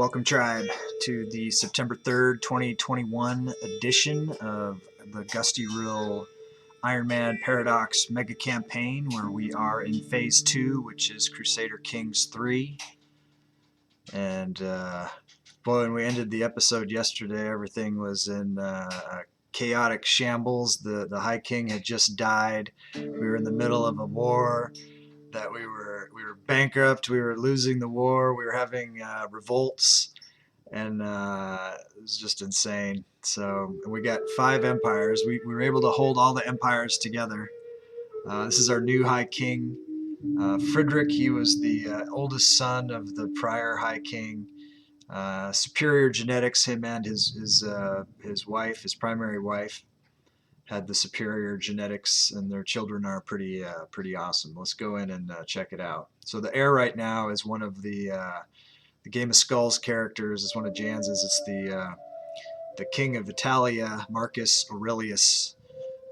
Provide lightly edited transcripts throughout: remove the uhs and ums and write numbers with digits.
Welcome, Tribe, to the September 3rd, 2021 edition of the Gustyrill Ironman Paradox Mega Campaign, where we are in Phase 2, which is Crusader Kings 3. And, boy, when we ended the episode yesterday, everything was in a chaotic shambles. The High King had just died. We were in the middle of a war. That we were bankrupt, we were losing the war, we were having revolts, and it was just insane. So we got 5 empires. We were able to hold all the empires together. This is our new High King, Frederick. He was the oldest son of the prior High King. Superior genetics, him and his wife, his primary wife, had the superior genetics, and their children are pretty awesome. Let's go in and check it out. So the heir right now is one of the Game of Skulls characters. It's one of Jans's. It's the King of Italia, Marcus Aurelius,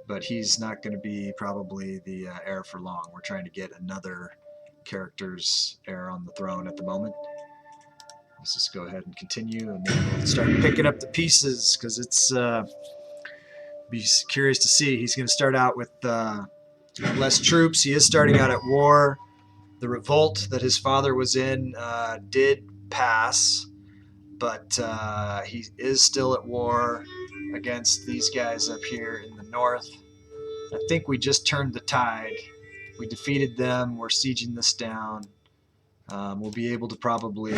but he's not going to be probably the heir for long. We're trying to get another character's heir on the throne at the moment. Let's just go ahead and continue, and then we'll start picking up the pieces, because it's be curious to see. He's going to start out with less troops. He is starting out at war. The revolt that his father was in did pass, but he is still at war against these guys up here in the north. I think we just turned the tide. We defeated them. We're sieging this down. We'll be able to probably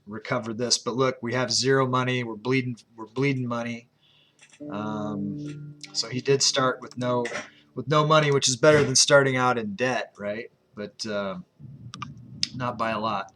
recover this. But look, we have 0 money. We're bleeding money. So he did start with no money, which is better than starting out in debt, right? But not by a lot.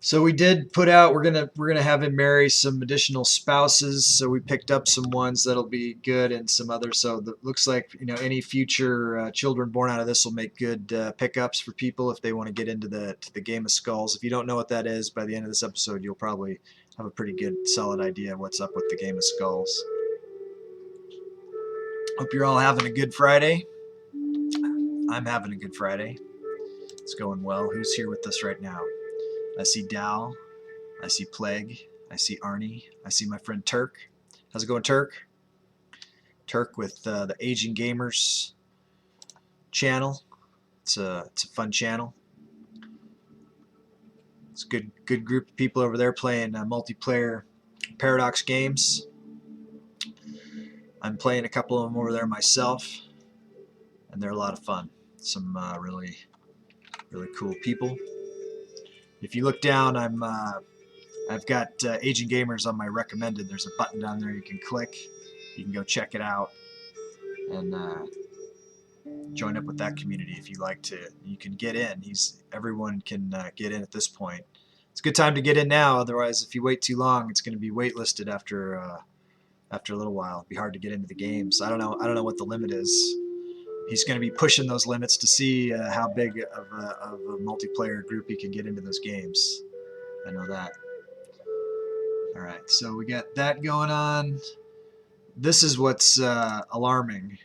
So we did put out, we're gonna have him marry some additional spouses. So we picked up some ones that'll be good, and some others. So it looks like, you know, any future children born out of this will make good pickups for people if they want to get into the Game of Skulls. If you don't know what that is, by the end of this episode, you'll probably have a pretty good, solid idea of what's up with the Game of Skulls. Hope you're all having a good Friday. I'm having a good Friday. It's going well. Who's here with us right now? I see Dow. I see Plague. I see Arnie. I see my friend Turk. How's it going, Turk? Turk with the Aging Gamers channel. It's a fun channel. It's a good group of people over there playing multiplayer Paradox games. I'm playing a couple of them over there myself, and they're a lot of fun. Some really cool people. If you look down, I've got Aging Gamers on my recommended. There's a button down there you can click. You can go check it out and join up with that community if you like to. You can get in. Everyone can get in at this point. It's a good time to get in now. Otherwise, if you wait too long, it's going to be waitlisted after a little while. It'd be hard to get into the games. I don't know what the limit is. He's going to be pushing those limits to see how big of a multiplayer group he can get into those games. I know that. All right, so we got that going on. This is what's alarming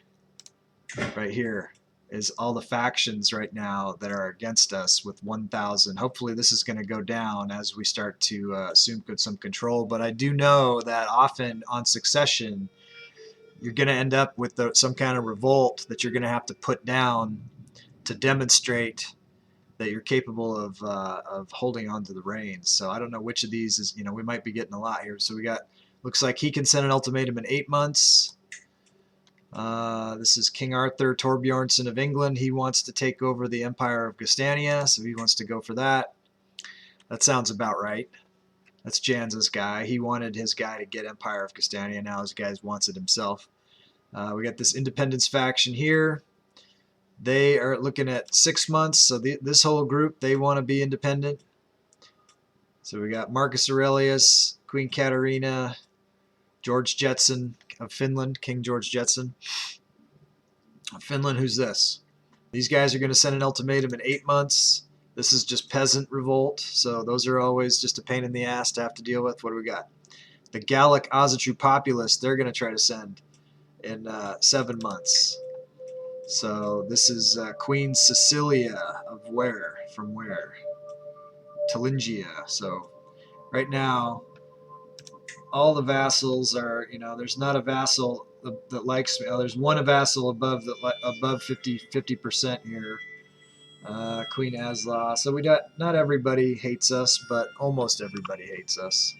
right here, is all the factions right now that are against us with 1,000. Hopefully this is going to go down as we start to assume some control. But I do know that often on succession, you're going to end up with some kind of revolt that you're going to have to put down to demonstrate that you're capable of holding on to the reins. So I don't know which of these is, we might be getting a lot here. So we got, looks like he can send an ultimatum in 8 months. This is King Arthur Torbjornsson of England. He wants to take over the Empire of Gastania, so he wants to go for that. That sounds about right. That's Jansa's guy. He wanted his guy to get Empire of Gastania. Now his guy wants it himself. We got this Independence faction here. They are looking at 6 months. So this whole group, they want to be independent. So we got Marcus Aurelius, Queen Katarina, George Jetson of Finland, King George Jetson of Finland. Who's this? These guys are going to send an ultimatum in 8 months. This is just peasant revolt, so those are always just a pain in the ass to have to deal with. What do we got? The Gallic Ozatru populace, they're going to try to send in 7 months. So this is Queen Cecilia of where? From where? Thuringia. So right now, all the vassals are, you know, there's not a vassal that likes me. Oh, there's one vassal above 50% here. Queen Asla. So we got, not everybody hates us, but almost everybody hates us.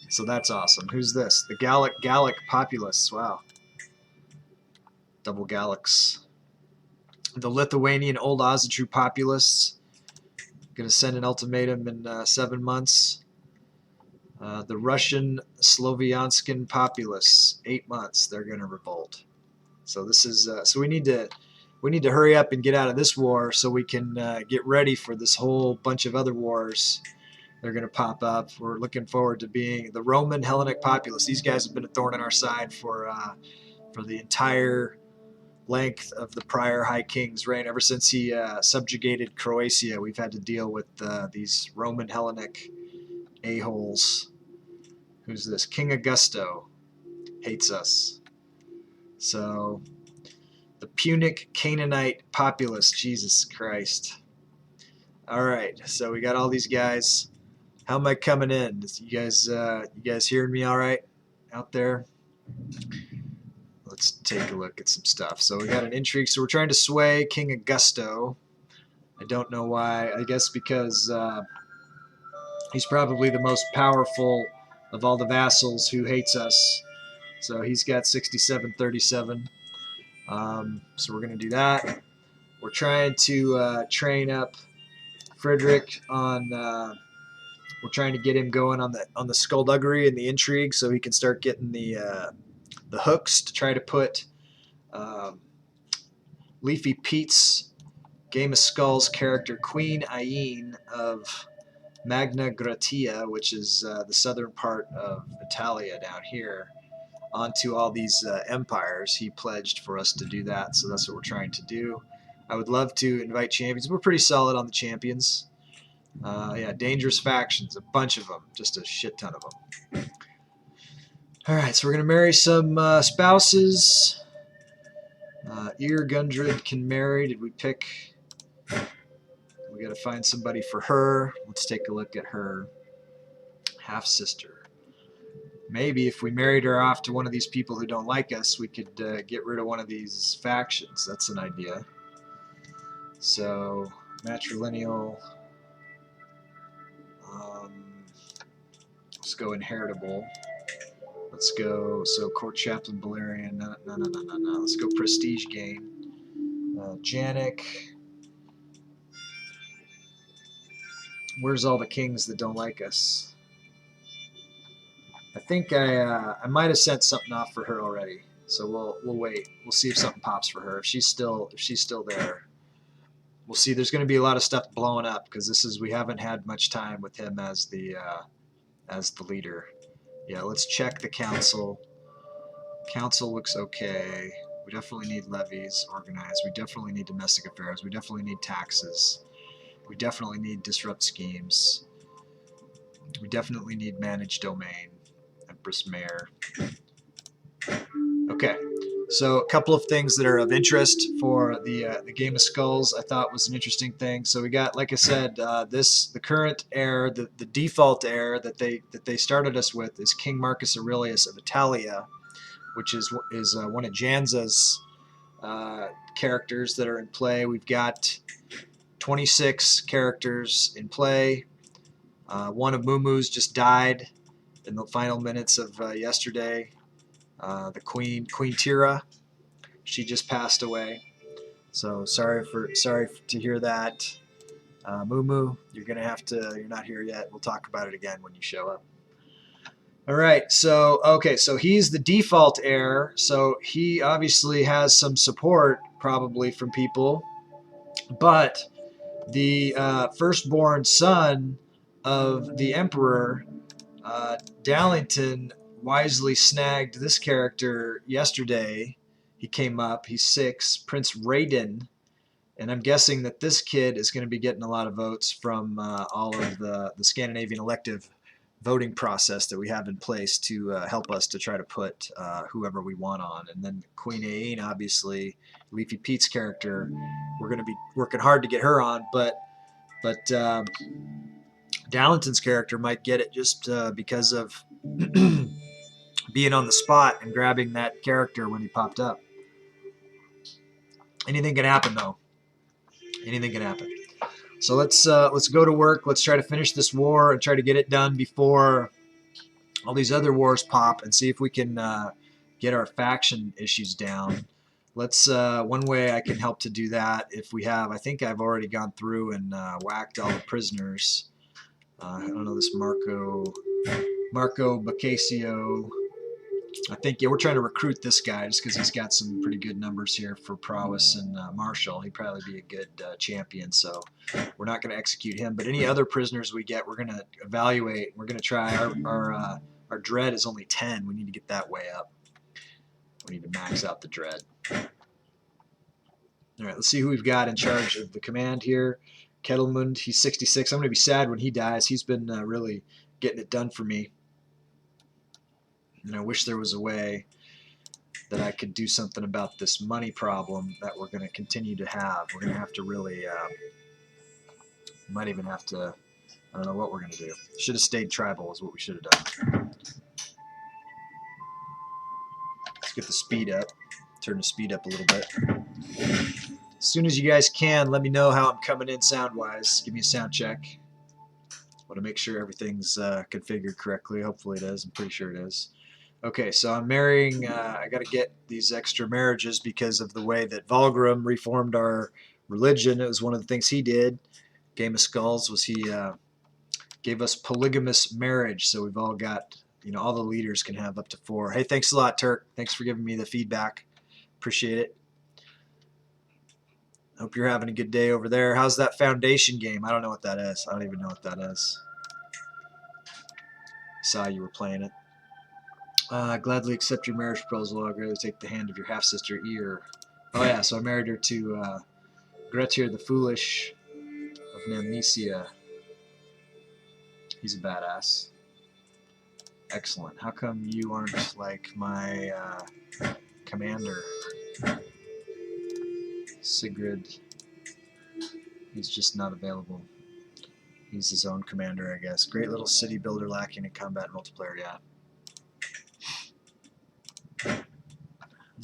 So that's awesome. Who's this? The Gallic Populace. Wow. Double Gallics. The Lithuanian Old Ozatrue Populace. Gonna send an ultimatum in 7 months. The Russian Slovianskan Populace. 8 months. They're gonna revolt. So this is so we need to hurry up and get out of this war so we can get ready for this whole bunch of other wars. They're going to pop up. We're looking forward to being the Roman Hellenic populace. These guys have been a thorn in our side for the entire length of the prior High King's reign. Ever since he subjugated Croatia, we've had to deal with these Roman Hellenic a-holes. Who's this? King Augusto hates us. So the Punic Canaanite populace. Jesus Christ. All right, so we got all these guys. How am I coming in? You guys hearing me all right out there? Let's take a look at some stuff. So we got an intrigue. So we're trying to sway King Augusto. I don't know why. I guess because he's probably the most powerful of all the vassals who hates us. So he's got 67-37. So we're going to do that. We're trying to train up Frederick on... we're trying to get him going on the skullduggery and the intrigue, so he can start getting the hooks to try to put Leafy Pete's Game of Skulls character Queen Aine of Magna Graecia, which is the southern part of Italia down here, onto all these empires. He pledged for us to do that, so that's what we're trying to do. I would love to invite champions. We're pretty solid on the champions. Yeah, dangerous factions, a bunch of them, just a shit ton of them. All right, so we're gonna marry some spouses. Gundred can marry. Did we pick? We gotta find somebody for her. Let's take a look at her half sister. Maybe if we married her off to one of these people who don't like us, we could get rid of one of these factions. That's an idea. So matrilineal. Let's go inheritable. Let's go, so Court Chaplain Balerion, no. Let's go Prestige Gain. Janik. Where's all the kings that don't like us? I think I might have sent something off for her already. So we'll wait. We'll see if something pops for her. If she's still there. We'll see. There's going to be a lot of stuff blowing up because we haven't had much time with him as the leader. Yeah, let's check the council. Council looks okay. We definitely need levies organized. We definitely need domestic affairs. We definitely need taxes. We definitely need disrupt schemes. We definitely need managed domain. Empress Mayor. Okay, so a couple of things that are of interest for the Game of Skulls I thought was an interesting thing. So we got, like I said, the current heir, the default heir that they started us with is King Marcus Aurelius of Italia, which is one of Janza's characters that are in play. We've got 26 characters in play. One of Mumu's just died in the final minutes of yesterday. The Queen Tira, she just passed away. So sorry to hear that. Mumu, you're not here yet. We'll talk about it again when you show up. All right, so he's the default heir, so he obviously has some support probably from people, but the firstborn son of the emperor, Dallington, wisely snagged this character yesterday. He came up, he's 6, Prince Raiden, and I'm guessing that this kid is going to be getting a lot of votes from all of the Scandinavian elective voting process that we have in place to help us to try to put whoever we want on. And then Queen Aine, obviously, Leafy Pete's character, we're going to be working hard to get her on, but Dallinton's character might get it just because of being on the spot and grabbing that character when he popped up. Anything can happen, though. Anything can happen. So let's go to work. Let's try to finish this war and try to get it done before all these other wars pop, and see if we can get our faction issues down. Let's one way I can help to do that, if we have, I think I've already gone through and whacked all the prisoners. I don't know, this Marco Bacasio. I think, yeah, we're trying to recruit this guy just because he's got some pretty good numbers here for prowess and martial. He'd probably be a good champion, so we're not going to execute him. But any other prisoners we get, we're going to evaluate. We're going to try. Our dread is only 10. We need to get that way up. We need to max out the dread. All right, let's see who we've got in charge of the command here. Kettlemund, he's 66. I'm going to be sad when he dies. He's been really getting it done for me. And I wish there was a way that I could do something about this money problem that we're going to continue to have. We're going to have to really, might even have to, I don't know what we're going to do. Should have stayed tribal is what we should have done. Let's get the speed up. Turn the speed up a little bit. As soon as you guys can, let me know how I'm coming in sound-wise. Give me a sound check. I want to make sure everything's configured correctly. Hopefully it is. I'm pretty sure it is. Okay, so I'm marrying, I got to get these extra marriages because of the way that Valgrim reformed our religion. It was one of the things he did. Game of Skulls was he gave us polygamous marriage, so we've all got, you know, all the leaders can have up to 4. Hey, thanks a lot, Turk. Thanks for giving me the feedback. Appreciate it. Hope you're having a good day over there. How's that Foundation game? I don't know what that is. I don't even know what that is. Saw you were playing it. Gladly accept your marriage proposal. I'd rather take the hand of your half-sister Ear. Oh yeah, so I married her to Grettir the Foolish of Nemesia. He's a badass. Excellent. How come you aren't like my commander? Sigrid. He's just not available. He's his own commander, I guess. Great little city builder lacking in combat multiplayer, yeah.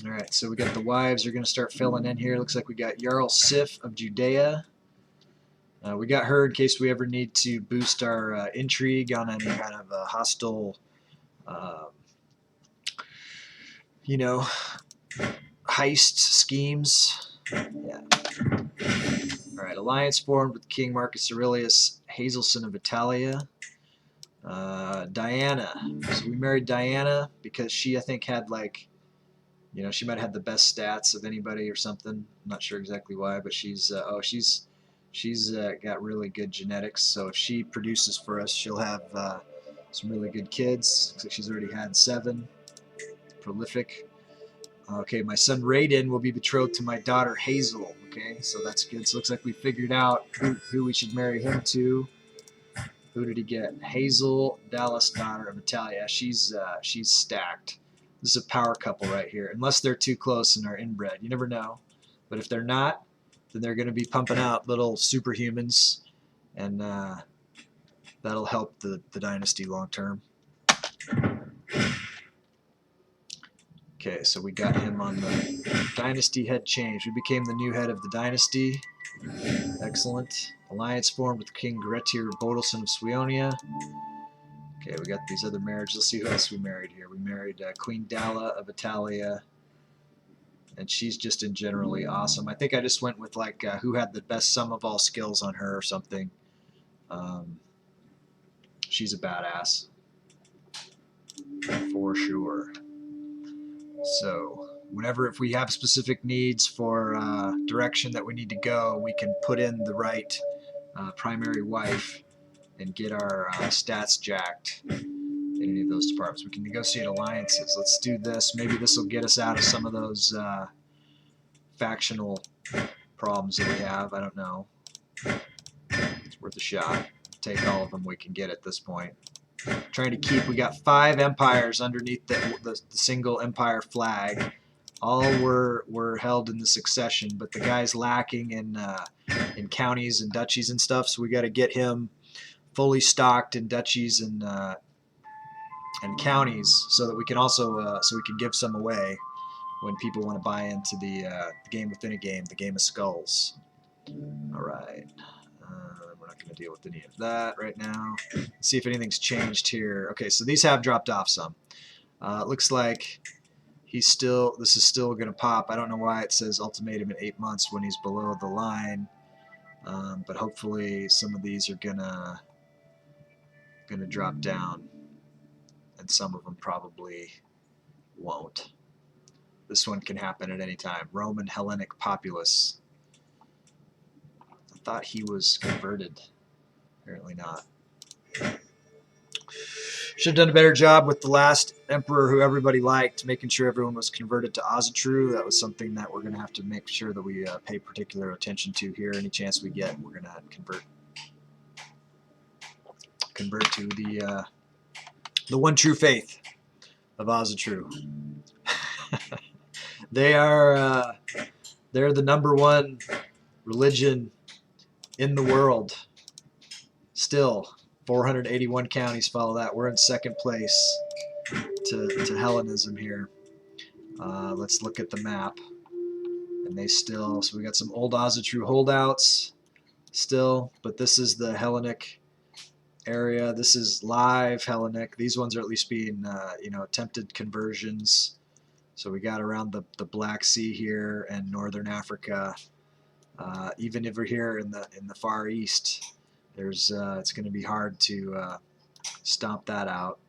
Alright, so we got the wives are going to start filling in here. Looks like we got Jarl Sif of Judea. We got her in case we ever need to boost our intrigue on any kind of hostile, you know, heist schemes. Yeah. Alright, alliance formed with King Marcus Aurelius Hazelson of Italia. Diana. So we married Diana because she, I think, had like, you know, she might have had the best stats of anybody or something. I'm not sure exactly why, but she's got really good genetics. So if she produces for us, she'll have some really good kids. Looks like she's already had 7. Prolific. Okay, my son Raiden will be betrothed to my daughter Hazel. Okay, so that's good. So it looks like we figured out who we should marry him to. Who did he get? Hazel, Dallas, daughter of Italia. She's stacked. This is a power couple right here. Unless they're too close and are inbred. You never know. But if they're not, then they're going to be pumping out little superhumans. And that'll help the dynasty long term. Okay, so we got him on the dynasty head change. We became the new head of the dynasty. Excellent. Alliance formed with King Grettir Bodilson of Sweonia. Okay, we got these other marriages. Let's see who else we married here. We married Queen Dalla of Italia, and she's just in generally awesome. I think I just went with like who had the best sum of all skills on her or something. She's a badass for sure. So whenever, if we have specific needs for direction that we need to go, we can put in the right primary wife and get our stats jacked in any of those departments. We can negotiate alliances. Let's do this. Maybe this will get us out of some of those factional problems that we have. I don't know. It's worth a shot. Take all of them we can get at this point. Trying to keep, we got 5 empires underneath the single empire flag. All were held in the succession, but the guy's lacking in counties and duchies and stuff, so we got to get him fully stocked in duchies and counties, so that we can also so we can give some away when people want to buy into the game within a game, the game of skulls. All right, we're not going to deal with any of that right now. Let's see if anything's changed here. Okay, so these have dropped off some. It looks like he's still. This is still going to pop. I don't know why it says ultimatum in 8 months when he's below the line, but hopefully some of these are gonna drop down, and some of them probably won't. This one can happen at any time. Roman Hellenic populace. I thought he was converted. Apparently not. Should have done a better job with the last emperor who everybody liked, making sure everyone was converted to Ozatru. That was something that we're going to have to make sure that we pay particular attention to here. Any chance we get, we're going to convert to the one true faith of Ozatru. They're the #1 religion in the world. Still, 481 counties follow that. We're in second place to Hellenism here. Let's look at the map. And they still, so we got some old Ozatru holdouts still, but this is the Hellenic area. This is live Hellenic. These ones are at least being, attempted conversions. So we got around the Black Sea here and Northern Africa. Even over here in the Far East, there's it's going to be hard to stomp that out.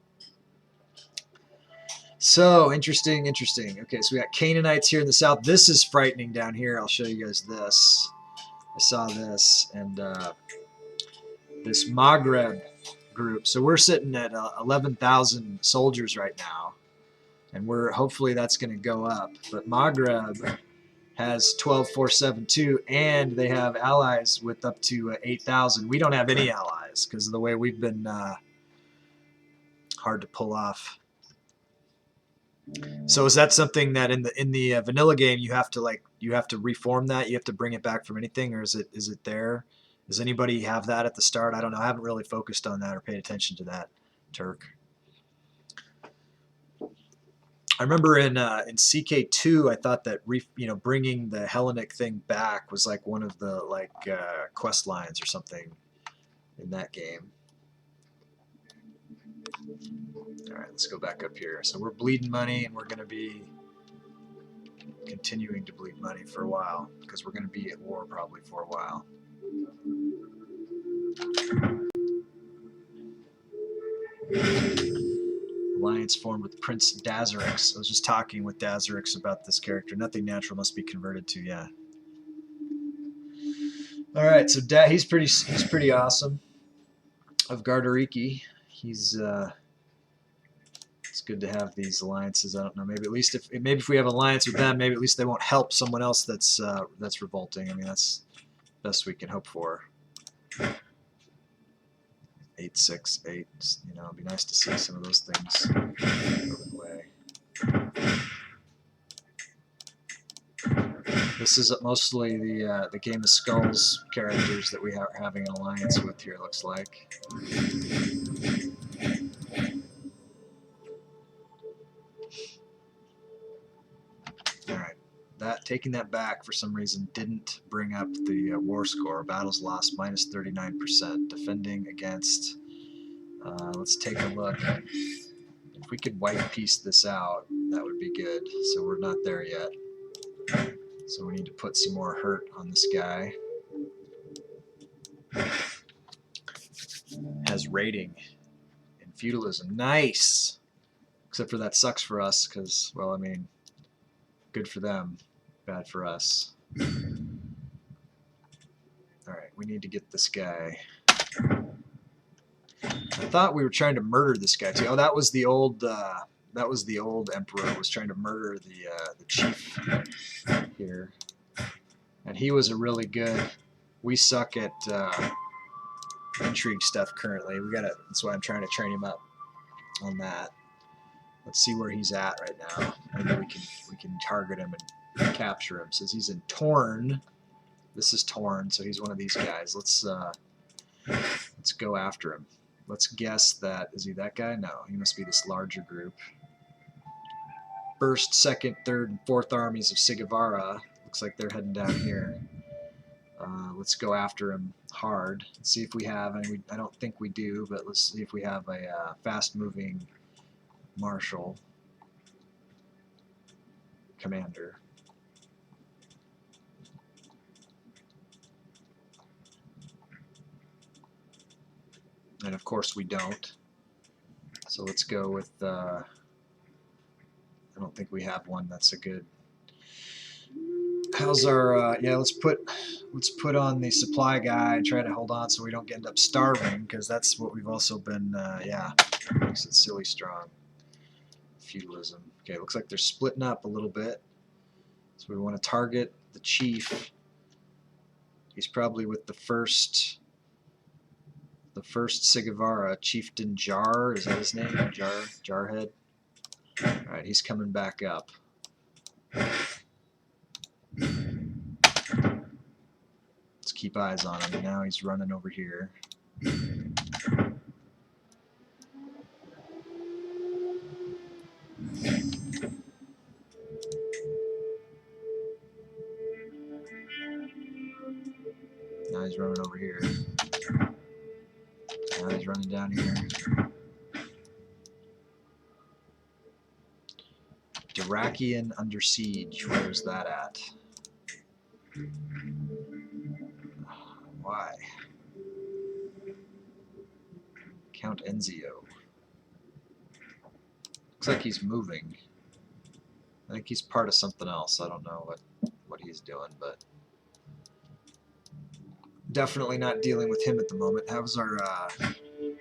So interesting. Okay, so we got Canaanites here in the south. This is frightening down here. I'll show you guys this. I saw this, and this Maghreb group. So we're sitting at 11,000 soldiers right now, and hopefully that's going to go up. But Maghreb has 12,472, and they have allies with up to 8,000. We don't have any allies because of the way we've been hard to pull off. So is that something that in the vanilla game you have to reform that? You have to bring it back from anything, or is it there? Does anybody have that at the start? I don't know. I haven't really focused on that or paid attention to that, Turk. I remember in CK2, I thought that bringing the Hellenic thing back was like one of the quest lines or something in that game. All right, let's go back up here. So we're bleeding money, and we're going to be continuing to bleed money for a while because we're going to be at war probably for a while. Alliance formed with Prince Dazarix. I was just talking with Dazarix about this character. Nothing natural must be converted to. Yeah. All right, so he's pretty awesome. Of Gardariki, he's it's good to have these alliances. I don't know. Maybe at least if we have an alliance with them, maybe at least they won't help someone else that's revolting. I mean, that's the best we can hope for. 868. It'd be nice to see some of those things moving away. This is mostly the Game of Skulls characters that we are having an alliance with here, looks like. Alright, taking that back for some reason didn't bring up the war score. Battles lost minus 39%. Defending against, let's take a look. If we could white piece this out, that would be good. So we're not there yet. So we need to put some more hurt on this guy. Has rating in feudalism. Nice! Except for that sucks for us because, well, I mean, good for them, bad for us. Alright, we need to get this guy. I thought we were trying to murder this guy too. Oh, that was the old emperor was trying to murder the chief here, and he was a really good. We suck at intrigue stuff currently. That's why I'm trying to train him up on that. Let's see where he's at right now. Maybe we can target him and capture him. Says he's in Torn. This is Torn, so he's one of these guys. Let's Let's go after him. Let's guess that, is he that guy? No, he must be this larger group. First, second, third, and fourth armies of Sigavara. Looks like they're heading down here. Let's go after him hard. Let's see if we have, and I don't think we do, but let's see if we have a fast-moving marshal commander. And of course we don't. So let's go with, I don't think we have one that's a good. How's our, yeah, let's put on the supply guy and try to hold on so we don't end up starving, because that's what we've also been, yeah, makes it silly strong. Feudalism. Okay, looks like they're splitting up a little bit. So we want to target the chief. He's probably with the first Sigavara, Chieftain Jar, is that his name? Jarhead? Alright, he's coming back up. Let's keep eyes on him. Now he's running over here. Now he's running over here. Now he's running down here. Dyrrachian under siege. Where's that at? Why? Count Enzio. Looks like he's moving. I think he's part of something else. I don't know what he's doing, but definitely not dealing with him at the moment. How's our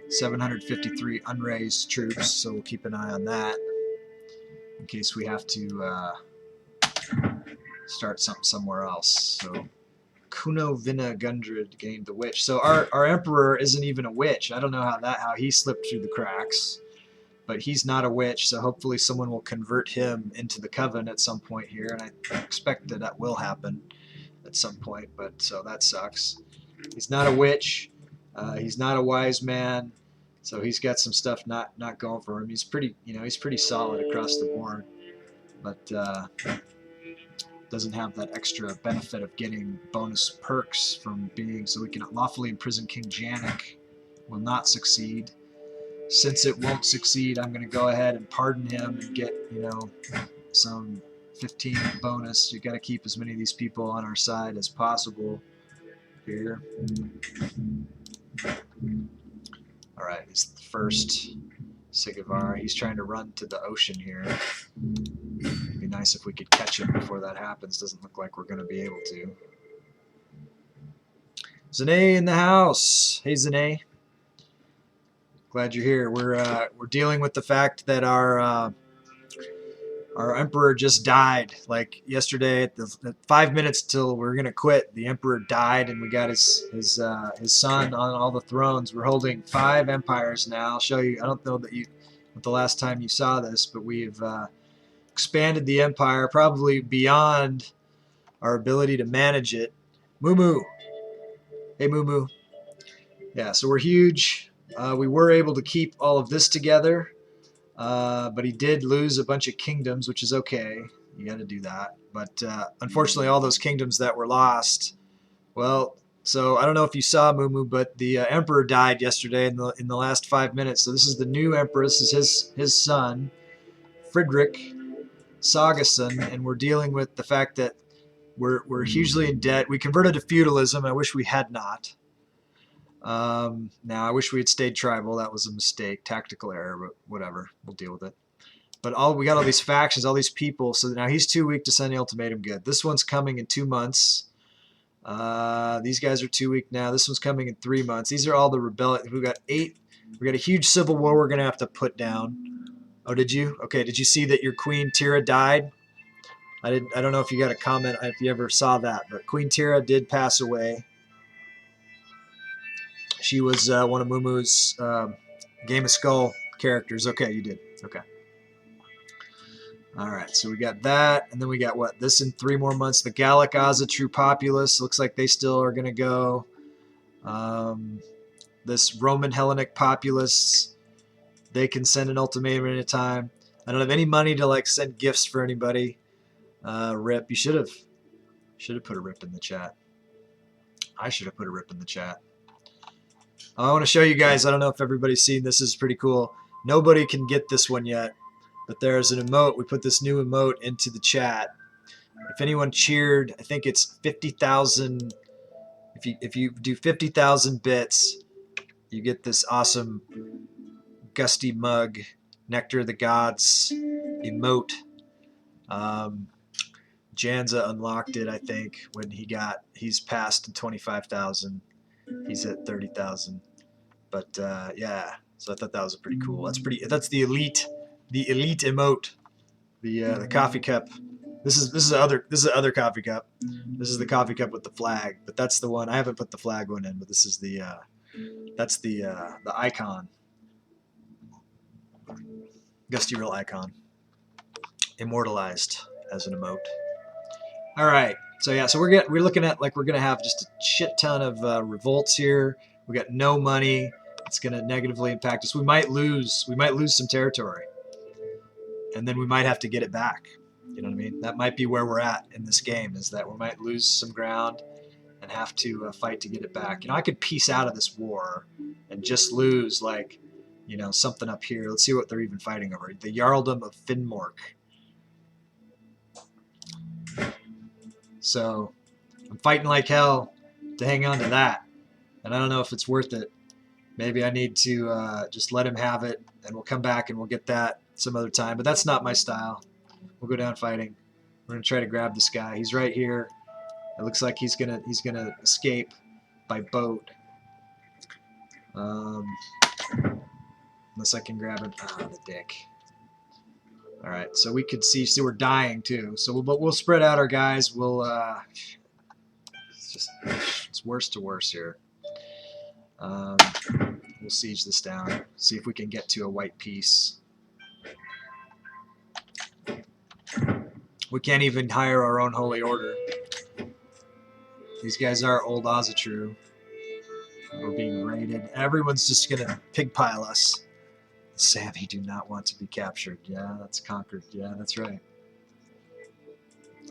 753 unraised troops? So we'll keep an eye on that in case we have to start something somewhere else. So Kuno Vina Gundred gained the witch. So our emperor isn't even a witch. I don't know how he slipped through the cracks, but he's not a witch. So hopefully someone will convert him into the coven at some point here, and I expect that will happen at some point. But so that sucks. He's not a witch. He's not a wise man. So he's got some stuff not going for him. He's pretty, he's pretty solid across the board, but doesn't have that extra benefit of getting bonus perks from being. So we can lawfully imprison King Janik. Will not succeed. Since it won't succeed, I'm going to go ahead and pardon him and get, some 15 bonus. You got to keep as many of these people on our side as possible here. All right, it's the first Sigavara. He's trying to run to the ocean here. It'd be nice if we could catch him before that happens. Doesn't look like we're going to be able to. Zane in the house. Hey, Zane. Glad you're here. We're dealing with the fact that our emperor just died. Like yesterday, at 5 minutes till we're gonna quit, the emperor died, and we got his son on all the thrones. We're holding 5 empires now. I'll show you. I don't know what the last time you saw this, but we've expanded the empire probably beyond our ability to manage it. Moo Moo. Hey Moo Moo. Yeah, so we're huge. We were able to keep all of this together. But he did lose a bunch of kingdoms, which is okay. You got to do that. But unfortunately, all those kingdoms that were lost, well, so I don't know if you saw Mumu, but the emperor died yesterday in the last 5 minutes. So this is the new emperor. This is his son, Friedrich Sagason, and we're dealing with the fact that we're hugely in debt. We converted to feudalism. I wish we had not. Now I wish we had stayed tribal. That was a mistake, tactical error, but whatever, we'll deal with it. But we got all these factions, all these people. So now he's too weak to send the ultimatum. Good. This one's coming in 2 months. These guys are too weak now. This one's coming in 3 months. These are all the rebellion. We got 8. We got a huge civil war we're gonna have to put down. Oh, did you? Okay. Did you see that your Queen Tira died? I don't know if you got a comment if you ever saw that, but Queen Tira did pass away. She was one of Mumu's Game of Skull characters. Okay, you did. Okay. All right, so we got that, and then we got what? This in 3 more months. The Gallic Aza True Populace. Looks like they still are going to go. this Roman Hellenic populace, they can send an ultimatum at any time. I don't have any money to like send gifts for anybody. Rip, you should have put a rip in the chat. I should have put a rip in the chat. I want to show you guys, I don't know if everybody's seen this, is pretty cool. Nobody can get this one yet, but there's an emote. We put this new emote into the chat. If anyone cheered, I think it's 50,000. If you do 50,000 bits, you get this awesome Gusty mug, Nectar of the Gods emote. Janza unlocked it, I think, when he's passed 25,000. He's at 30,000. But yeah, so I thought that was pretty cool. That's the elite emote, the coffee cup. This is the other coffee cup. This is the coffee cup with the flag, but that's the one. I haven't put the flag one in, but this is that's the icon. Gustyrill icon. Immortalized as an emote. All right. So yeah, so we're looking at like we're gonna have just a shit ton of revolts here. We got no money. It's gonna negatively impact us. We might lose some territory, and then we might have to get it back. You know what I mean? That might be where we're at in this game, is that we might lose some ground and have to fight to get it back. You know, I could peace out of this war and just lose, like, you know, something up here. Let's see what they're even fighting over. The Jarldom of Finnmark. So I'm fighting like hell to hang on to that. And I don't know if it's worth it. Maybe I need to just let him have it, and we'll come back and we'll get that some other time. But that's not my style. We'll go down fighting. We're gonna try to grab this guy. He's right here. It looks like he's gonna escape by boat. Unless I can grab him. Ah, the dick. All right, so we could see we're dying too. So we'll spread out our guys. We'll it's worse to worse here. We'll siege this down. See if we can get to a white peace. We can't even hire our own holy order. These guys are old Ozatru. We're being raided. Everyone's just gonna pigpile us. Sami do not want to be captured. Yeah, that's conquered. Yeah, that's right.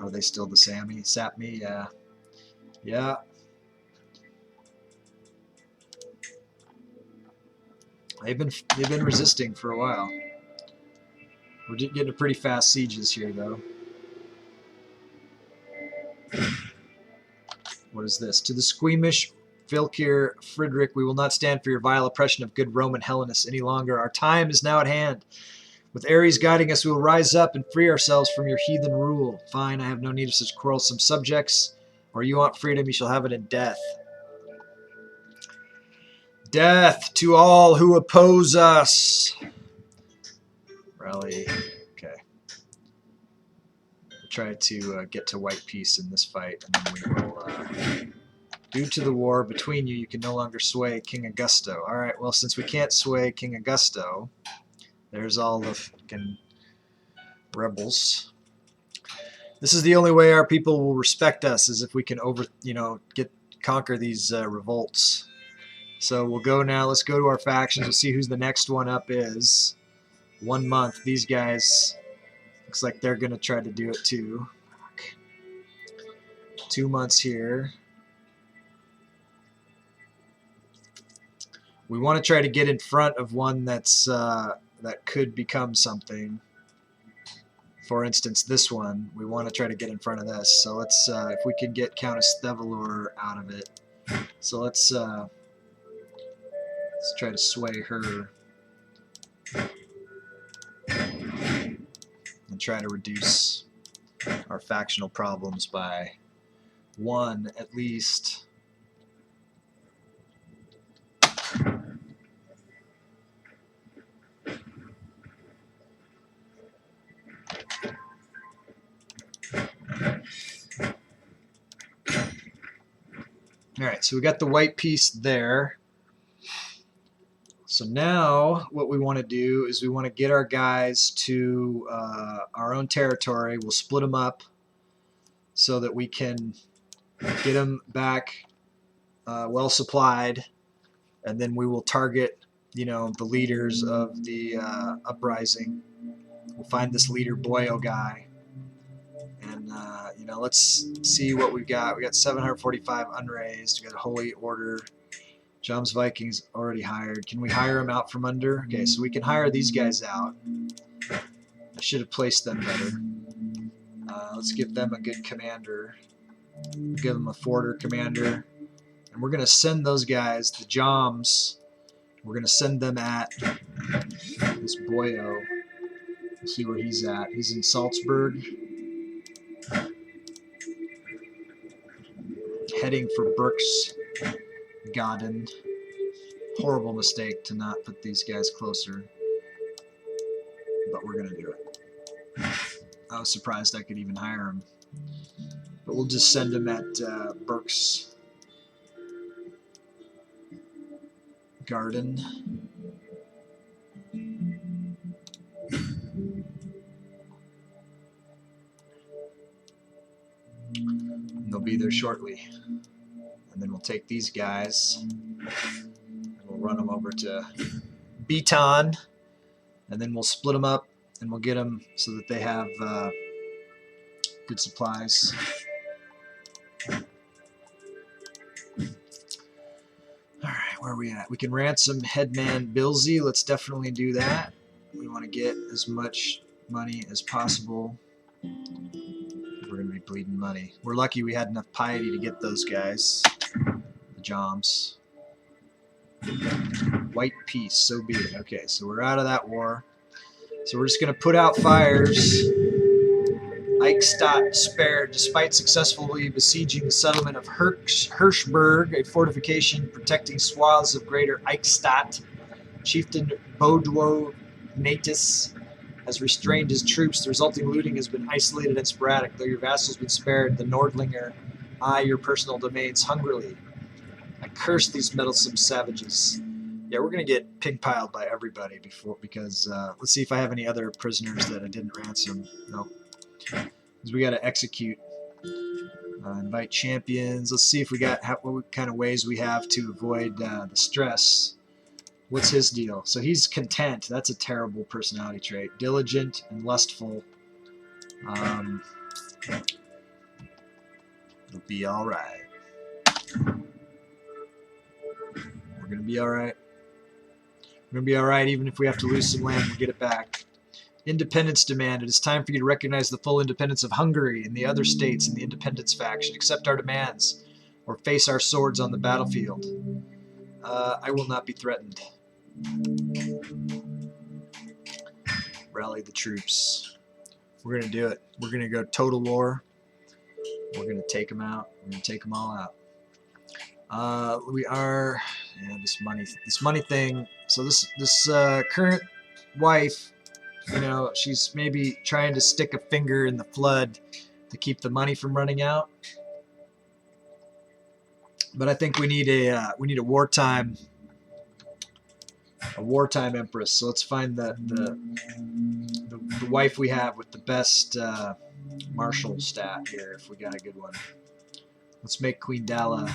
Are they still the Sami? Sapmi? Yeah. Yeah. They've been resisting for a while. We're getting a pretty fast sieges here, though. What is this? To the squeamish Vilkir Friedrich, we will not stand for your vile oppression of good Roman Hellenists any longer. Our time is now at hand. With Ares guiding us, we will rise up and free ourselves from your heathen rule. Fine, I have no need of such quarrelsome subjects. Or you want freedom, you shall have it in death. Death to all who oppose us. Rally. Okay. We'll try to get to white peace in this fight, and then we will... Due to the war between you, you can no longer sway King Augusto. All right, well, since we can't sway King Augusto, there's all the fucking rebels. This is the only way our people will respect us, is if we can conquer these revolts. So we'll go now. Let's go to our factions. We'll see who's the next one up is. 1 month. These guys, looks like they're going to try to do it too. Fuck. 2 months here. We want to try to get in front of one that's that could become something. For instance, this one. We want to try to get in front of this. So let's, if we can get Countess Thevalor out of it. So let's try to sway her and try to reduce our factional problems by 1 at least. Alright, so we got the white piece there. So now what we want to do is we want to get our guys to our own territory. We'll split them up so that we can get them back well supplied, and then we will target, you know, the leaders of the uprising. We'll find this leader Boyo guy, and you know, let's see what we've got. We got 745 unraised. We got a Holy Order. Jom's Vikings already hired. Can we hire them out from under? Okay, so we can hire these guys out. I should have placed them better. Let's give them a good commander. Give them a forter commander. And we're going to send those guys, the Joms, we're going to send them at this Boyo. Let's see where he's at. He's in Salzburg. Heading for Berchtesgaden. Horrible mistake to not put these guys closer. But we're going to do it. I was surprised I could even hire him. But we'll just send him at Berchtesgaden. They'll be there shortly. And then we'll take these guys and we'll run them over to Beton, and then we'll split them up and we'll get them so that they have good supplies. Alright, where are we at? We can ransom Headman Bilsey. Let's definitely do that. We want to get as much money as possible. We're going to be bleeding money. We're lucky we had enough piety to get those guys. The Joms. White peace, so be it. Okay, so we're out of that war. So we're just going to put out fires. Eichstatt spared despite successfully besieging the settlement of Hirschberg, a fortification protecting swaths of greater Eichstatt. Chieftain Boudreaux Natus has restrained his troops. The resulting looting has been isolated and sporadic. Though your vassal's been spared, the Nordlinger eye your personal domains hungrily. I curse these meddlesome savages. Yeah, we're going to get pig-piled by everybody because let's see if I have any other prisoners that I didn't ransom. Nope. Because we got to execute. Invite champions. Let's see if we got what kind of ways we have to avoid the stress. What's his deal? So he's content. That's a terrible personality trait. Diligent and lustful. It'll be all right. We're going to be all right. We're going to be all right even if we have to lose some land. We'll get it back. Independence demand. It is time for you to recognize the full independence of Hungary and the other states in the independence faction. Accept our demands or face our swords on the battlefield. I will not be threatened. Rally the troops. We're going to do it. We're going to go total war. We're going to take them out. We're going to take them all out. We are, yeah, this money thing. So this current wife, you know, she's maybe trying to stick a finger in the flood to keep the money from running out. But I think we need a wartime empress. So let's find the wife we have with the best martial stat here, if we got a good one. Let's make Queen Dalla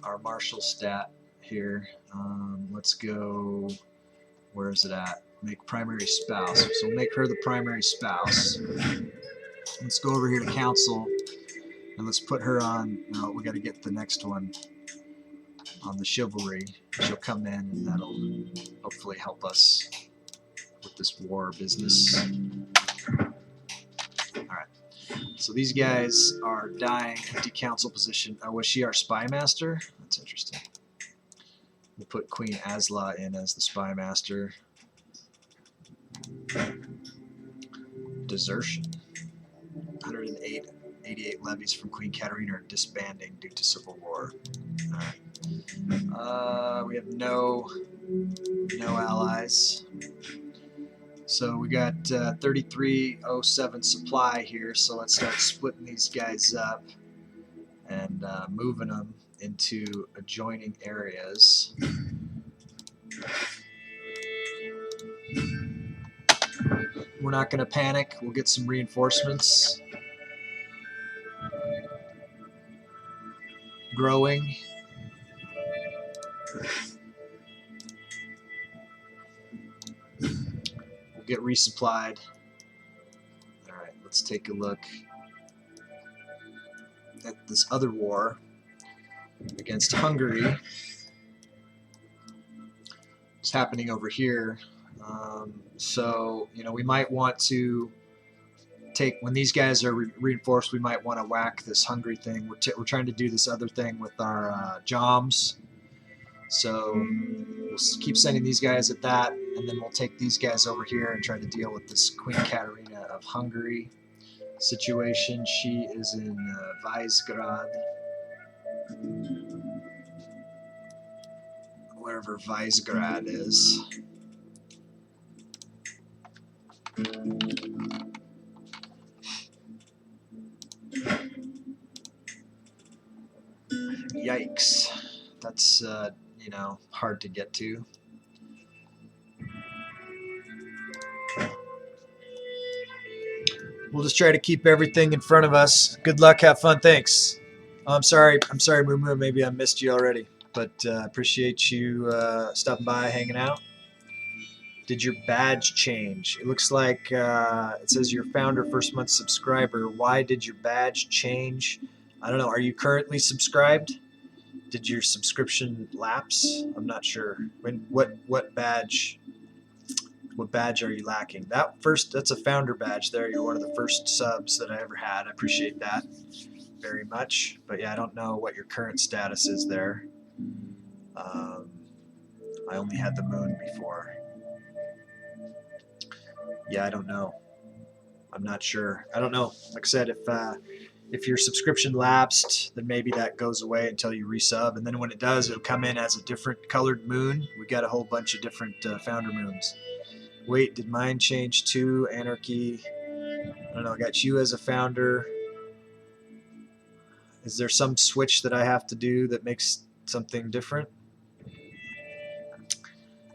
our martial stat here. Let's go, where is it at? Make primary spouse. So we'll make her the primary spouse. Let's go over here to council and let's put her on. No, we got to get the next one on the chivalry. She'll come in and that'll hopefully help us with this war business. Alright. So these guys are dying. Empty council position. Oh, was she our spy master? That's interesting. We'll put Queen Asla in as the spy master. Desertion. 188 levies from Queen Katarina are disbanding due to civil war. Alright. We have no allies. So we got 3307 supply here, so let's start splitting these guys up and moving them into adjoining areas. We're not going to panic. We'll get some reinforcements. Growing. We'll get resupplied. All right, let's take a look at this other war against Hungary. It's happening over here. So, you know, we might want to take, when these guys are reinforced, we might want to whack this Hungary thing. We're trying to do this other thing with our Joms. So we'll keep sending these guys at that, and then we'll take these guys over here and try to deal with this Queen Katarina of Hungary situation. She is in Visegrad. Wherever Visegrad is. Yikes. That's, you know, hard to get to. We'll just try to keep everything in front of us. Good luck, have fun, thanks. Oh, I'm sorry, Moo Moo, maybe I missed you already, but appreciate you stopping by, hanging out. Did your badge change? It looks like it says your founder first month subscriber. Why did your badge change? I don't know. Are you currently subscribed? Did your subscription lapse? I'm not sure. What badge? What badge are you lacking? That's a founder badge there. You're one of the first subs that I ever had. I appreciate that very much. But yeah, I don't know what your current status is there. I only had the moon before. Yeah, I don't know. I'm not sure. I don't know. Like I said, if your subscription lapsed, then maybe that goes away until you resub, and then when it does, it'll come in as a different colored moon. We got a whole bunch of different founder moons. Wait, did mine change too? Anarchy. I don't know. I got you as a founder. Is there some switch that I have to do that makes something different?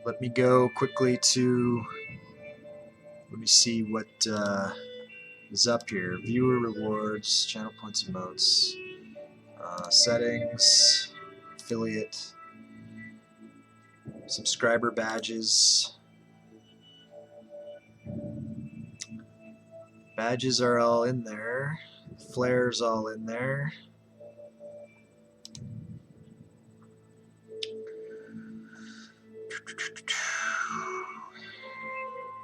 Let me go quickly to. Let me see what is up here. Viewer rewards, channel points and modes, settings, affiliate, subscriber badges. Badges are all in there. Flares all in there.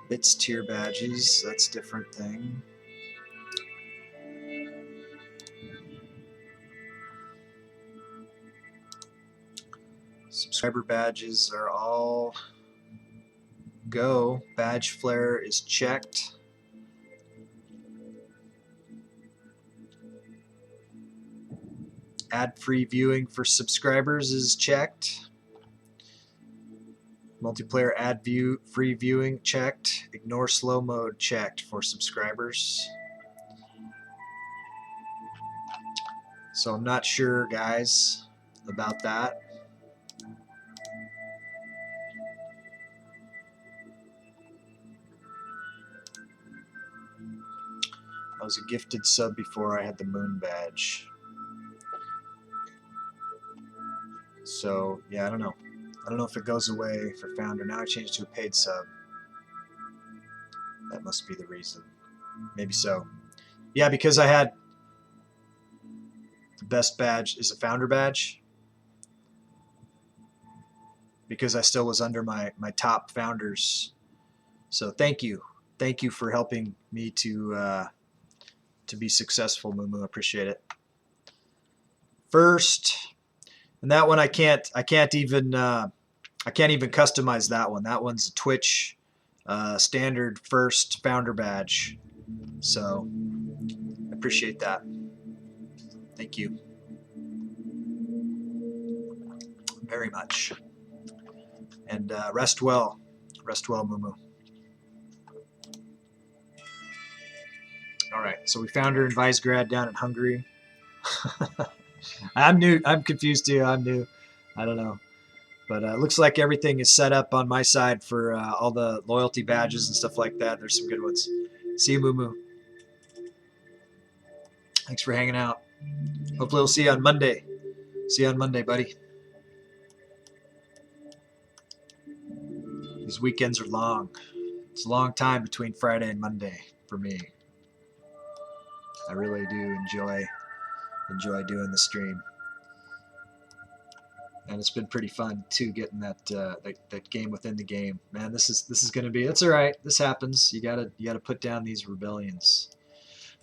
Bits tier badges, that's a different thing. Subscriber badges are all go. Badge flare is checked. Ad-free viewing for subscribers is checked. Multiplayer free viewing checked. Ignore slow mode checked for subscribers. So I'm not sure, guys, about that. I was a gifted sub before I had the moon badge. So, yeah, I don't know. I don't know if it goes away for founder. Now I changed to a paid sub. That must be the reason. Maybe so. Yeah, because I had the best badge is a founder badge. Because I still was under my top founders. So thank you. Thank you for helping me to be successful, Mumu. I appreciate it. First, and that one I can't even customize that one. That one's a Twitch standard first founder badge. So I appreciate that. Thank you very much. And rest well, Mumu. All right, so we found her in Visegrad down in Hungary. I'm new. I'm confused too. I'm new. I don't know. But it looks like everything is set up on my side for all the loyalty badges and stuff like that. There's some good ones. See you, Mumu. Thanks for hanging out. Hopefully we'll see you on Monday. See you on Monday, buddy. These weekends are long. It's a long time between Friday and Monday for me. I really do enjoy doing the stream, and it's been pretty fun too, getting that that game within the game. Man, this is gonna be. It's all right. This happens. You gotta put down these rebellions.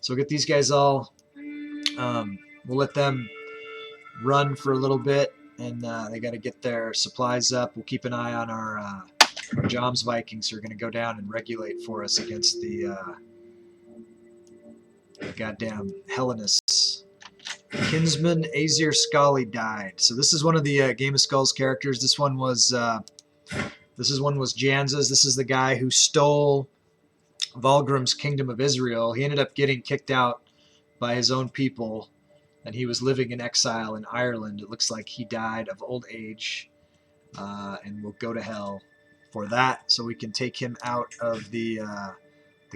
So we'll get these guys all. We'll let them run for a little bit, and they got to get their supplies up. We'll keep an eye on our Joms Vikings, who are going to go down and regulate for us against the goddamn Hellenists. Kinsman Azir Scully died. So this is one of the Game of Skulls characters. This one was Janza's. This is the guy who stole Vulgrim's Kingdom of Israel. He ended up getting kicked out by his own people, and he was living in exile in Ireland. It looks like he died of old age, and will go to hell for that. So we can take him out of the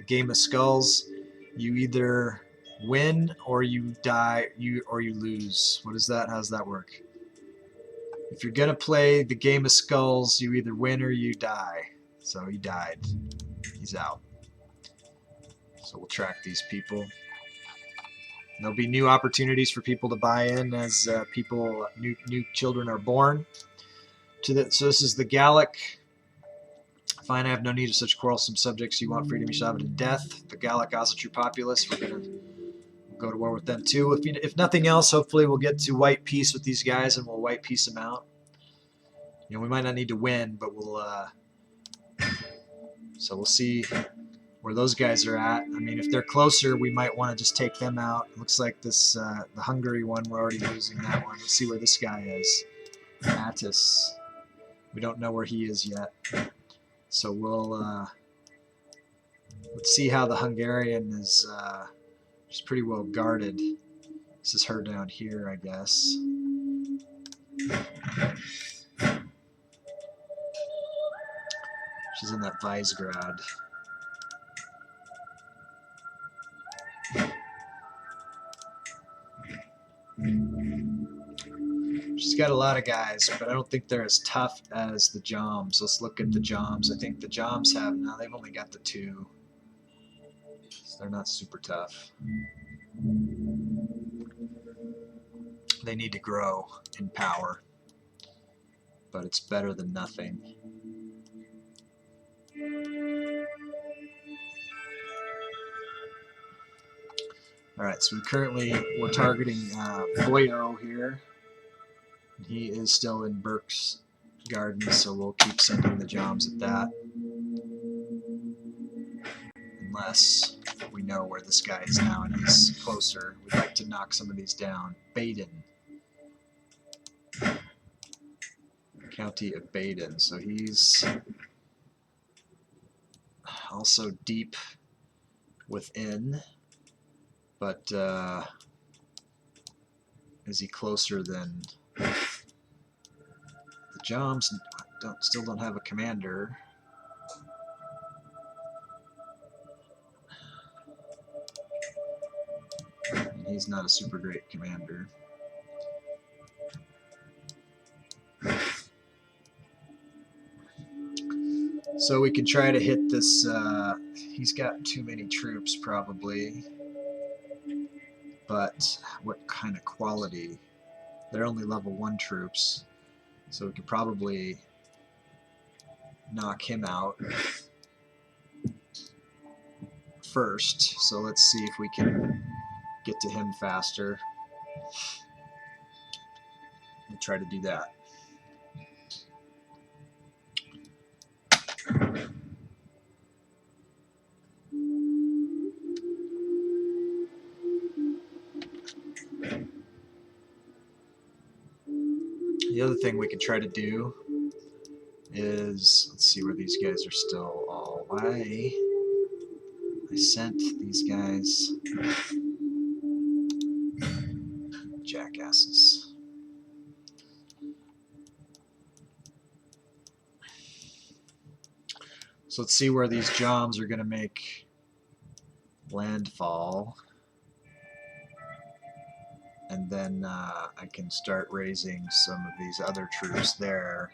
Game of Skulls. You either win or you die, or you lose. What is that? How does that work? If you're gonna play the Game of Skulls, you either win or you die. So he died. He's out. So we'll track these people. There'll be new opportunities for people to buy in as new children are born. So this is the Gallic. Fine, I have no need of such quarrelsome subjects. You want freedom, you shall have it in death. The Gallic Osseter populace, we're going to go to war with them too. If nothing else, hopefully we'll get to white peace with these guys, and we'll white peace them out. You know, we might not need to win, but so we'll see where those guys are at. I mean, if they're closer, we might want to just take them out. It looks like this the Hungary one, we're already losing that one. Let's see where this guy is. Attis. We don't know where he is yet. So we'll let's see how the Hungarian is. She's pretty well guarded. This is her down here, I guess. She's in that Visegrad. She's got a lot of guys, but I don't think they're as tough as the Joms. Let's look at the Joms. I think the Joms they've only got the 2. So they're not super tough. They need to grow in power, but it's better than nothing. Alright, so we're targeting Boyo here. He is still in Burke's garden, so we'll keep sending the Joms at that. Unless we know where this guy is now and he's closer. We'd like to knock some of these down. Baden. County of Baden. So he's also deep within, but is he closer than the Joms? Still don't have a commander. And he's not a super great commander. So we can try to hit this. He's got too many troops probably. But what kind of quality? They're only level 1 troops. So we could probably knock him out first. So let's see if we can get to him faster. We'll try to do that. The other thing we could try to do is, let's see where these guys are still all. Why? I sent these guys. Jackasses. So let's see where these Joms are going to make landfall. And then I can start raising some of these other troops there.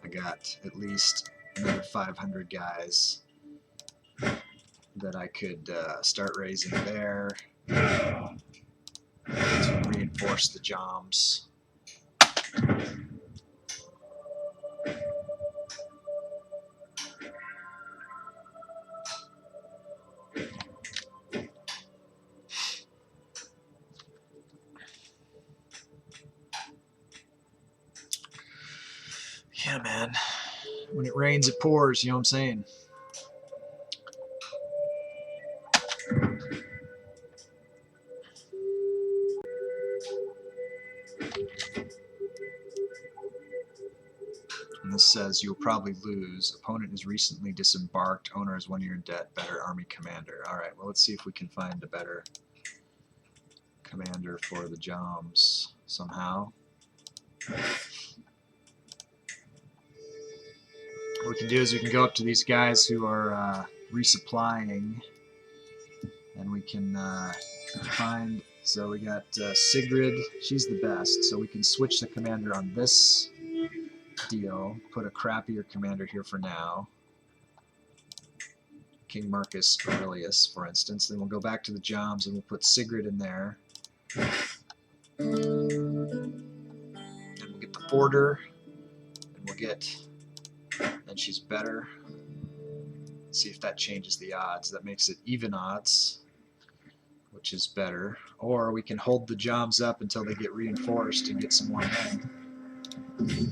I got at least another 500 guys that I could start raising there to reinforce the Joms. Yeah, man. When it rains, it pours, you know what I'm saying? And this says you'll probably lose. Opponent is recently disembarked. Owner is 1 year in debt. Better army commander. Alright, well, let's see if we can find a better commander for the Joms somehow. What we can do is we can go up to these guys who are resupplying, and we can find. So we got Sigrid. She's the best. So we can switch the commander on this deal. Put a crappier commander here for now. King Marcus Aurelius, for instance. Then we'll go back to the Joms and we'll put Sigrid in there. And we'll get the Forder. And we'll get. And she's better. See if that changes the odds. That makes it even odds, which is better. Or we can hold the Joms up until they get reinforced and get some more men,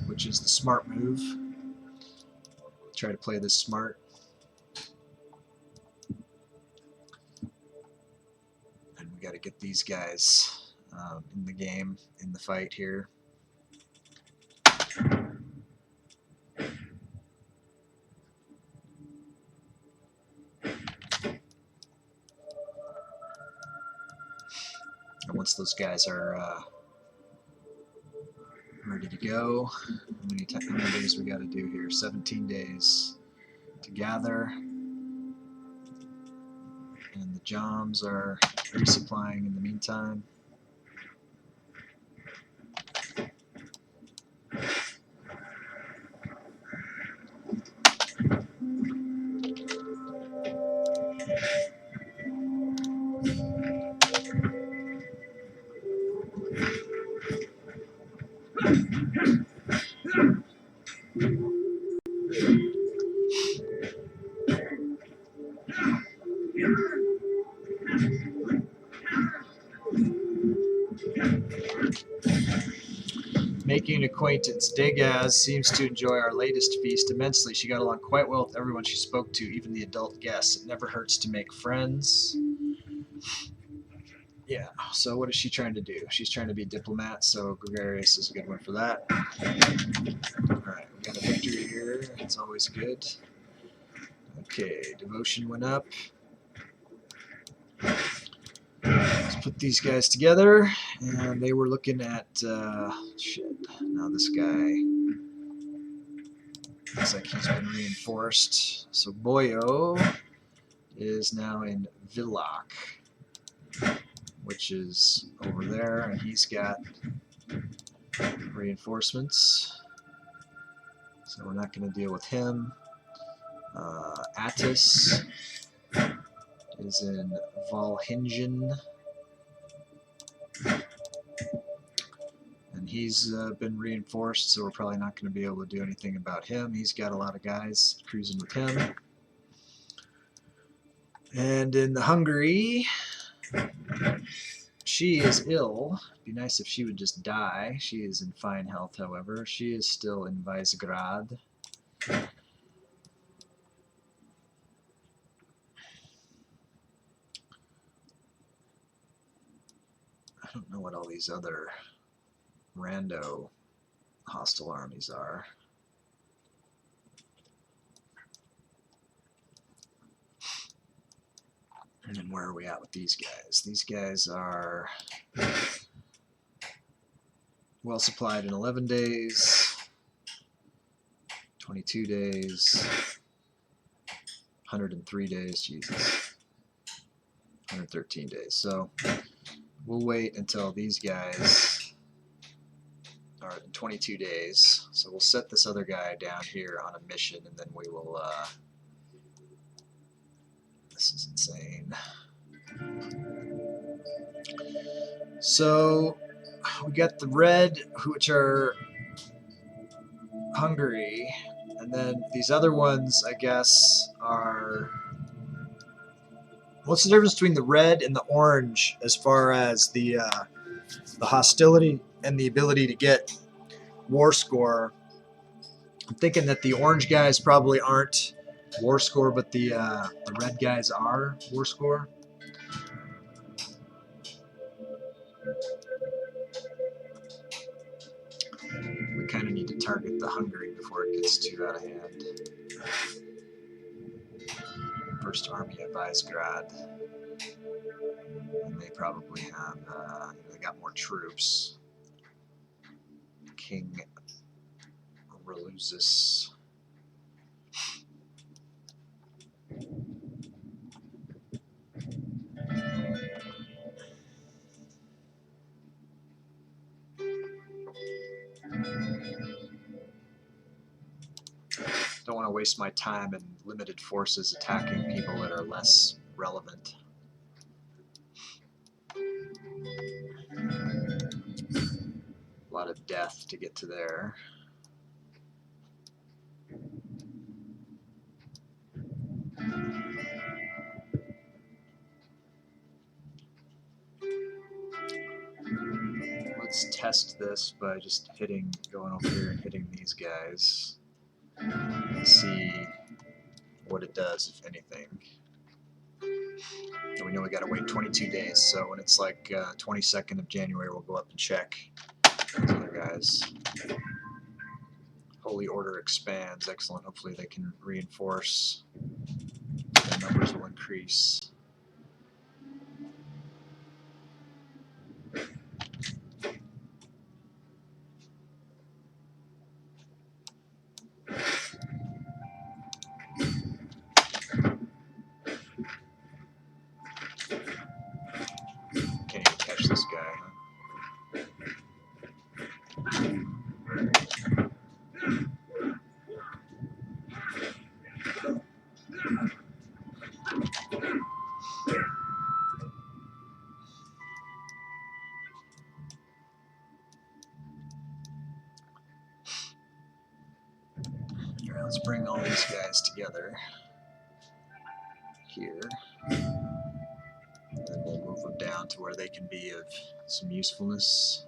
which is the smart move. Try to play this smart. And we got to get these guys in the game, in the fight here. And once those guys are ready to go, how many days we got to do here? 17 days to gather. And the Joms are resupplying in the meantime. Making an acquaintance. Degaz seems to enjoy our latest feast immensely. She got along quite well with everyone she spoke to, even the adult guests. It never hurts to make friends. Yeah, so what is she trying to do? She's trying to be a diplomat, so gregarious is a good one for that. Alright, we got a victory here. It's always good. Okay, devotion went up. Let's put these guys together, and they were looking at, shit, now this guy looks like he's been reinforced. So Boyo is now in Villach, which is over there, and he's got reinforcements. So we're not going to deal with him. Attis is in Valhingen. And he's been reinforced, so we're probably not going to be able to do anything about him. He's got a lot of guys cruising with him. And in the Hungary, she is ill. It'd be nice if she would just die. She is in fine health, however. She is still in Visegrad. I don't know what all these other rando hostile armies are. And then where are we at with these guys? These guys are well supplied in 11 days, 22 days, 103 days, Jesus, 113 days. So we'll wait until these guys or in 22 days. So we'll set this other guy down here on a mission, and then we will. This is insane. So we got the red, which are Hungary, and then these other ones, I guess, are. What's the difference between the red and the orange as far as the hostility and the ability to get war score? I'm thinking that the orange guys probably aren't war score, but the red guys are war score. We kind of need to target the Hungary before it gets too out of hand. First Army of Visegrad. And they probably have, they got more troops. King Relusus. Don't want to waste my time in limited forces attacking people that are less relevant. A lot of death to get to there. Let's test this by just going over here and hitting these guys and see what it does, if anything. And we know we gotta wait 22 days, so when it's like 22nd of January, we'll go up and check those other guys. Holy Order expands, excellent. Hopefully they can reinforce. Their numbers will increase. Can't even catch this guy, huh? Alright, let's bring all these guys together here. And then we'll move them down to where they can be of some usefulness.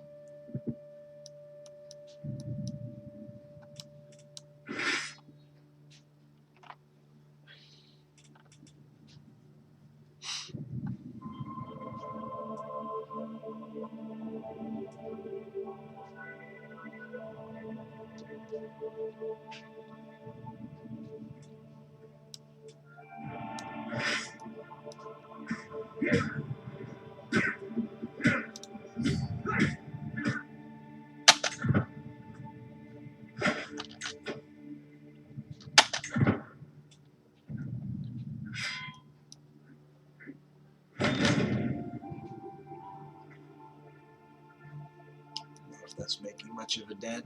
If that's making much of a dent.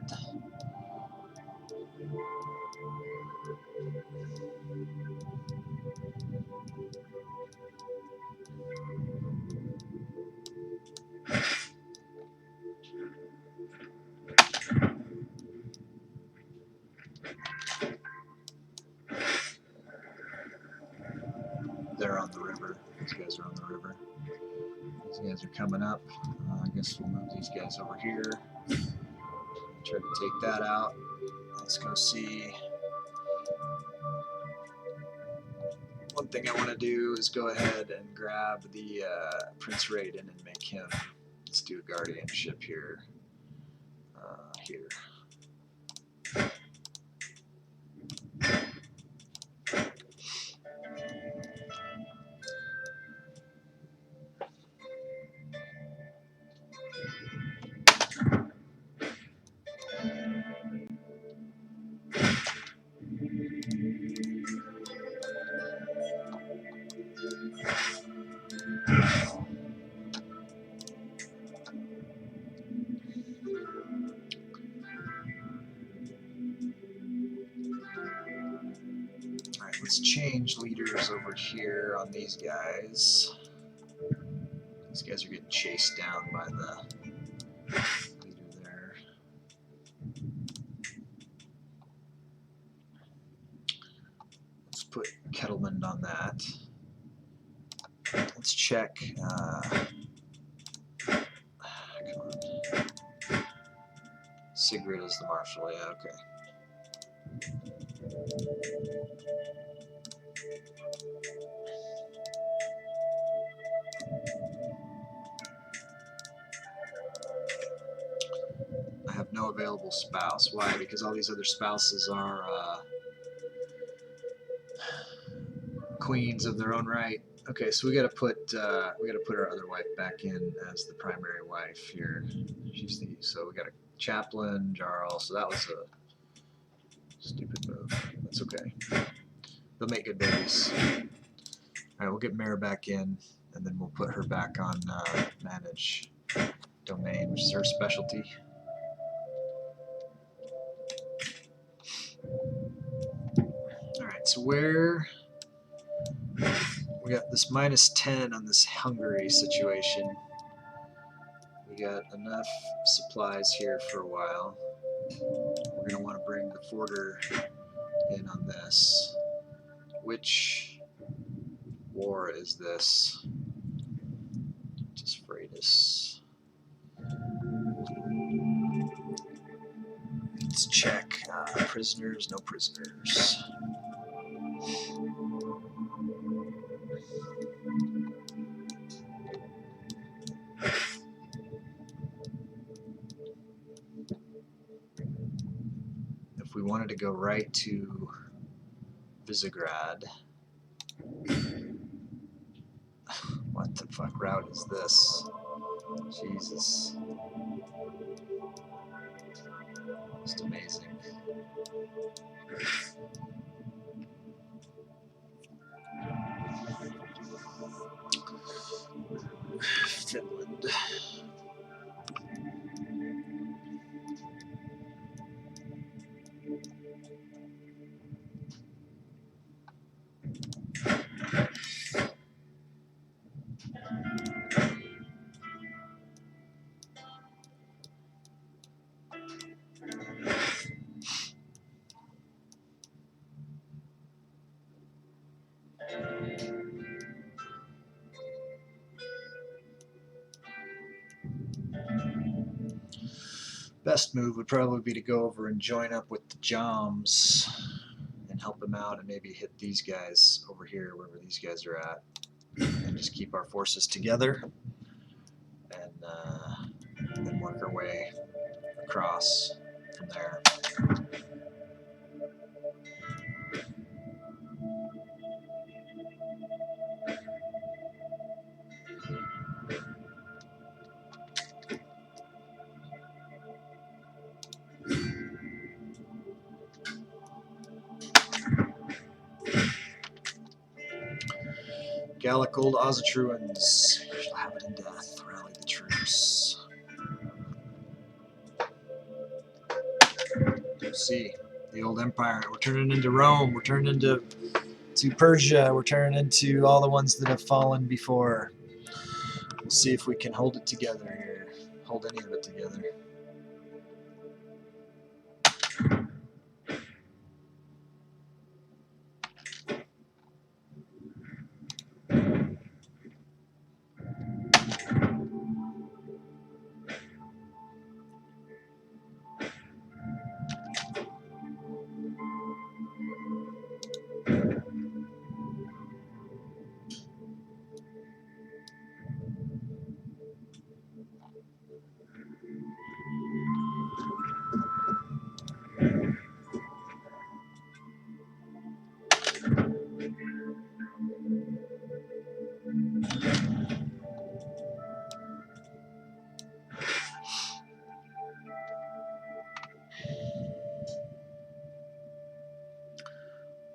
They're on the river. These guys are on the river. These guys are coming up. I guess we'll move these guys over here. Try to take that out. Let's go see. One thing I want to do is go ahead and grab the Prince Raiden and make him. Let's do a guardianship here. Here. let's change leaders over here on these guys. These guys are getting chased down by the leader there. Let's put Kettleman on that. Let's check. Come on. Sigrid is the marshal. Yeah, okay. I have no available spouse. Why? Because all these other spouses are queens of their own right. Okay, so we got to put our other wife back in as the primary wife here. She's the so we got a chaplain, Jarl. So that was a stupid move. That's okay. They'll make good babies. All right, we'll get Mare back in, and then we'll put her back on manage domain, which is her specialty. All right, so where we got this -10 on this Hungary situation. We got enough supplies here for a while. We're going to want to bring the Forder in on this. Which war is this? Just Freitas. Let's check. Prisoners, no prisoners. If we wanted to go right to Visegrad, what the fuck route is this? Jesus. Just amazing. Finland. Best move would probably be to go over and join up with the Joms and help them out and maybe hit these guys over here, wherever these guys are at, and just keep our forces together and then work our way across from there. Gallic old Osatruans shall have it in death. Rally the troops. You see, the old empire. We're turning into Rome. We're turning into Persia. We're turning into all the ones that have fallen before. We'll see if we can hold it together here. Hold any of it together.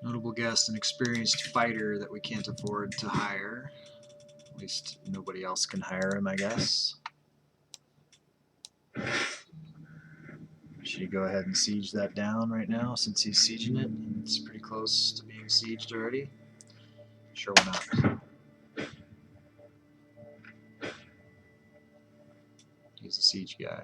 Notable guest, an experienced fighter that we can't afford to hire. At least nobody else can hire him, I guess. Should he go ahead and siege that down right now since he's sieging it? It's pretty close to being sieged already. Sure, why not? He's a siege guy.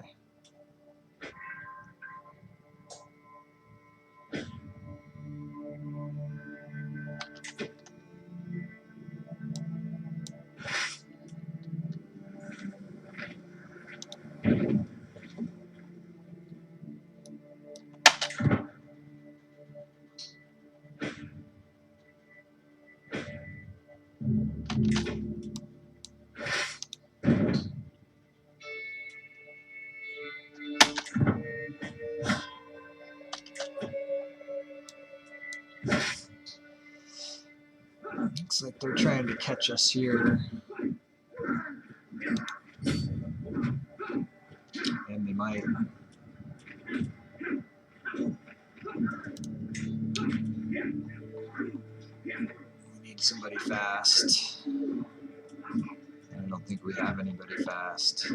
Looks like they're trying to catch us here. And they might. We need somebody fast. I don't think we have anybody fast.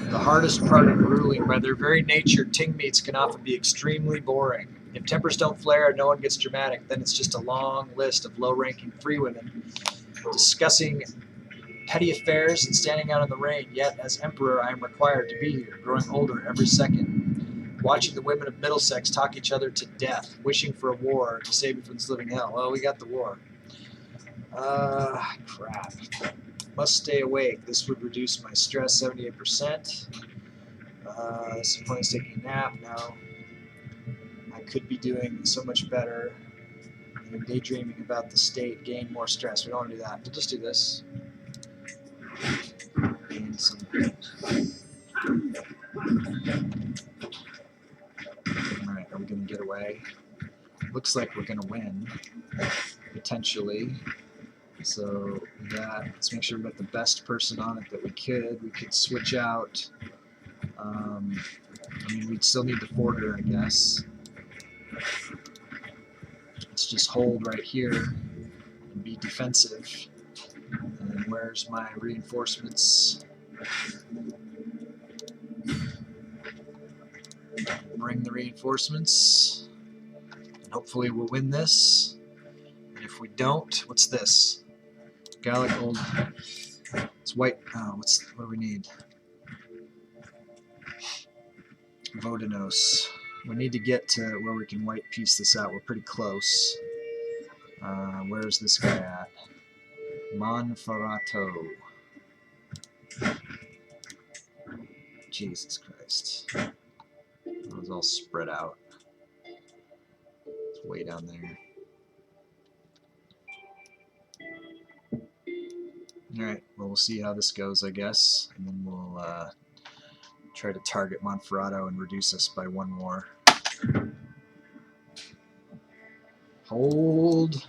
The hardest part of ruling, by their very nature, ting meets can often be extremely boring. If tempers don't flare and no one gets dramatic, then it's just a long list of low-ranking free women discussing petty affairs and standing out in the rain. Yet, as emperor, I am required to be here, growing older every second, watching the women of Middlesex talk each other to death, wishing for a war to save me from this living hell. Well, we got the war. Crap. Must stay awake. This would reduce my stress 78%. Some point is taking a nap. No. I could be doing so much better. And daydreaming about the state, gain more stress. We don't want to do that. We'll just do this. Gain some. Alright, are we going to get away? Looks like we're going to win. Potentially. So that, let's make sure we got the best person on it that we could. We could switch out. I mean, we'd still need the forger, I guess. Let's just hold right here and be defensive. And where's my reinforcements? Bring the reinforcements. And hopefully we'll win this. And if we don't, what's this? Gallic old. It's white. Oh, what do we need? Vodinos. We need to get to where we can white piece this out. We're pretty close. Where's this guy at? Monferrato. Jesus Christ. It was all spread out. It's way down there. Alright, well, we'll see how this goes, I guess, and then we'll try to target Monferrato and reduce us by one more. Hold.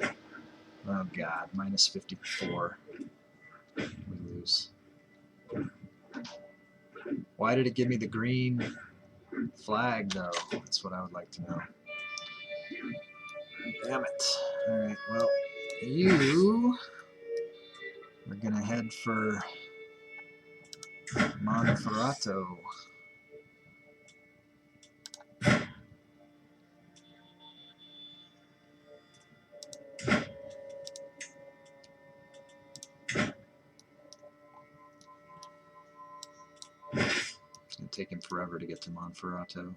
Oh god, minus 54. We lose. Why did it give me the green flag, though? That's what I would like to know. Damn it. Alright, well, you... We're gonna head for Monferrato. It's gonna take him forever to get to Monferrato.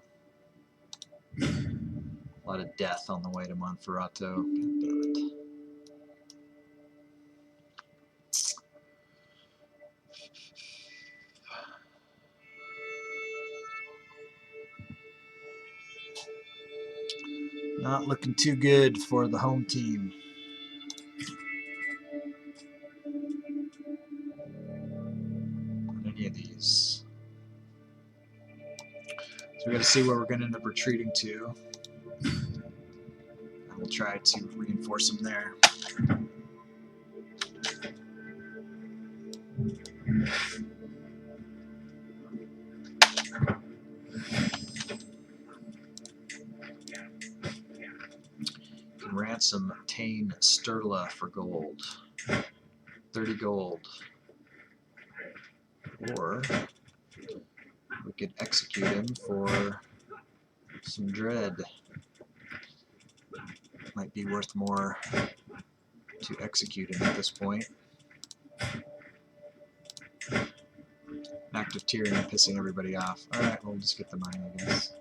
A lot of death on the way to Monferrato. God damn it. Not looking too good for the home team. Put any of we got to see where we're going to end up retreating to. And we'll try to reinforce them there. Can ransom Tane Sturla for gold. 30 gold. Or we could execute him for some dread. Might be worth more to execute him at this point. Act of tyranny pissing everybody off. Alright, we'll just get the money, I guess.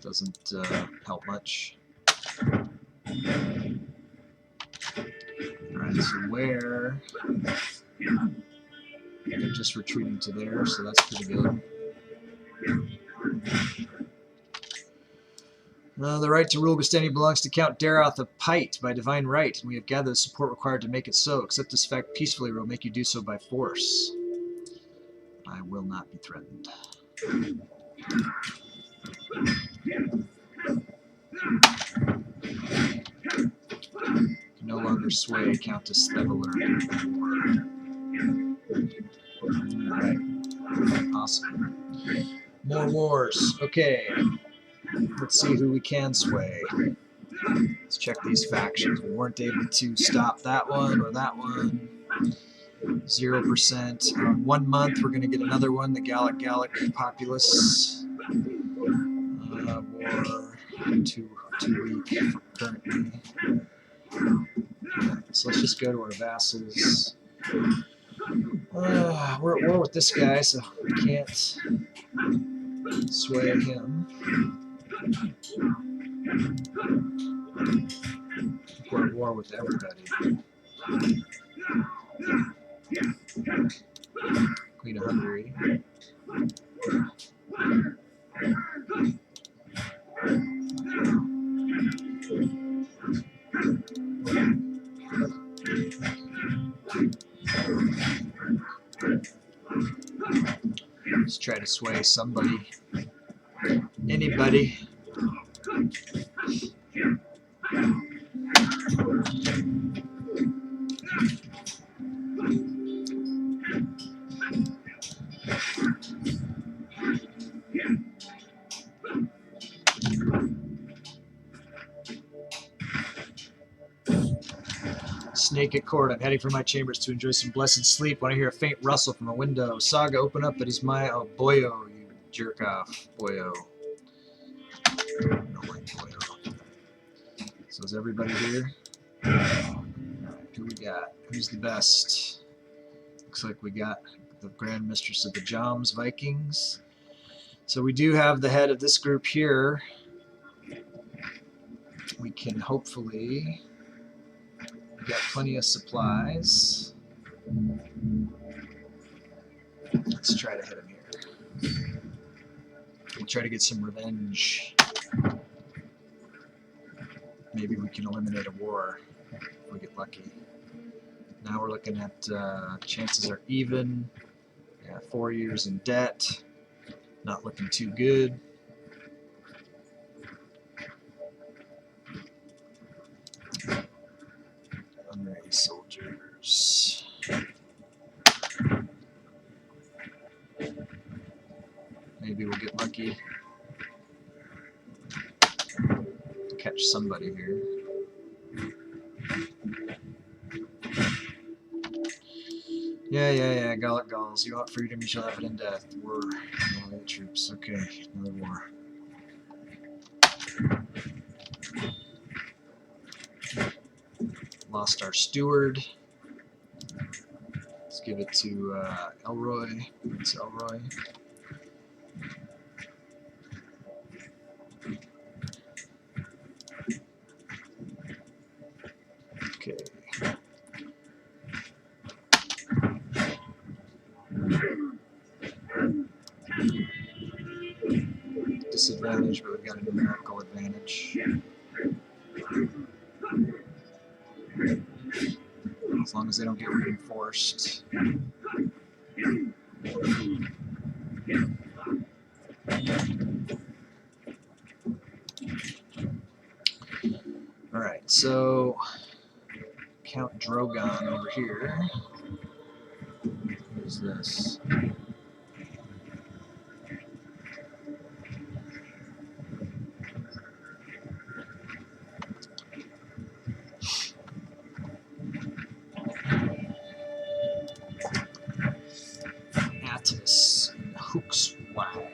Doesn't help much. Alright, so where? They're just retreating to there, so that's pretty good. The right to rule Gustyrill belongs to Count Daroth of Pite by divine right, and we have gathered the support required to make it so. Accept this fact peacefully, or we'll make you do so by force. I will not be threatened. No longer sway Countess Theveler. Alright. Awesome. More wars. Okay. Let's see who we can sway. Let's check these factions. We weren't able to stop that one or that one. 0%. 1 month, we're going to get another one, the Gallic populace. War 2 week currently. So let's just go to our vassals. We're at war with this guy, so we can't sway him. We're at war with everybody. Queen of Hungary. Let's try to sway somebody. Anybody. Snake at court. I'm heading for my chambers to enjoy some blessed sleep when I hear a faint rustle from a window. Saga, open up. It is my... Oh, boyo, you jerk off. Boyo. I don't like boyo. So is everybody here? Who we got? Who's the best? Looks like we got the Grand Mistress of the Joms Vikings. So we do have the head of this group here. We can hopefully... Got plenty of supplies. Let's try to hit him here. We'll try to get some revenge. Maybe we can eliminate a war if we get lucky. Now we're looking at chances are even. Yeah, 4 years in debt. Not looking too good. Unready soldiers. Maybe we'll get lucky. Catch somebody here. Yeah. Gallic Gauls. You want freedom, you shall have it in death. We're the troops. Okay, another war. Lost our steward. Let's give it to Elroy. It's Elroy. Okay. Disadvantage, but we've got a numerical advantage. As long as they don't get reinforced. so Count Drogon over here. What is this? Attis and Hookswag.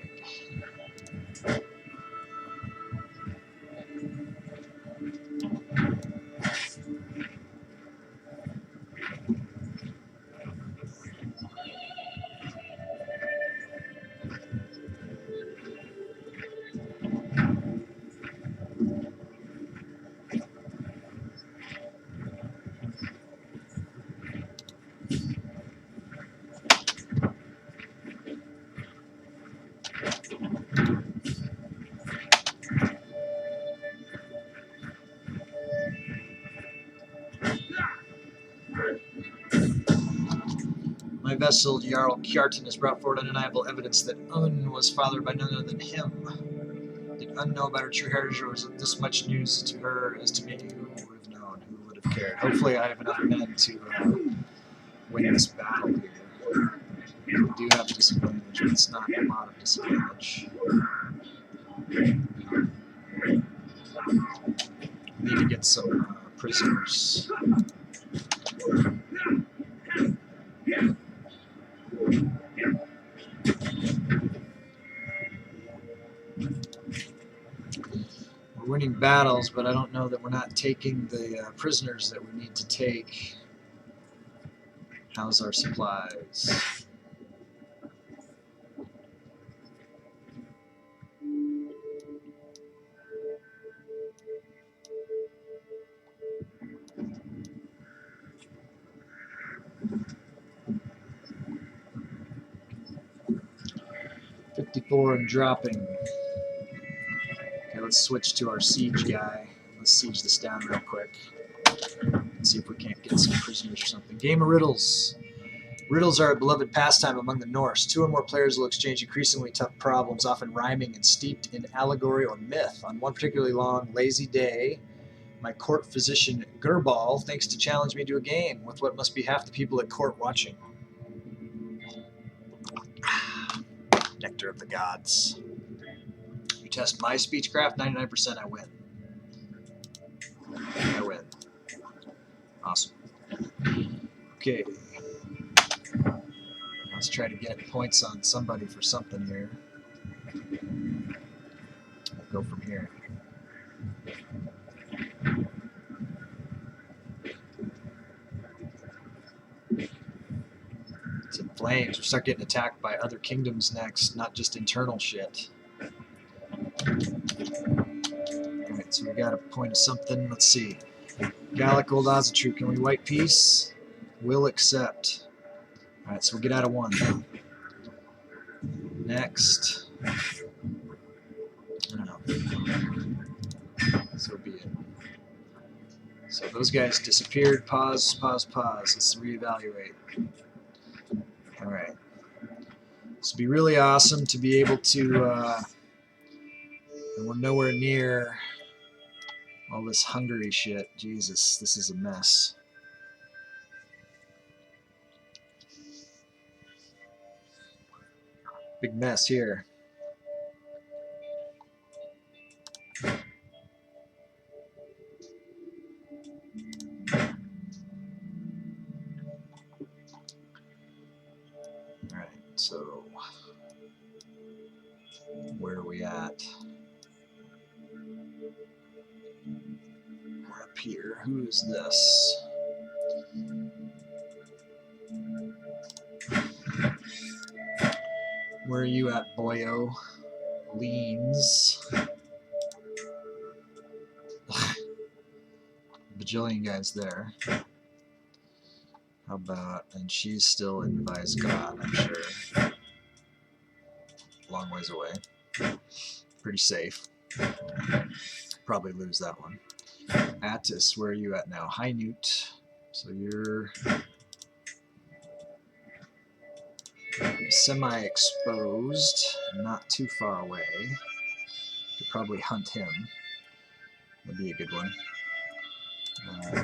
My vessel, Jarl Kjartan, has brought forward undeniable evidence that Un was fathered by none other than him. Did Un know about her true heritage, or was it this much news to her as to me? Who would have known? Who would have cared? Hopefully I have enough men to win this battle here. We do have disadvantage, but it's not a lot of disadvantage. We need to get some prisoners. We're winning battles, but I don't know that we're not taking the prisoners that we need to take. How's our supplies? $54 and dropping. Okay, let's switch to our siege guy. Let's siege this down real quick. Let's see if we can't get some prisoners or something. Game of Riddles. Riddles are a beloved pastime among the Norse. Two or more players will exchange increasingly tough problems, often rhyming and steeped in allegory or myth. On one particularly long, lazy day, my court physician Gerbal thinks to challenge me to a game with what must be half the people at court watching. Nectar of the gods. You test my speechcraft, 99% I win. I win. Awesome. Okay. Let's try to get points on somebody for something here. We'll go from here. It's in flames. We start getting attacked by other kingdoms next, not just internal shit. Alright, so we got a point of something. Let's see. Gallic Old Ozatru, can we white peace? Will accept. Alright, so we'll get out of one. Next. I don't know. So be it. So those guys disappeared. Pause, pause, pause. Let's reevaluate. Alright. This would be really awesome to be able to, and we're nowhere near all this Hungary shit. Jesus, this is a mess. Big mess here. Alright, so where are we at? We're up here. Who is this? Where are you at, boyo? Leans. Bajillion guys there. How about, and she's still in Vizgod, I'm sure. Long ways away. Pretty safe. Probably lose that one. Attis, where are you at now? High Newt. So you're semi-exposed, not too far away. Could probably hunt him. That'd be a good one.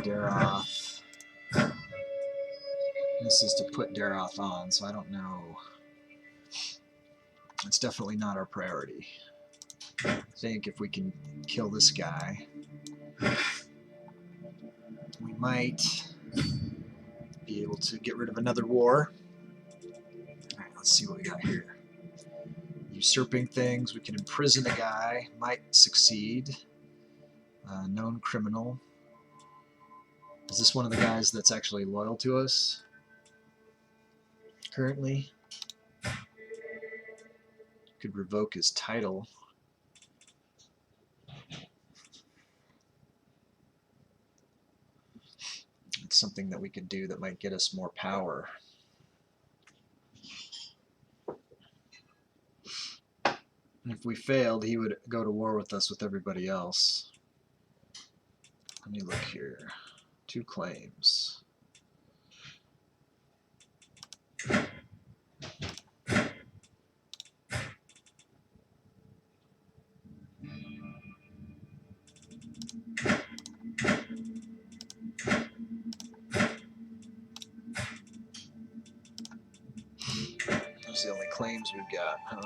Daroth. This is to put Daroth on, so I don't know. It's definitely not our priority. I think if we can kill this guy, we might be able to get rid of another war. Alright, let's see what we got here. Usurping things, we can imprison a guy, might succeed. Known criminal. Is this one of the guys that's actually loyal to us currently? Could revoke his title. It's something that we could do that might get us more power. And if we failed, he would go to war with us with everybody else. Let me look here. 2 claims. Those are the only claims we've got, huh?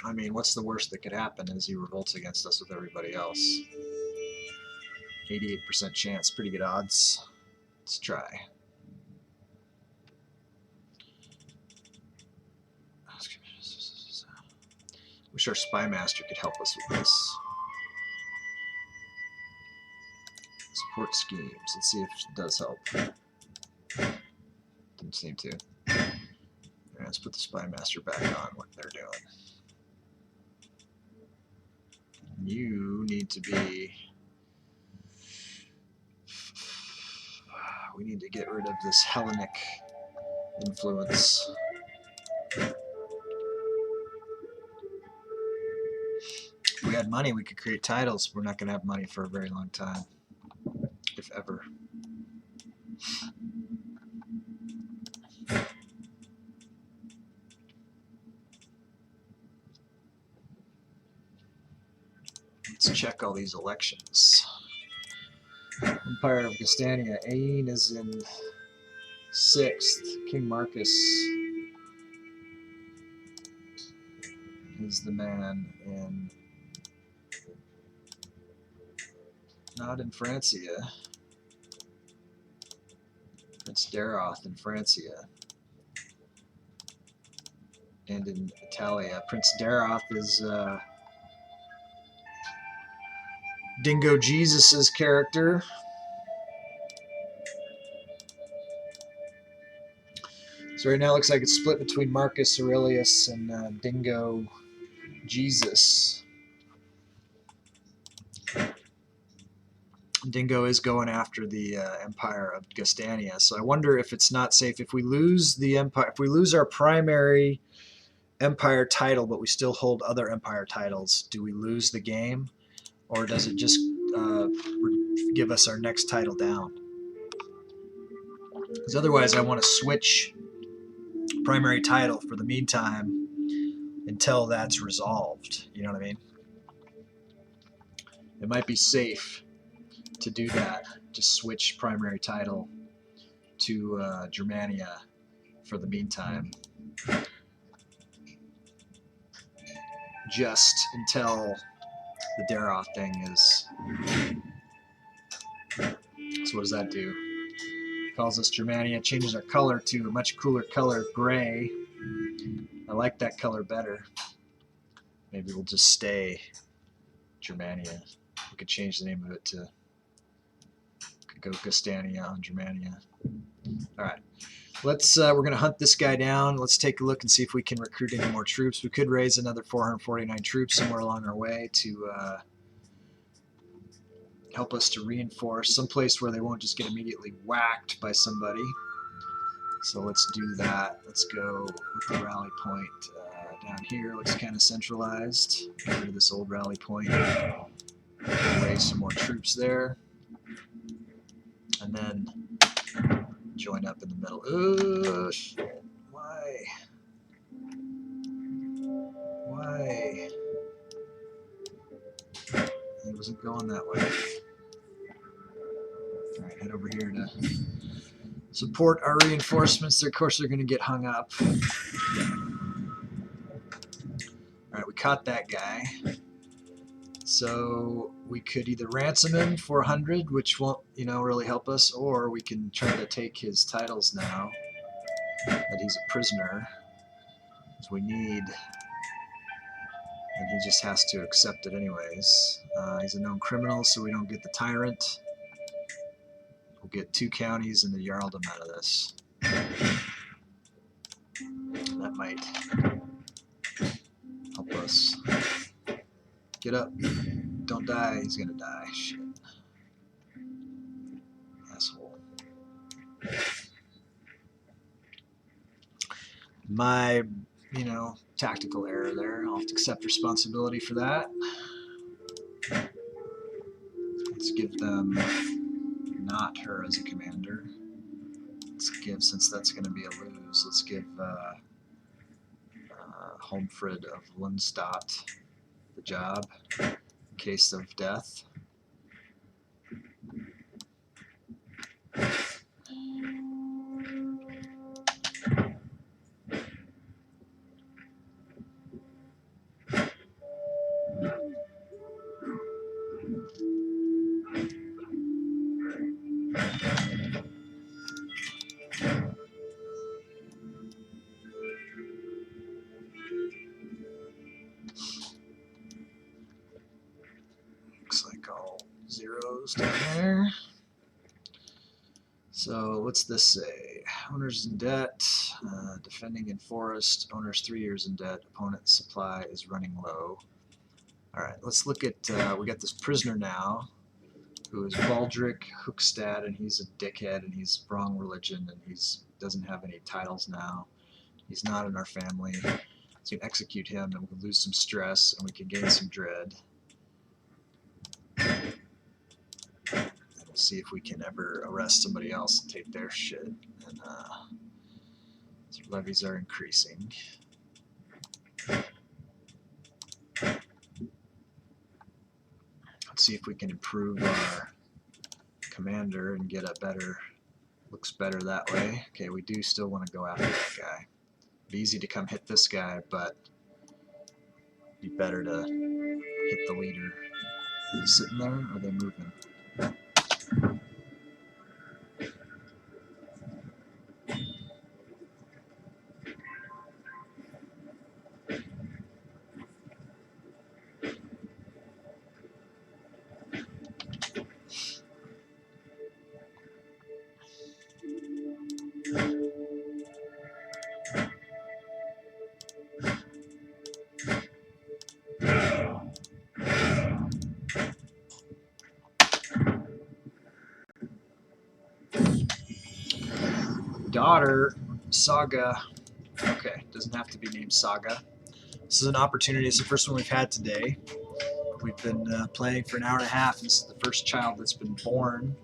I mean, what's the worst that could happen is he revolts against us with everybody else. 88% chance, pretty good odds. Let's try. Wish our spy master could help us with this. Support schemes. Let's see if it does help. Didn't seem to. Right, let's put the spy master back on what they're doing. You need to be... We need to get rid of this Hellenic influence. If we had money, we could create titles. We're not going to have money for a very long time, if ever. Let's check all these elections. Empire of Gastania. Ain is in 6th. King Marcus is the man in... Not in Francia. Prince Daroth in Francia. And in Italia. Prince Daroth is Dingo Jesus's character. So right now it looks like it's split between Marcus Aurelius and Dingo Jesus. Dingo is going after the Empire of Gastania, so I wonder if it's not safe if we lose the empire, if we lose our primary empire title, but we still hold other empire titles. Do we lose the game, or does it just give us our next title down? Because otherwise, I want to switch primary title for the meantime until that's resolved. You know what I mean? It might be safe to do that, just switch primary title to Germania for the meantime, just until the Daroth thing is. So what does that do? Calls us Germania, changes our color to a much cooler color, gray. I like that color better. Maybe we'll just stay Germania. We could change the name of it to go Gastania on Germania. Alright, let's we're gonna hunt this guy down. Let's take a look and see if we can recruit any more troops. We could raise another 449 troops somewhere along our way to help us to reinforce someplace where they won't just get immediately whacked by somebody. So let's do that. Let's go with the rally point down here. Looks kind of centralized. Get rid of this old rally point. Raise some more troops there. And then join up in the middle. Ugh, why? Why? He wasn't going that way. Alright, head over here to support our reinforcements. Of course, they're going to get hung up. Alright, we caught that guy. So we could either ransom him for 100, which won't, really help us, or we can try to take his titles now that he's a prisoner. So we need, and he just has to accept it anyways. He's a known criminal, so we don't get the tyrant. We'll get 2 counties and the jarldom out of this. That might help us. Get up. Don't die. He's gonna die. Shit. Asshole. My, tactical error there. I'll have to accept responsibility for that. Let's give them not her as a commander. Let's give, since that's going to be a lose, let's give Holmfrid of Lundstadt the job in case of death. Looks like all zeros down there. So what's this say? Owner's in debt, defending in forest, owner's 3 years in debt, opponent's supply is running low. Alright, let's look at, we got this prisoner now, who is Baldric Hookstad, and he's a dickhead, and he's wrong religion, and he's doesn't have any titles now. He's not in our family. So we can execute him, and we can lose some stress, and we can gain some dread. And we'll see if we can ever arrest somebody else and take their shit. And so levies are increasing. Let's see if we can improve our commander and get a better, looks better that way. Okay, we do still want to go after that guy. It'd be easy to come hit this guy, but it'd be better to hit the leader. Are they sitting there, or are they moving? Daughter, Saga. Okay, doesn't have to be named Saga. This is an opportunity. It's the first one we've had today. We've been playing for an hour and a half. This is the first child that's been born.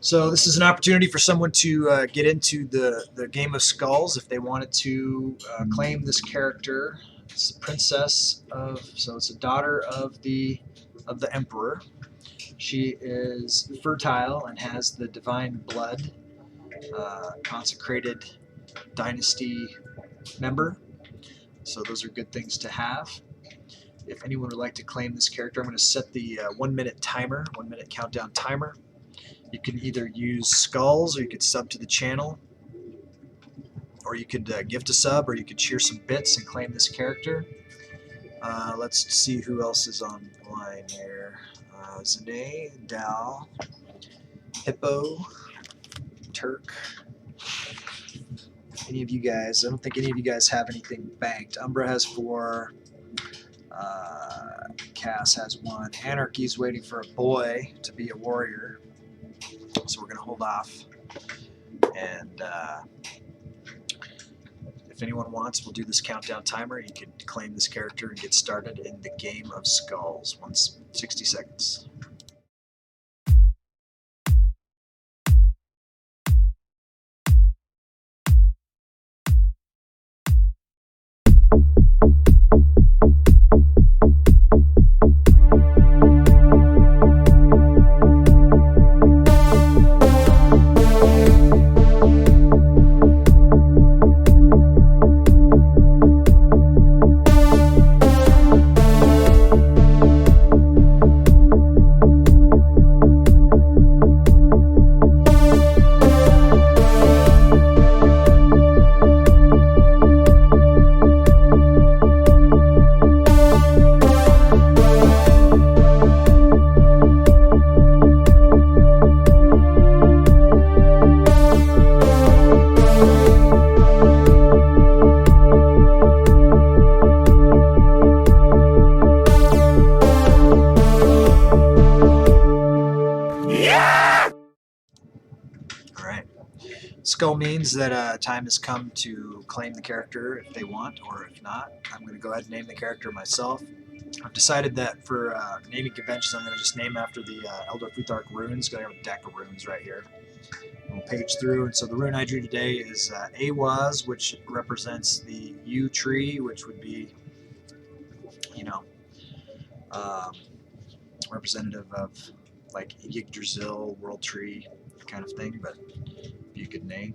So this is an opportunity for someone to get into the game of skulls if they wanted to claim this character. It's the princess of, so it's a daughter of the emperor. She is fertile and has the divine blood. Consecrated dynasty member, so those are good things to have. If anyone would like to claim this character, I'm going to set the 1 minute timer, 1 minute countdown timer. You can either use skulls, or you could sub to the channel, or you could gift a sub, or you could cheer some bits and claim this character. Let's see who else is online here. Zane, Dal, Hippo, Turk. Any of you guys, I don't think any of you guys have anything banked. Umbra has 4. Cass has 1. Anarchy's waiting for a boy to be a warrior. So we're going to hold off. And if anyone wants, we'll do this countdown timer. You can claim this character and get started in the game of skulls. 60 seconds. skull means that time has come to claim the character if they want, or if not, I'm going to go ahead and name the character myself. I've decided that for naming conventions, I'm going to just name after the Elder Futhark runes. Got a deck of runes right here. We'll page through, and so the rune I drew today is Awaz, which represents the yew tree, which would be, you know, representative of like Yggdrasil, World Tree kind of thing, but be a good name.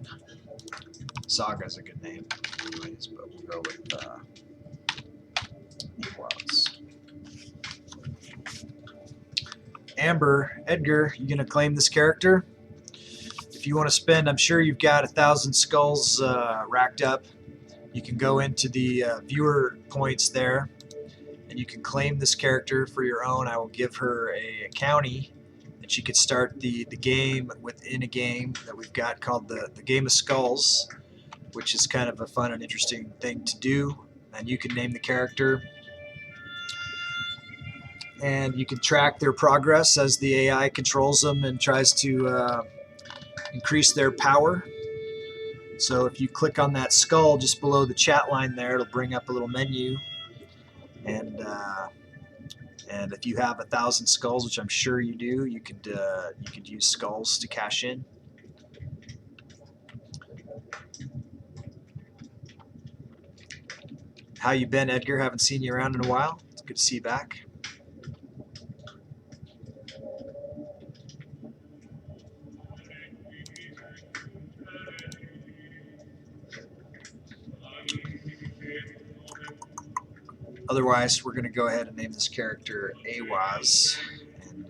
Saga's a good name, anyways, but we'll go with Awaz. Amber, Edgar, you gonna claim this character? If you want to spend, I'm sure you've got 1,000 skulls racked up. You can go into the viewer points there, and you can claim this character for your own. I will give her a county, and she could start the game within a game that we've got called the Game of Skulls, which is kind of a fun and interesting thing to do. And you can name the character, and you can track their progress as the AI controls them and tries to increase their power. So if you click on that skull just below the chat line there, it'll bring up a little menu, and if you have 1,000 skulls, which I'm sure you do, you could use skulls to cash in. How you been, Edgar? Haven't seen you around in a while. It's good to see you back. Otherwise, we're going to go ahead and name this character Awaz, and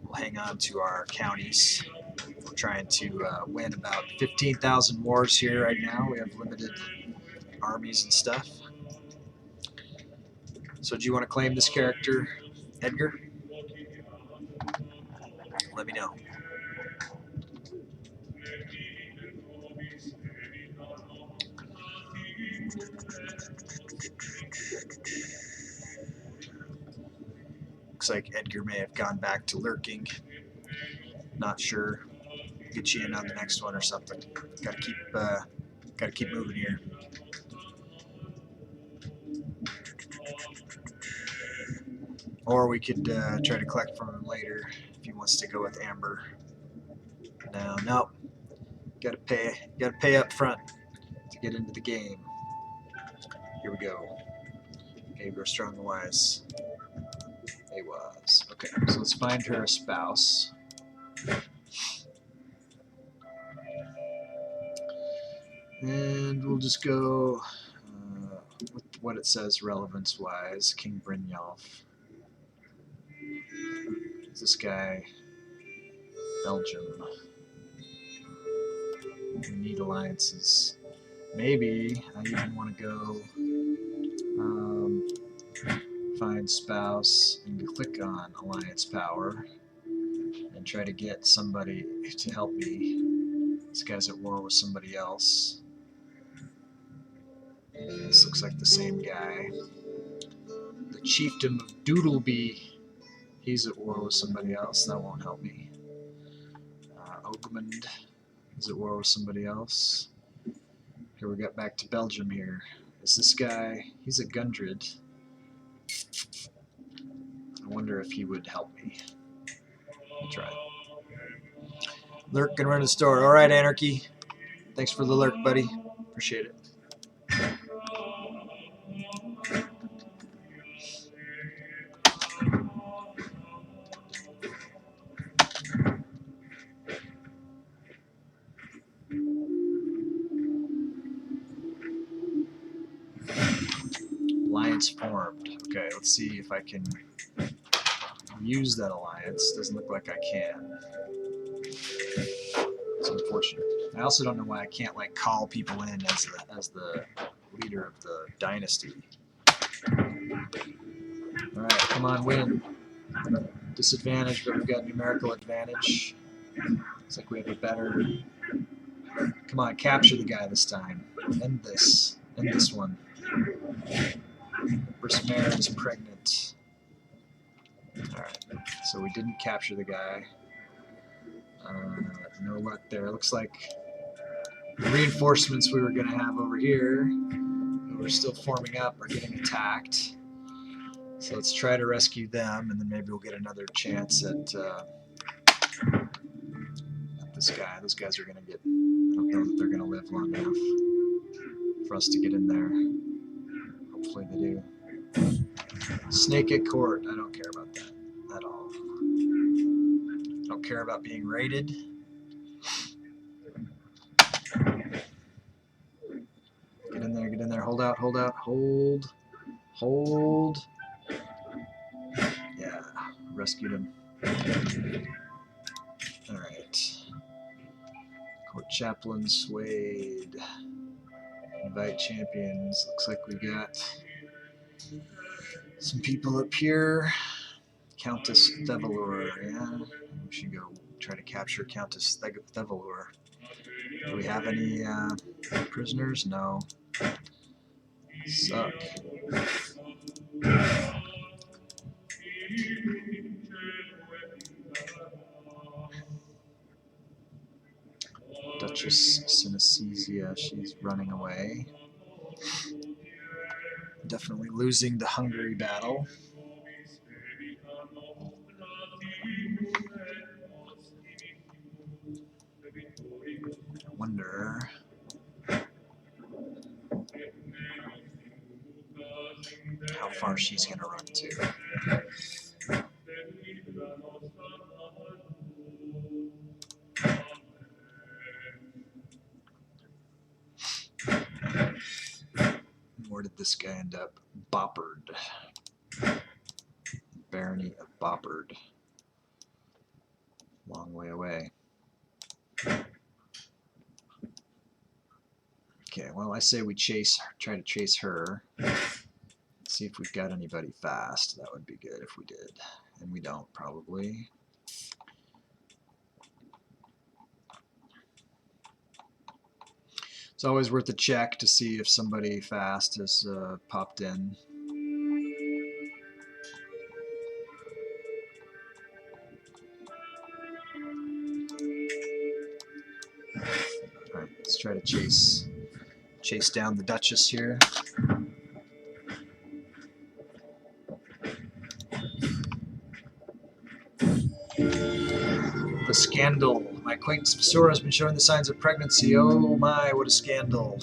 we'll hang on to our counties. We're trying to win about 15,000 wars here right now. We have limited armies and stuff. So do you want to claim this character, Edgar? Let me know. Looks like Edgar may have gone back to lurking. Not sure. Get you in on the next one or something. Gotta keep moving here. Or we could try to collect from him later if he wants to go with Amber. No. Gotta pay up front to get into the game. Here we go. Amber, strong and wise. Awaz. Okay, so let's find her a spouse. And we'll just go with what it says relevance-wise. King Brynjolf. This guy, Belgium. We need alliances. Maybe I even want to go find spouse and click on alliance power and try to get somebody to help me. This guy's at war with somebody else. This looks like the same guy. The chieftain of Doodleby, he's at war with somebody else. That won't help me. Ogmund is at war with somebody else. Here we got back to Belgium here. Is this guy, he's a Gundred. I wonder if he would help me. I'll try. Lurk can run the store. Alright, Anarchy. Thanks for the lurk, buddy. Appreciate it. Alliance formed. Okay, let's see if I can use that alliance. Doesn't look like I can. It's unfortunate. I also don't know why I can't like call people in as the leader of the dynasty. Alright, come on, win. Disadvantage, but we've got numerical advantage. Looks like we have a better... Come on, capture the guy this time. End this. End this one. Brismare is pregnant. Alright, so we didn't capture the guy. No luck there. Looks like the reinforcements we were going to have over here, who are still forming up, are getting attacked. So let's try to rescue them, and then maybe we'll get another chance at this guy. Those guys are going to get... I don't know that they're going to live long enough for us to get in there. Hopefully they do. Snake at court. I don't care about that at all. I don't care about being raided. Get in there, get in there. Hold out, hold out, hold. Hold. Yeah, rescued him. Alright. Court chaplain swayed. Invite champions. Looks like we got some people up here. Countess Thevalor, yeah. We should go try to capture Countess Thevalor. Do we have any prisoners? No. Suck. Duchess Synesthesia, she's running away. Definitely losing the Hungary battle. I wonder how far she's going to run to. Where did this guy end up? Boppard. Barony of Boppard. Long way away. Okay, well, I say we try to chase her. See if we've got anybody fast. That would be good if we did. And we don't, probably. It's always worth a check to see if somebody fast has popped in. Alright, let's try to chase down the Duchess here. The scandal. My acquaintance Basura has been showing the signs of pregnancy. Oh my, what a scandal.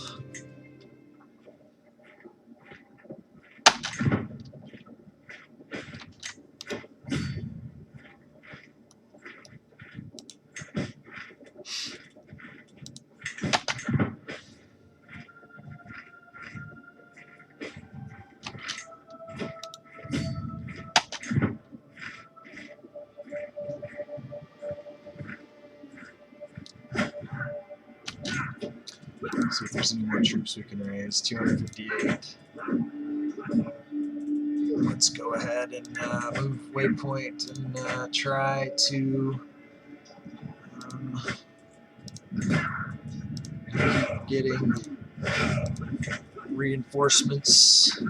Let's see if there's any more troops we can raise. 258. Let's go ahead and move waypoint and try to getting reinforcements.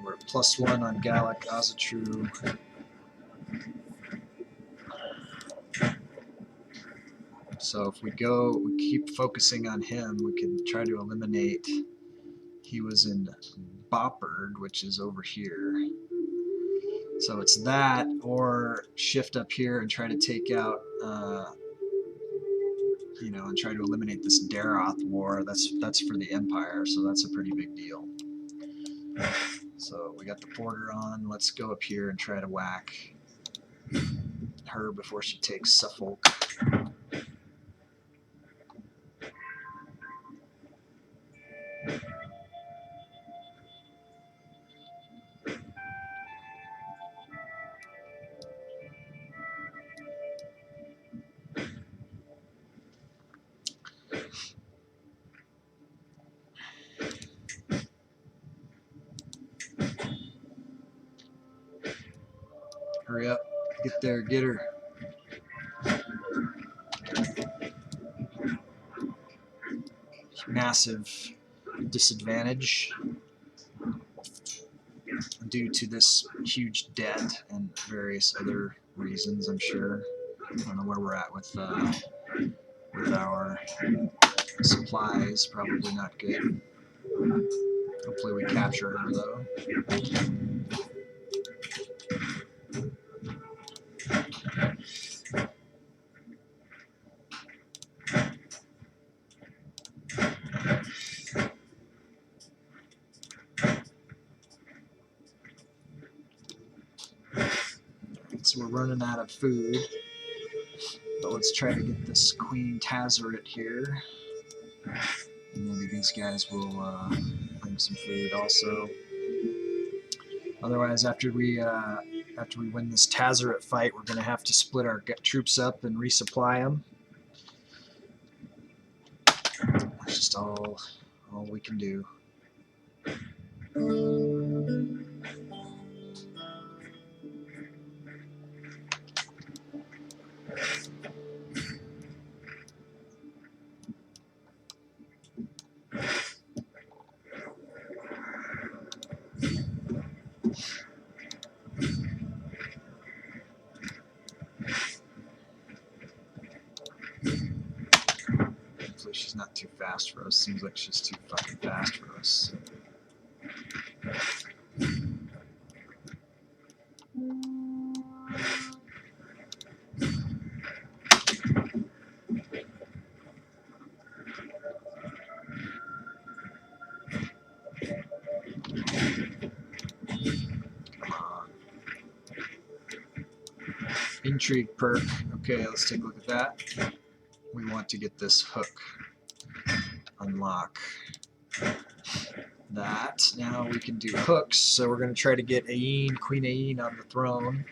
We're at +1 on Gallic Ozatru. So if we keep focusing on him, we can try to eliminate. He was in Boppard, which is over here. So it's that, or shift up here and try to take out, you know, and try to eliminate this Daroth war. That's for the Empire, so that's a pretty big deal. So we got the Porter on. Let's go up here and try to whack her before she takes Suffolk. Hurry up, get there, get her. Massive disadvantage due to this huge debt and various other reasons, I'm sure. I don't know where we're at with our supplies. Probably not good. Hopefully we capture her, though. So we're running out of food, but let's try to get this Queen Tazaret here, and maybe these guys will bring some food also. Otherwise, after we win this Tazaret fight, we're going to have to split our troops up and resupply them. That's just all we can do. Hopefully she's not too fast for us. Seems like she's too fucking fast for us. Intrigue perk. Okay, let's take a look at that. We want to get this hook. Unlock that. Now we can do hooks. So we're going to try to get Queen Aine on the throne.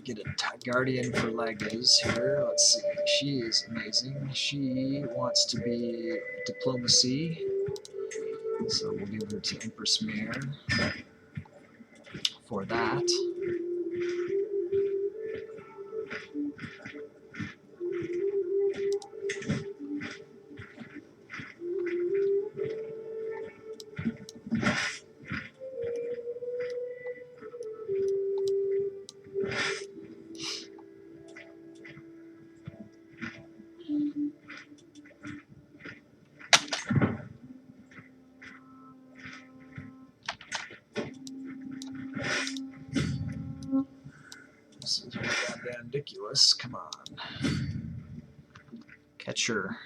Get a guardian for Legas here. Let's see. She is amazing. She wants to be diplomacy. So we'll give her to Empress Mare for that. This is goddamn ridiculous. Come on. Catch her.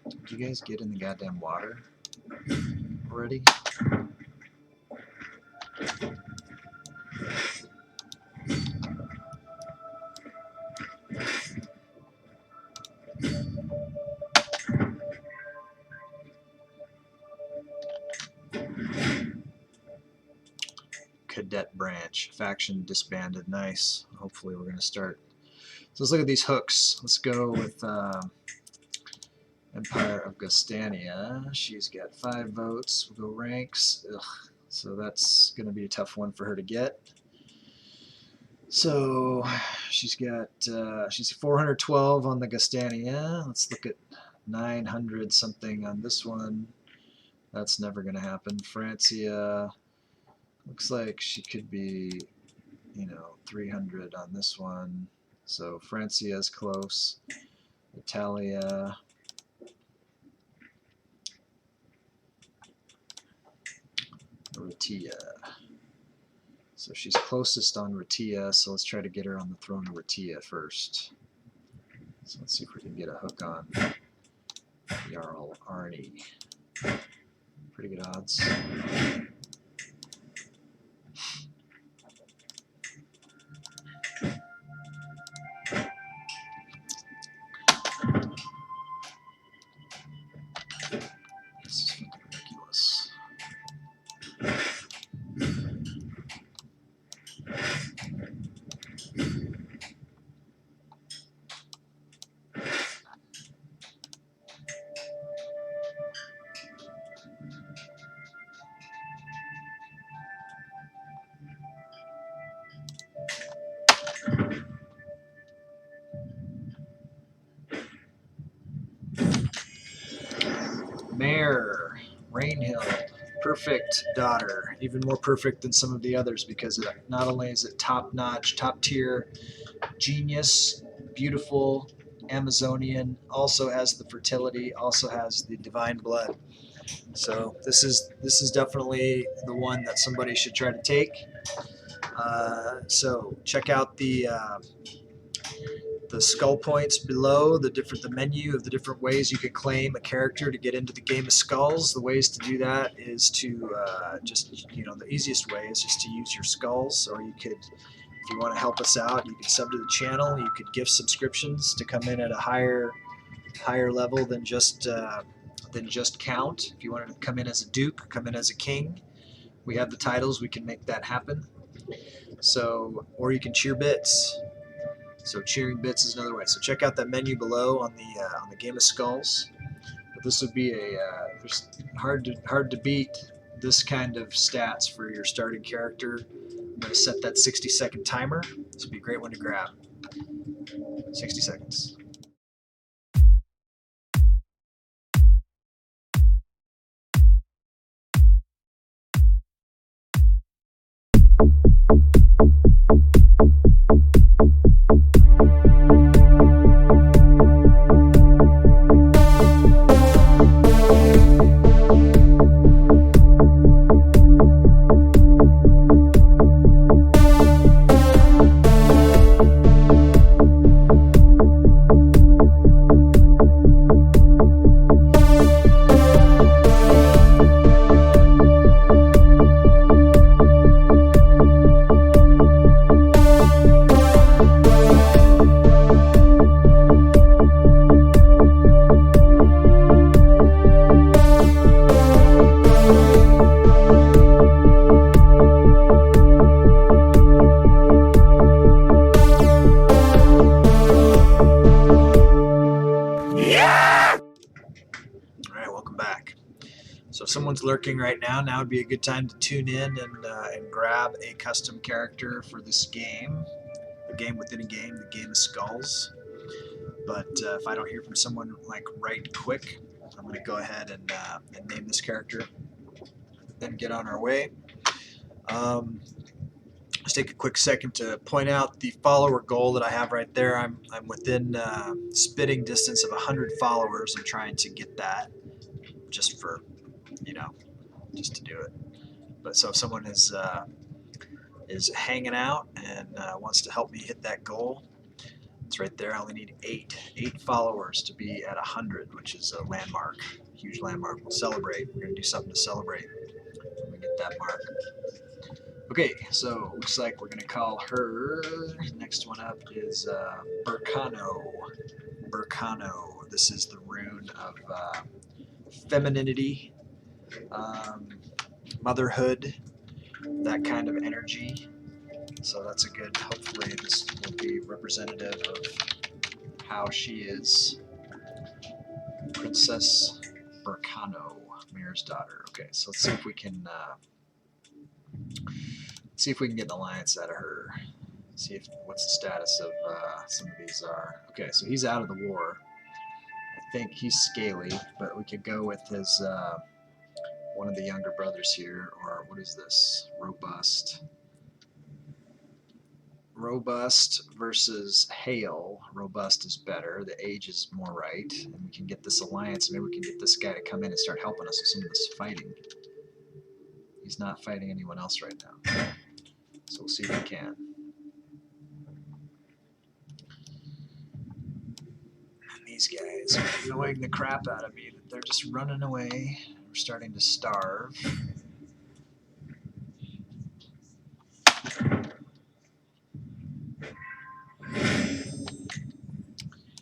Did you guys get in the goddamn water already? Cadet branch. Faction disbanded. Nice. Hopefully we're going to start. So let's look at these hooks. Let's go with Empire of Gustania. She's got 5 votes. We'll go ranks. Ugh. So that's going to be a tough one for her to get. So she's 412 on the Gustania. Let's look at 900 something on this one. That's never going to happen. Francia looks like she could be, 300 on this one. So Francia is close. Italia. Ratia. So she's closest on Ratia, so let's try to get her on the throne of Ratia first. So let's see if we can get a hook on Jarl Arnie. Pretty good odds. This is fucking ridiculous. Mare, Rainhill, perfect daughter, even more perfect than some of the others because not only is it top-notch, top-tier, genius, beautiful, Amazonian, also has the fertility, also has the divine blood. So this is definitely the one that somebody should try to take. So check out the skull points below, the menu of the different ways you can claim a character to get into the game of skulls. The ways to do that is to the easiest way is just to use your skulls, or you could, if you want to help us out, you could sub to the channel. You could gift subscriptions to come in at a higher level than just count. If you wanted to come in as a duke, come in as a king, we have the titles. We can make that happen. So, or you can cheer bits. So cheering bits is another way. So check out that menu below on the Game of Skulls. But this would be hard to beat this kind of stats for your starting character. I'm going to set that 60-second timer. This would be a great one to grab. 60 seconds. If someone's lurking right now would be a good time to tune in and grab a custom character for this game, a game within a game, the Game of Skulls. But if I don't hear from someone like right quick, I'm going to go ahead and name this character, then get on our way. Just take a quick second to point out the follower goal that I have right there. I'm within spitting distance of 100 followers. I'm trying to get that just for, just to do it. But so if someone is hanging out and wants to help me hit that goal, it's right there. I only need eight followers to be at 100, which is a landmark, huge landmark. We'll celebrate. We're gonna do something to celebrate when we get that mark. Okay, so looks like we're gonna call her. Next one up is Burkano. Burkano. This is the rune of femininity, motherhood, that kind of energy. So that's a good, hopefully this will be representative of how she is. Princess Burkano, Mayor's daughter. Okay, so let's see if we can get an alliance out of her. See what's the status of some of these are. Okay, so he's out of the war. I think he's scaly, but we could go with his one of the younger brothers here, or what is this? Robust. Robust versus Hale. Robust is better. The age is more right, and we can get this alliance. Maybe we can get this guy to come in and start helping us with some of this fighting. He's not fighting anyone else right now, so we'll see if we can. And these guys are annoying the crap out of me. They're just running away. We're starting to starve.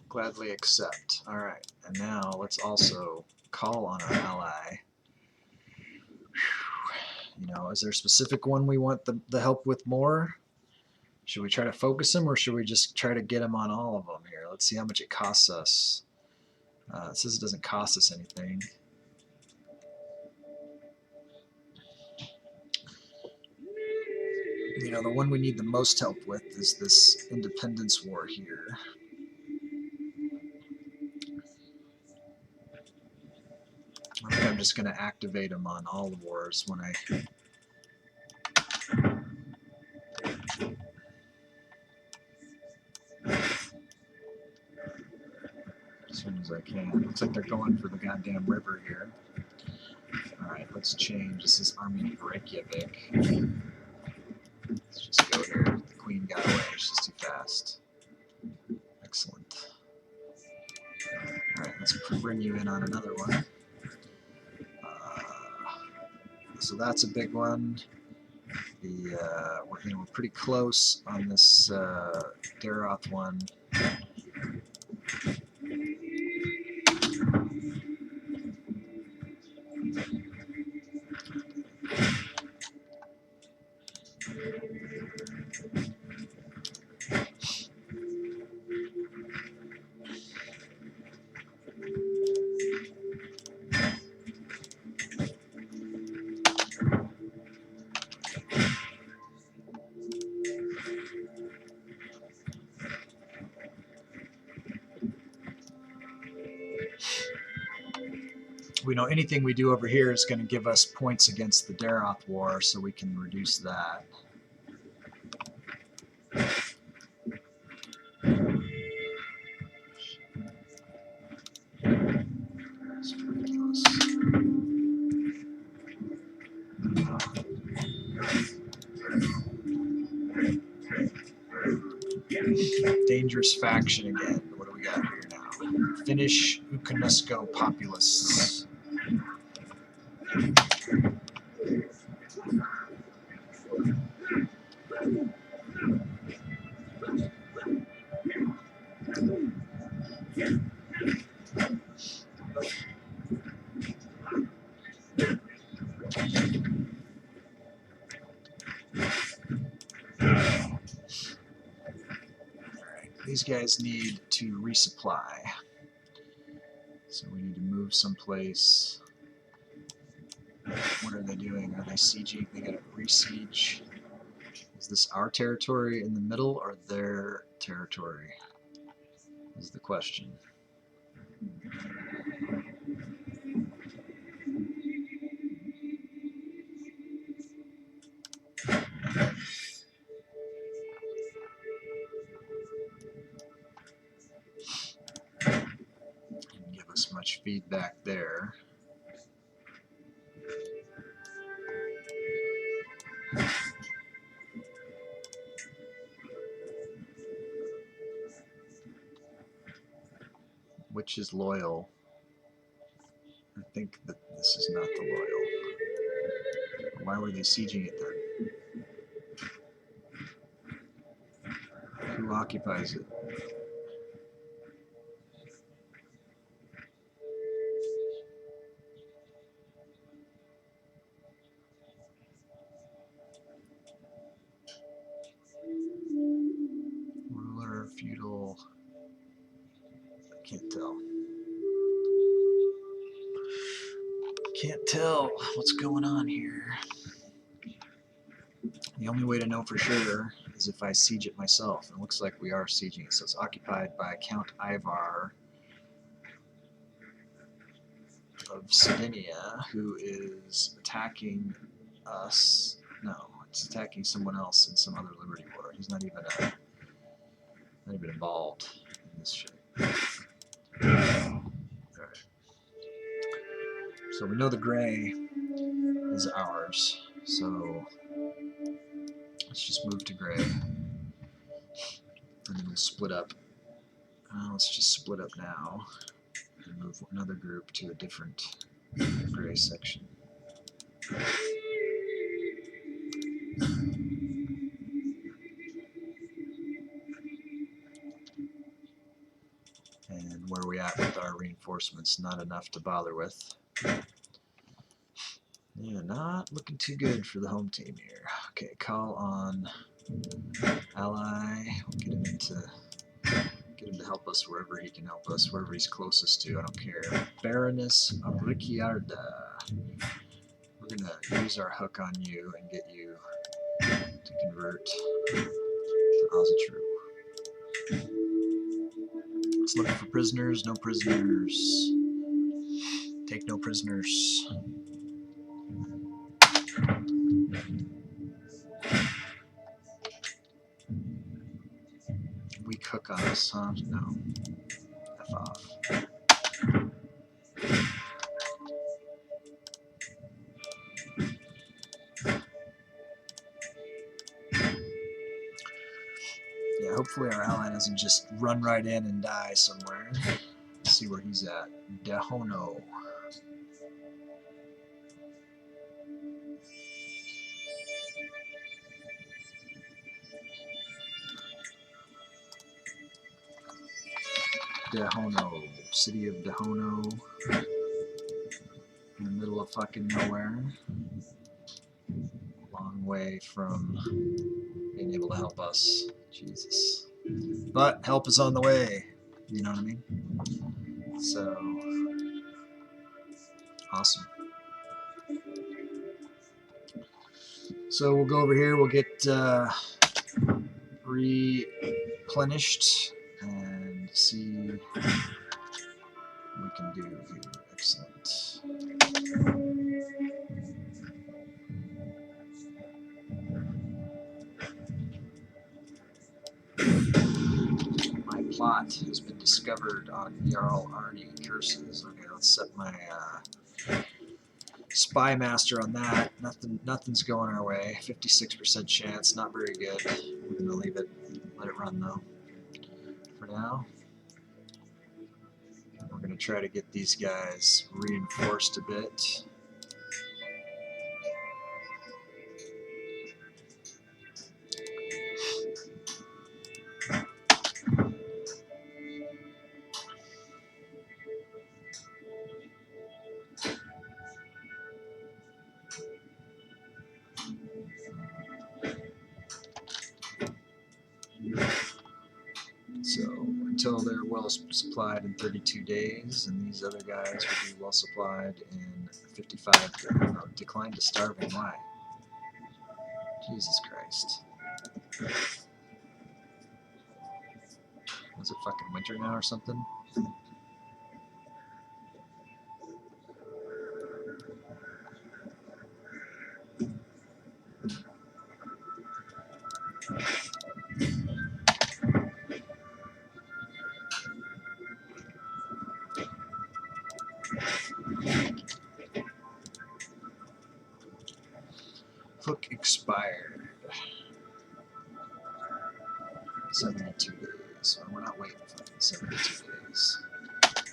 Gladly accept. All right, and now let's also call on our ally. Is there a specific one we want the help with more? Should we try to focus him, or should we just try to get him on all of them here? Let's see how much it costs us. It says it doesn't cost us anything. The one we need the most help with is this independence war here. I'm just going to activate them on all the wars when I... as soon as I can. Looks like they're going for the goddamn river here. Alright, let's change. This is Army Reykjavik. Let's just go here. The queen got away. She's too fast. Excellent. Alright, let's bring you in on another one. So that's a big one. We're pretty close on this Daroth one. We know anything we do over here is going to give us points against the Daroth War, so we can reduce that. Dangerous faction again. What do we got here now? Finnish Ukanusko Populists. These guys need to resupply, so we need to move someplace. What are they doing? Are they sieging? They gotta re-siege. Is this our territory in the middle or their territory? Is the question. Didn't give us much feedback there. Which is loyal? I think that this is not the loyal. Why were they sieging it then? Who occupies it? Ruler, feudal. I can't tell. Can't tell what's going on here. The only way to know for sure is if I siege it myself. It looks like we are sieging it. So it's occupied by Count Ivar of Sardinia, who is attacking us. No, it's attacking someone else in some other Liberty War. He's not even involved in this shit. Alright. So we know the gray is ours. So let's just move to gray. And then we'll split up. Let's just split up now. And move another group to a different gray section. And where are we at with our reinforcements? Not enough to bother with. Yeah, not looking too good for the home team here. Okay, call on ally. We'll get him to help us wherever he can help us, wherever he's closest to. I don't care. Baroness of Ricciarda. We're gonna use our hook on you and get you to convert to Osatru. Let's look for prisoners. No prisoners. Take no prisoners. Weak hook on us, huh? No. F off. Yeah, hopefully our ally doesn't just run right in and die somewhere. Let's see where he's at. Dahono. Dahono. City of Dahono. In the middle of fucking nowhere. Long way from being able to help us. Jesus. But help is on the way. You know what I mean? So, awesome. So we'll go over here, we'll get replenished and see what we can do here. Excellent. My plot has been discovered on Jarl Arnie Curses. Okay, let's set my Spy Master on that. Nothing's going our way. 56% chance, not very good. We're gonna leave it, let it run though. For now, we're gonna try to get these guys reinforced a bit. So until they're well supplied in 32 days, and these other guys will be well supplied in 55 days. Oh, decline to starving. Why? Jesus Christ. Was it fucking winter now or something? Hook expired. 72 days. So we're not waiting for 72 days.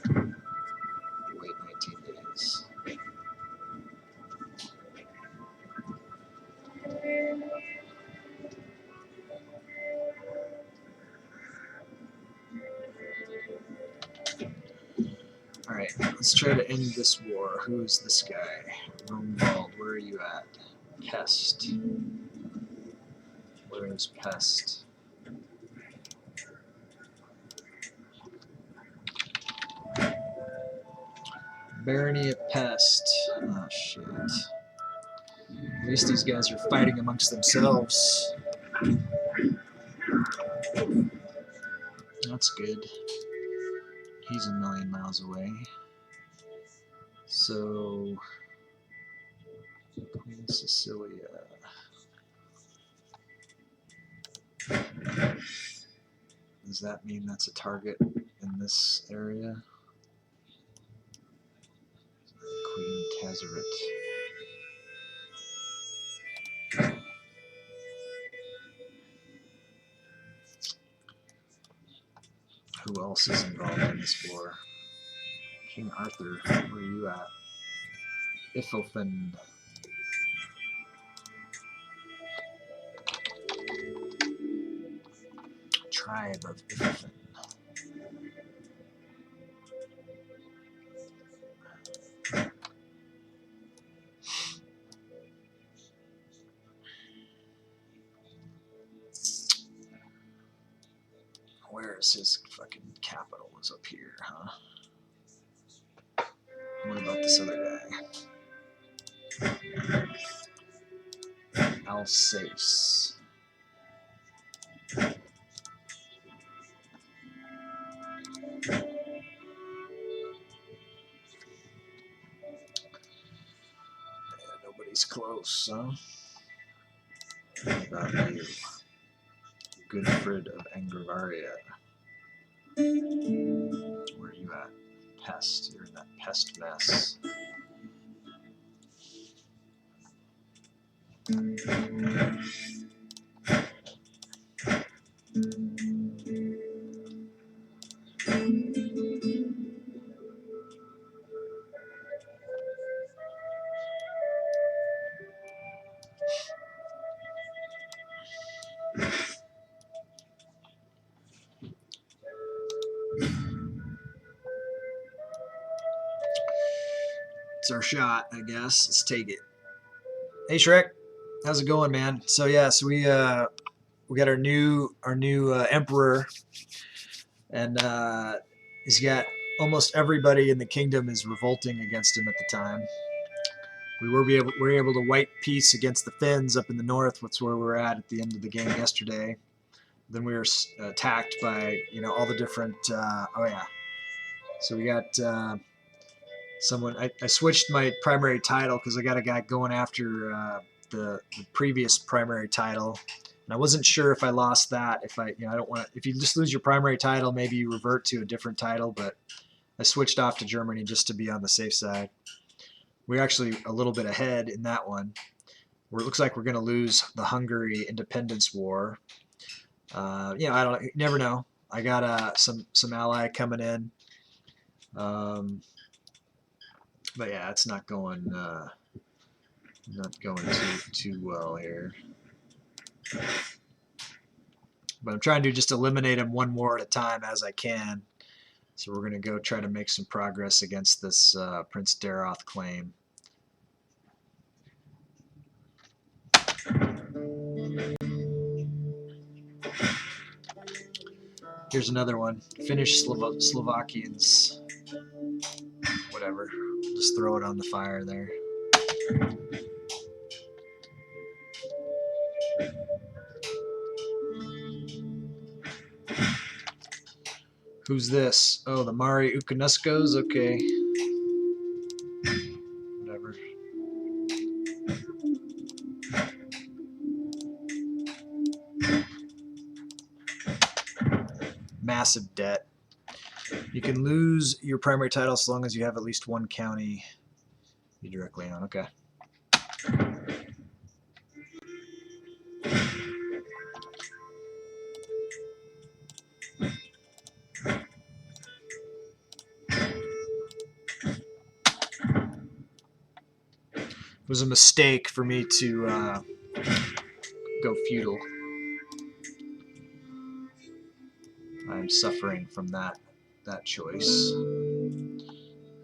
We wait 19 days. Alright, let's try to end this war. Who is this guy? Romewald, where are you at? Pest. Where is Pest? Barony of Pest. Oh shit. At least these guys are fighting amongst themselves. That's good. He's a million miles away. So, Queen Cecilia. Does that mean that's a target in this area? Queen Tazaret. Who else is involved in this war? King Arthur, where are you at? Iffelfin. Tribe of Iffelfin. Where is his fucking capital? Is up here, huh? What about this other guy? Alsace. close, huh? What about you? Goodfrid of Angravaria. Where are you at? Pest. You're in that pest mess. It's our shot, I guess. Let's take it. Hey Shrek, how's it going, man? So yeah, so we got our new emperor, and he's got almost everybody in the kingdom is revolting against him at the time. We were able to wipe peace against the Finns up in the north, which is where we were at the end of the game yesterday. Then we were attacked by all the different. Oh yeah, so we got someone. I switched my primary title because I got a guy going after the previous primary title, and I wasn't sure if I lost that. If I don't want. If you just lose your primary title, maybe you revert to a different title. But I switched off to Germany just to be on the safe side. We're actually a little bit ahead in that one. Where it looks like we're going to lose the Hungary independence war. I don't. You never know. I got some ally coming in. But yeah, it's not going too well here. But I'm trying to just eliminate them one more at a time as I can. So we're going to go try to make some progress against this Prince Daroth claim. Here's another one. Finnish Slovakians. Whatever. Just throw it on the fire there. Who's this? Oh, the Mari Ukanuskos? Okay. Whatever. Massive debt. You can lose your primary title as long as you have at least one county you directly own. Okay. It was a mistake for me to go feudal. I'm suffering from that choice.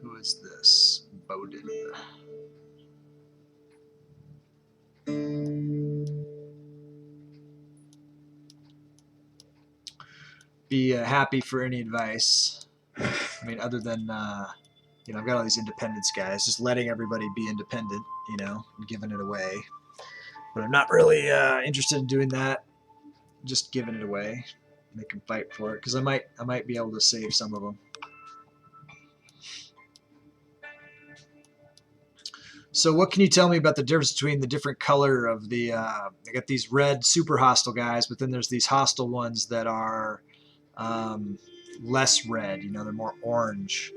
Who is this? Bowden. Be happy for any advice. I mean, other than I've got all these independence guys, just letting everybody be independent, and giving it away. But I'm not really interested in doing that. Just giving it away. Make them fight for it, because I might be able to save some of them. So what can you tell me about the difference between the different color of the I got these red super hostile guys, but then there's these hostile ones that are less red, they're more orange.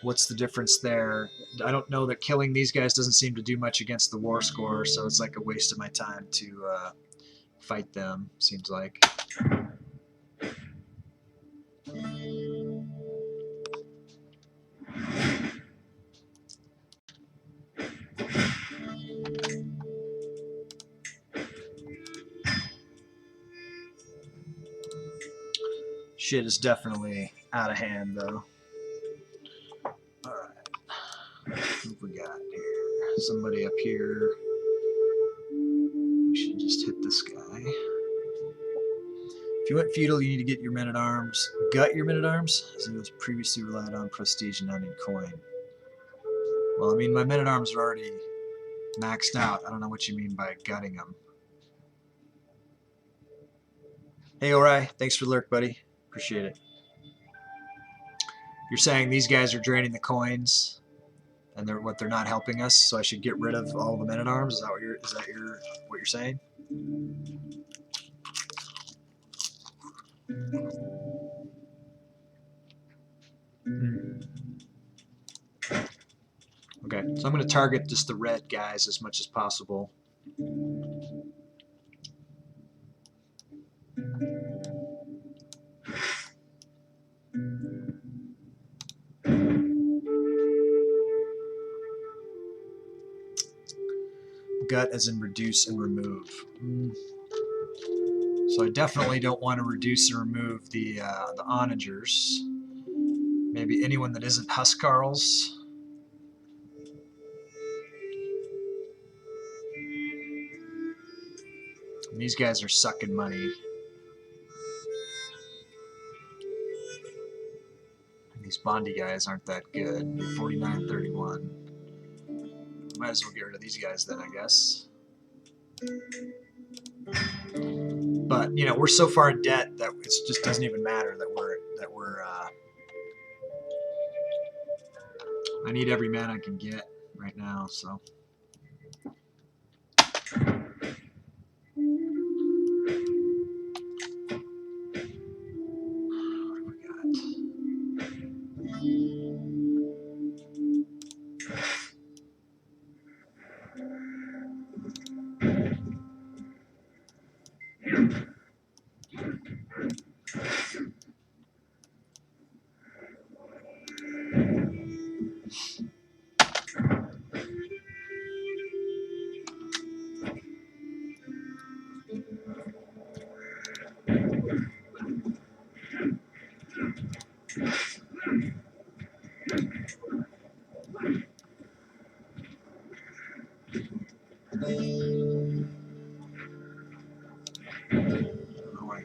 What's the difference there? I don't know that killing these guys doesn't seem to do much against the war score, so it's like a waste of my time to fight them, seems like. Shit is definitely out of hand, though. Alright. Who we got here? Somebody up here. We should just hit this guy. If you went feudal, you need to get your men-at-arms. Gut your men-at-arms? As it was previously relied on prestige and not in coin. Well, I mean, my men-at-arms are already maxed out. I don't know what you mean by gutting them. Hey, Ori. Thanks for the lurk, buddy. Appreciate it. You're saying these guys are draining the coins? and they're not helping us, so I should get rid of all the men-at-arms. Is that what you're saying? Okay, so I'm going to target just the red guys as much as possible. Gut as in reduce and remove. So I definitely don't want to reduce and remove the onagers. Maybe anyone that isn't Huskarls. And these guys are sucking money. And these Bondi guys aren't that good. 49-31. Might as well get rid of these guys then, I guess. But you know, we're so far in debt that it just doesn't even matter that we're I need every man I can get right now, so.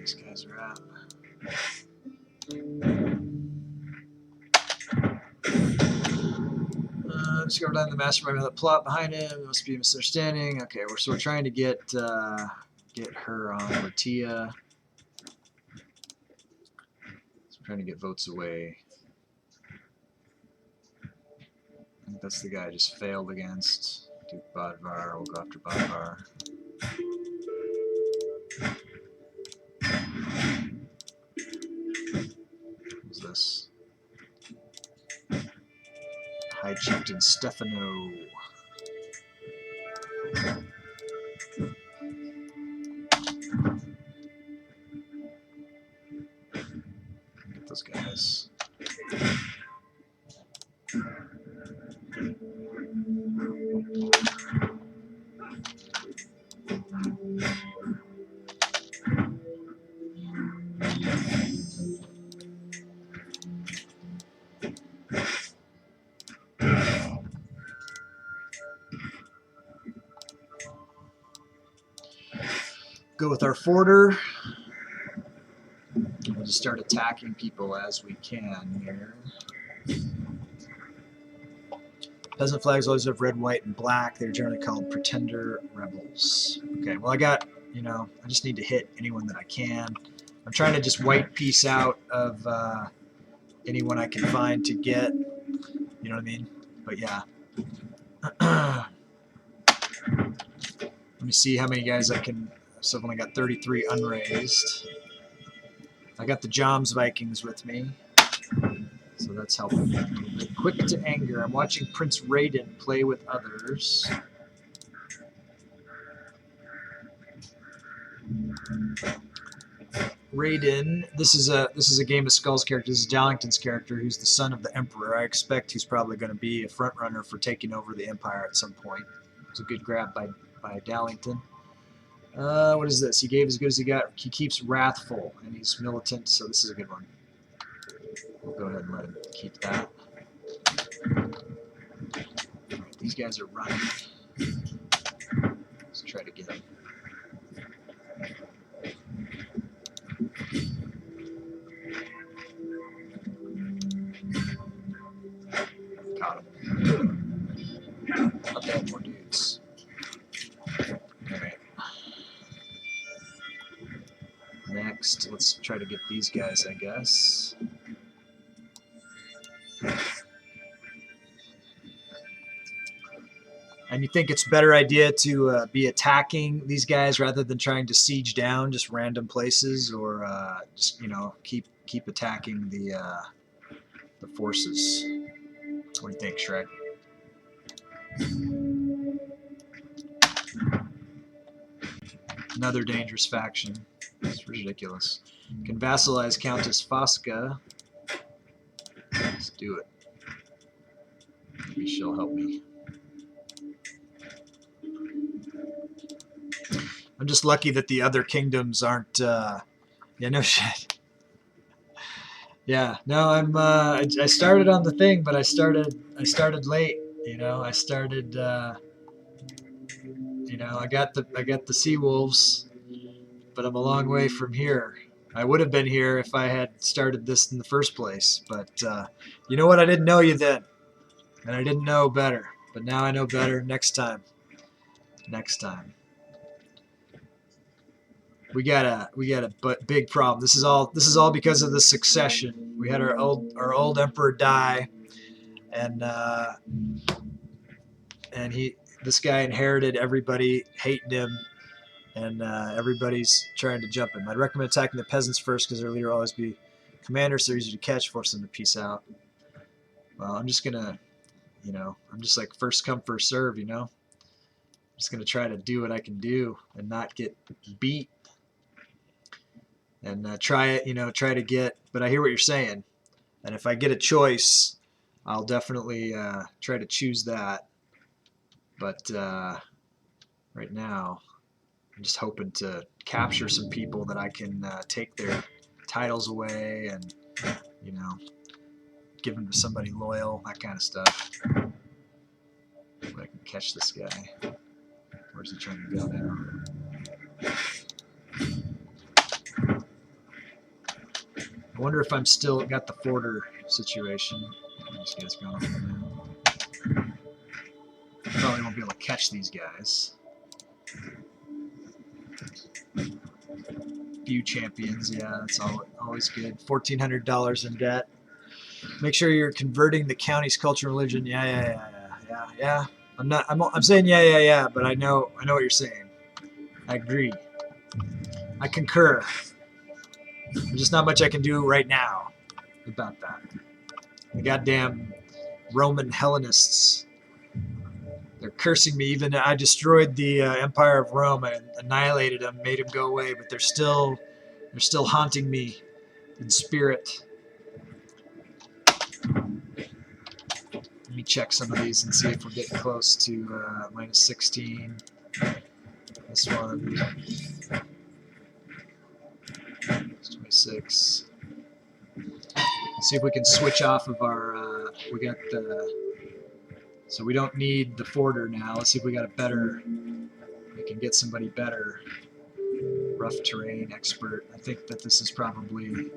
These guys are out. Discover down the mastermind of the plot behind him. There must be a misunderstanding. Okay, we're trying to get her on Ratia. So we're trying to get votes away. I think that's the guy I just failed against. Duke Bodvar. We'll go after Bodvar. Who's this? High Chieftain Stefano. Get those guys. Go with our forter. We'll just start attacking people as we can here. Peasant flags always have red, white, and black. They're generally called pretender rebels. Okay, well I got, you know, I just need to hit anyone that I can. I'm trying to just white piece out of anyone I can find to get. You know what I mean? But yeah. Let me see how many guys I can. So I've only got 33 unraised. I got the Joms Vikings with me, so that's helping me a little bit. Quick to anger. I'm watching Prince Raiden play with others. Raiden, this is a Game of Skulls character. This is Darlington's character, who's the son of the Emperor. I expect he's probably going to be a front runner for taking over the Empire at some point. It was a good grab by Darlington. What is this? He gave as good as he got. He keeps wrathful, and he's militant, so this is a good one. We'll go ahead and let him keep that. All right, these guys are running. Let's try to get them. Got him. I'll add more dudes. Alright. Next, let's try to get these guys, I guess. and you think it's a better idea to be attacking these guys rather than trying to siege down just random places, or just keep attacking the forces? What do you think, Shrek? Another dangerous faction. It's ridiculous. Can vassalize Countess Fosca. Let's do it. Maybe she'll help me. I'm just lucky that the other kingdoms aren't. Yeah, no shit. Yeah, no, I'm. I started on the thing, but I started late. I started. I got the sea wolves, but I'm a long way from here. I would have been here if I had started this in the first place. But you know what? I didn't know you then, and I didn't know better. But now I know better. Next time. Next time. We got a big problem. This is all because of the succession. We had our old emperor die, and this guy inherited everybody hating him, and everybody's trying to jump him. I'd recommend attacking the peasants first because their leader will always be commander, so they're easy to catch, force them to peace out. Well, I'm just gonna, I'm just like first come first serve. I'm just gonna try to do what I can do and not get beat. And try to get, but I hear what you're saying. And if I get a choice, I'll definitely try to choose that. But right now, I'm just hoping to capture some people that I can take their titles away and, give them to somebody loyal, that kind of stuff. If I can catch this guy. Where's he trying to go now? I wonder if I'm still got the forter situation. These guys going over now. Probably won't be able to catch these guys. Few champions, yeah, that's always good. $1,400 in debt. Make sure you're converting the county's culture and religion. Yeah. I'm saying yeah, but I know what you're saying. I agree. I concur. There's just not much I can do right now about that. The goddamn Roman Hellenists. They're cursing me. Even I destroyed the Empire of Rome. I annihilated them, made them go away, but they're still haunting me in spirit. Let me check some of these and see if we're getting close to minus 16. This one. It's 26. Let's see if we can switch off of our. We got the. So we don't need the forter now. Let's see if we got a better. We can get somebody better. Rough terrain expert. I think that this is probably.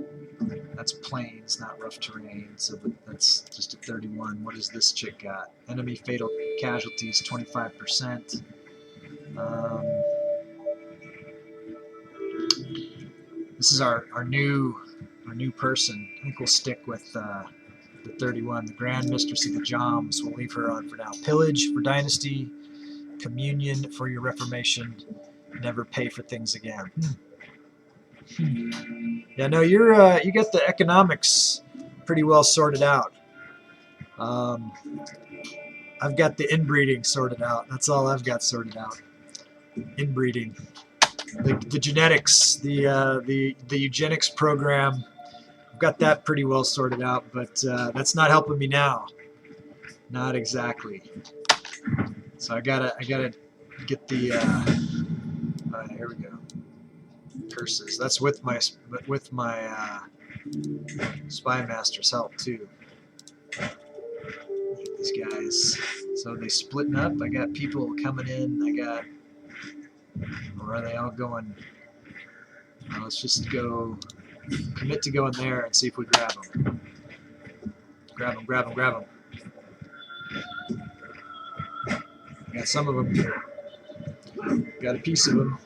That's plains, not rough terrain. So that's just a 31. What does this chick got? Enemy fatal casualties 25%. This is our new person. I think we'll stick with the 31. The Grand Mistress of the Joms. We'll leave her on for now. Pillage for Dynasty. Communion for your Reformation. Never pay for things again. Yeah, no, you got the economics pretty well sorted out. I've got the inbreeding sorted out. That's all I've got sorted out. Inbreeding. The genetics, the eugenics program, I've got that pretty well sorted out, but that's not helping me now. Not exactly. So I gotta get the. Here we go. Curses. That's with my spy master's help too. These guys. So they splitting up. I got people coming in. Or are they all going? Let's just go. Commit to going there and see if we grab them. Grab them. Got some of them. Got a piece of them.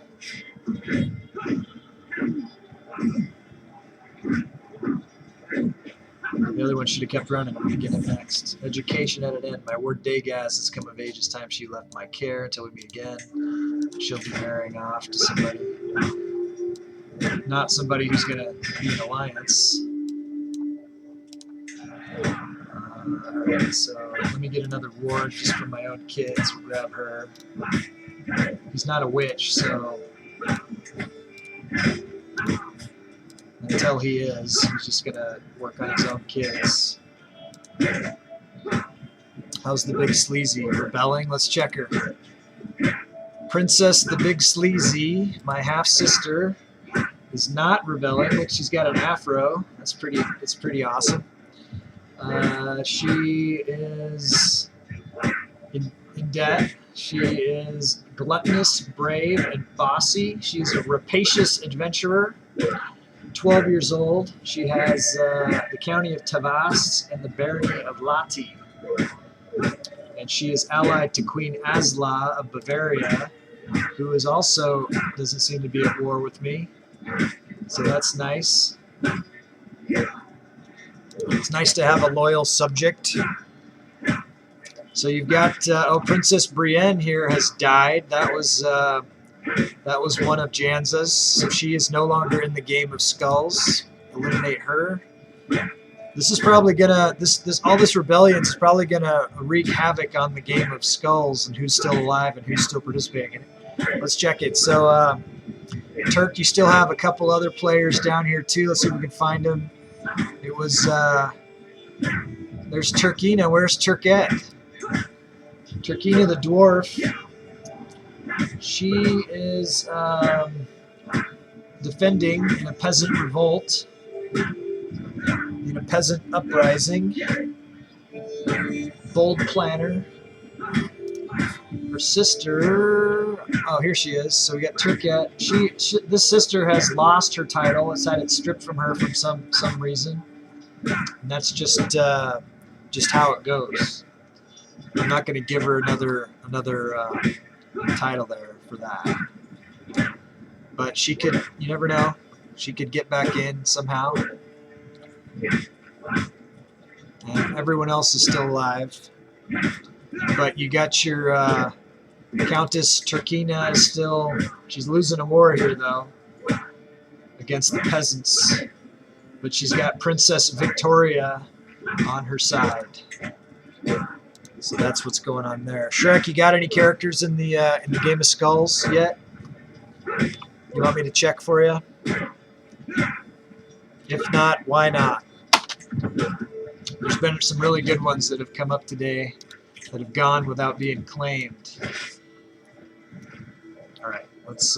The other one should have kept running. I'm going to get it next. Education at an end. My ward Dagaz has come of age. It's time she left my care. Until we meet again, she'll be marrying off to somebody. Not somebody who's going to be an alliance. Alright, so let me get another ward just for my own kids. We'll grab her. He's not a witch, so until he is, he's just going to work on his own kids. How's the big sleazy? Rebelling? Let's check her. Princess the Big Sleazy, my half-sister, is not rebelling. Look, she's got an afro. That's pretty awesome. She is in debt. She is gluttonous, brave, and bossy. She's a rapacious adventurer. 12 years old. She has the county of Tavas and the barony of Lati. And she is allied to Queen Asla of Bavaria, who is also doesn't seem to be at war with me. So that's nice. It's nice to have a loyal subject. So you've got Princess Brienne here has died. That was one of Janza's. So she is no longer in the game of skulls. Eliminate her. This is probably gonna all this rebellion is probably gonna wreak havoc on the game of skulls and who's still alive and who's still participating in it. Let's check it. So Turk, you still have a couple other players down here too. Let's see if we can find them. It was there's Turkina. Where's Turkette? Turkina the dwarf. She is defending in a peasant revolt. In a peasant uprising. Bold planner. Her sister, oh, here she is. So we got Turkette. This sister has lost her title. It's had it stripped from her for some reason. And that's just how it goes. I'm not going to give her another title there for that. But she could, you never know, she could get back in somehow. And everyone else is still alive. But you got your Countess Turkina is still, she's losing a war here though, against the peasants. But she's got Princess Victoria on her side. So that's what's going on there. Shrek, you got any characters in the Game of Skulls yet? You want me to check for you? If not, why not? There's been some really good ones that have come up today that have gone without being claimed. Alright, let's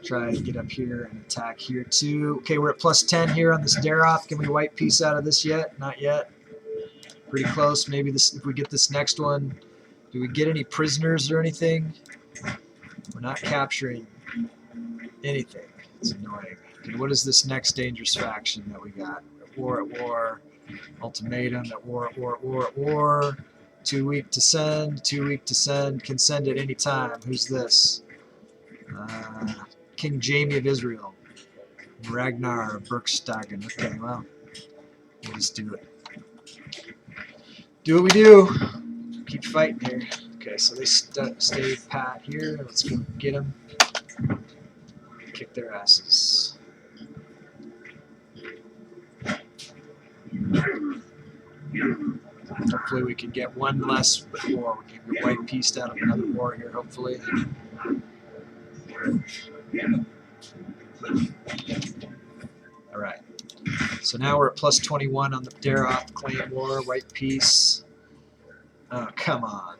try to get up here and attack here too. Okay, we're at +10 here on this Daroth. Can we white piece out of this yet? Not yet. Pretty close. Maybe this, if we get this next one. Do we get any prisoners or anything? We're not capturing anything. It's annoying. Okay, what is this next dangerous faction that we got? At war. Ultimatum. At war. Too weak to send. Can send at any time. Who's this? King Jamie of Israel. Ragnar of Bergstagen. Okay, well, we'll just do it. Do what we do. Keep fighting here. Okay, so they stayed pat here. Let's go get them. Kick their asses. Hopefully we can get one less war. We can get white pieced out of another war here, hopefully. Alright. So now we're at +21 on the Daroth Claim War, white piece. Oh, come on.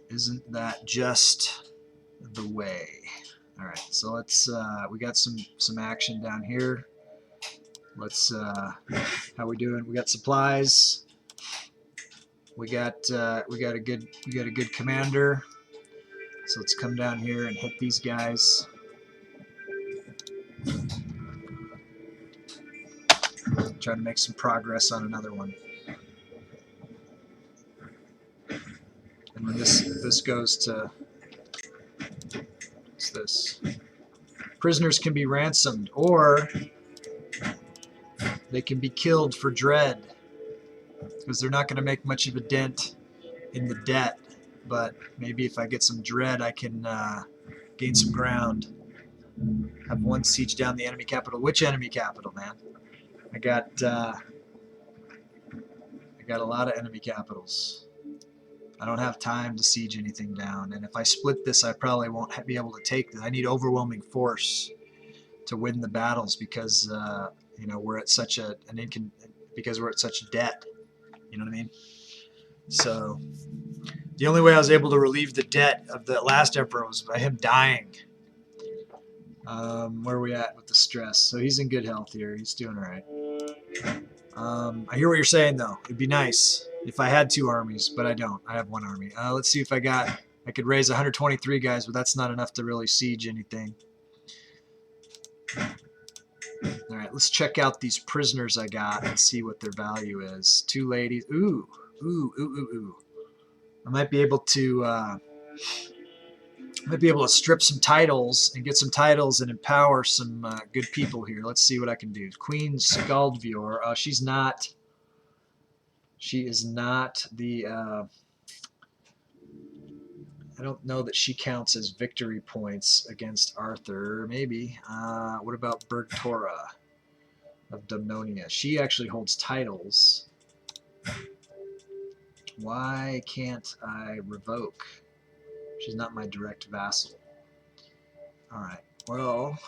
Isn't that just the way? Alright, so let's we got some action down here. Let's how we doing? We got supplies. We got a good commander. So let's come down here and hit these guys. Try to make some progress on another one. And when this goes to, what's this? Prisoners can be ransomed, or they can be killed for dread, because they're not going to make much of a dent in the debt. But maybe if I get some dread, I can gain some ground. Have one siege down the enemy capital. Which enemy capital, man? I got a lot of enemy capitals. I don't have time to siege anything down, and if I split this, I probably won't be able to take this. I need overwhelming force to win the battles, because you know, we're at such because we're at such debt. You know what I mean? So the only way I was able to relieve the debt of the last emperor was by him dying. Where are we at with the stress? So he's in good health here. He's doing all right. I hear what you're saying, though. It'd be nice if I had 2 armies, but I don't. I have 1 army. Let's see if I could raise 123 guys, but that's not enough to really siege anything. All right, let's check out these prisoners I got and see what their value is. 2 ladies. Ooh, ooh, ooh, ooh, ooh. I might be able to strip some titles and get some titles and empower some good people here. Let's see what I can do. Queen Skaldvjor. She is not the. I don't know that she counts as victory points against Arthur. Maybe. What about Bergtora of Dumnonia? She actually holds titles. Why can't I revoke? She's not my direct vassal. Alright, well...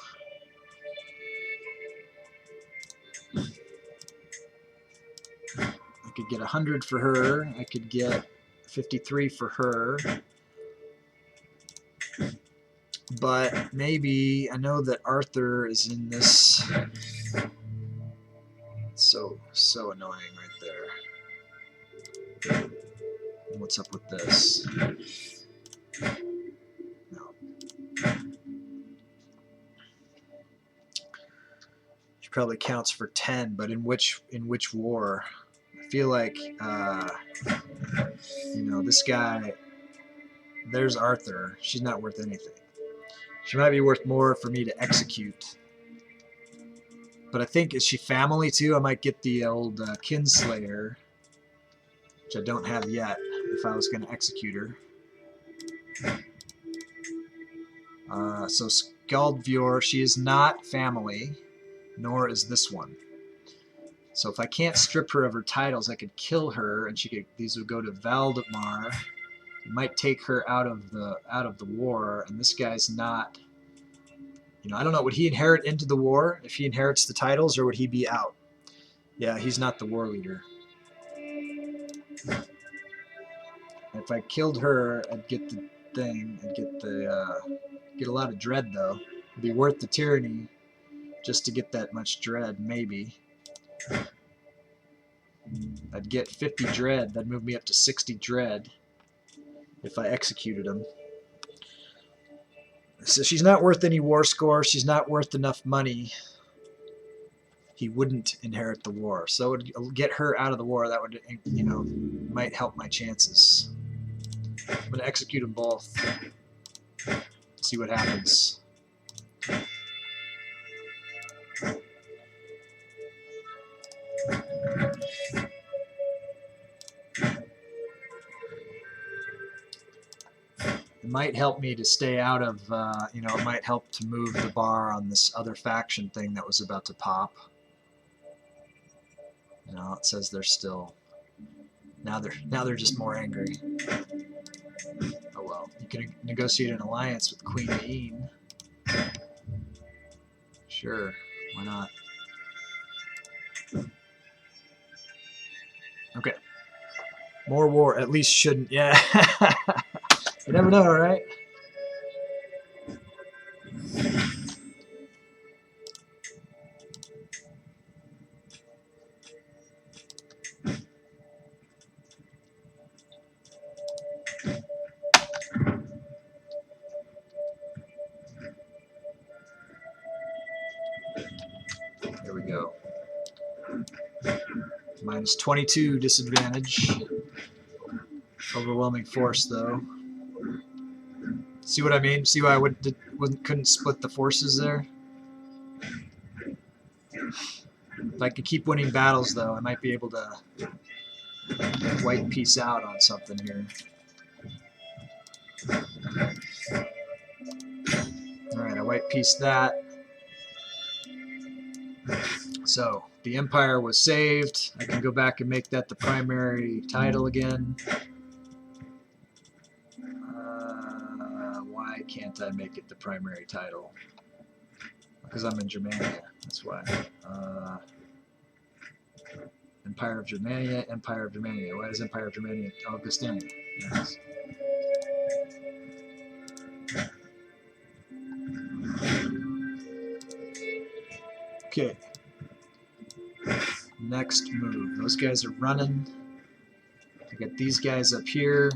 I could get 100 for her. I could get 53 for her. But maybe... I know that Arthur is in this... So annoying right there. What's up with this? No. She probably counts for 10, but in which war? I feel like you know, this guy. There's Arthur. She's not worth anything. She might be worth more for me to execute. But I think, is she family too? I might get the old Kinslayer, which I don't have yet, if I was going to execute her. So Skaldvjor, she is not family, nor is this one. So if I can't strip her of her titles, I could kill her, and these would go to Valdemar. It might take her out of the war, and this guy's not. You know, I don't know. Would he inherit into the war if he inherits the titles, or would he be out? Yeah, he's not the war leader. If I killed her, I'd get the thing. I'd get get a lot of dread, though. It'd be worth the tyranny just to get that much dread, maybe. I'd get 50 dread. That'd move me up to 60 dread if I executed him. So she's not worth any war score. She's not worth enough money. He wouldn't inherit the war. So it would get her out of the war. That would, you know, might help my chances. I'm going to execute them both. See what happens. It might help me to stay out of, you know, it might help to move the bar on this other faction thing that was about to pop. You know, it says they're still, now they're just more angry. Oh well, you can negotiate an alliance with Queen Aine. Sure, why not? Okay. More war, at least shouldn't, yeah. You never know, right? Here we go. Minus 22 disadvantage. Overwhelming force, though. See what I mean? See why I couldn't split the forces there? If I could keep winning battles, though, I might be able to white piece out on something here. Alright, I white pieced that. So, the Empire was saved. I can go back and make that the primary title again. Why can't I make it the primary title? Because I'm in Germania, that's why. Empire of Germania, Empire of Germania. Why is Empire of Germania? Oh, Gustyrill. Yes. Okay. Next move. Those guys are running. I got these guys up here.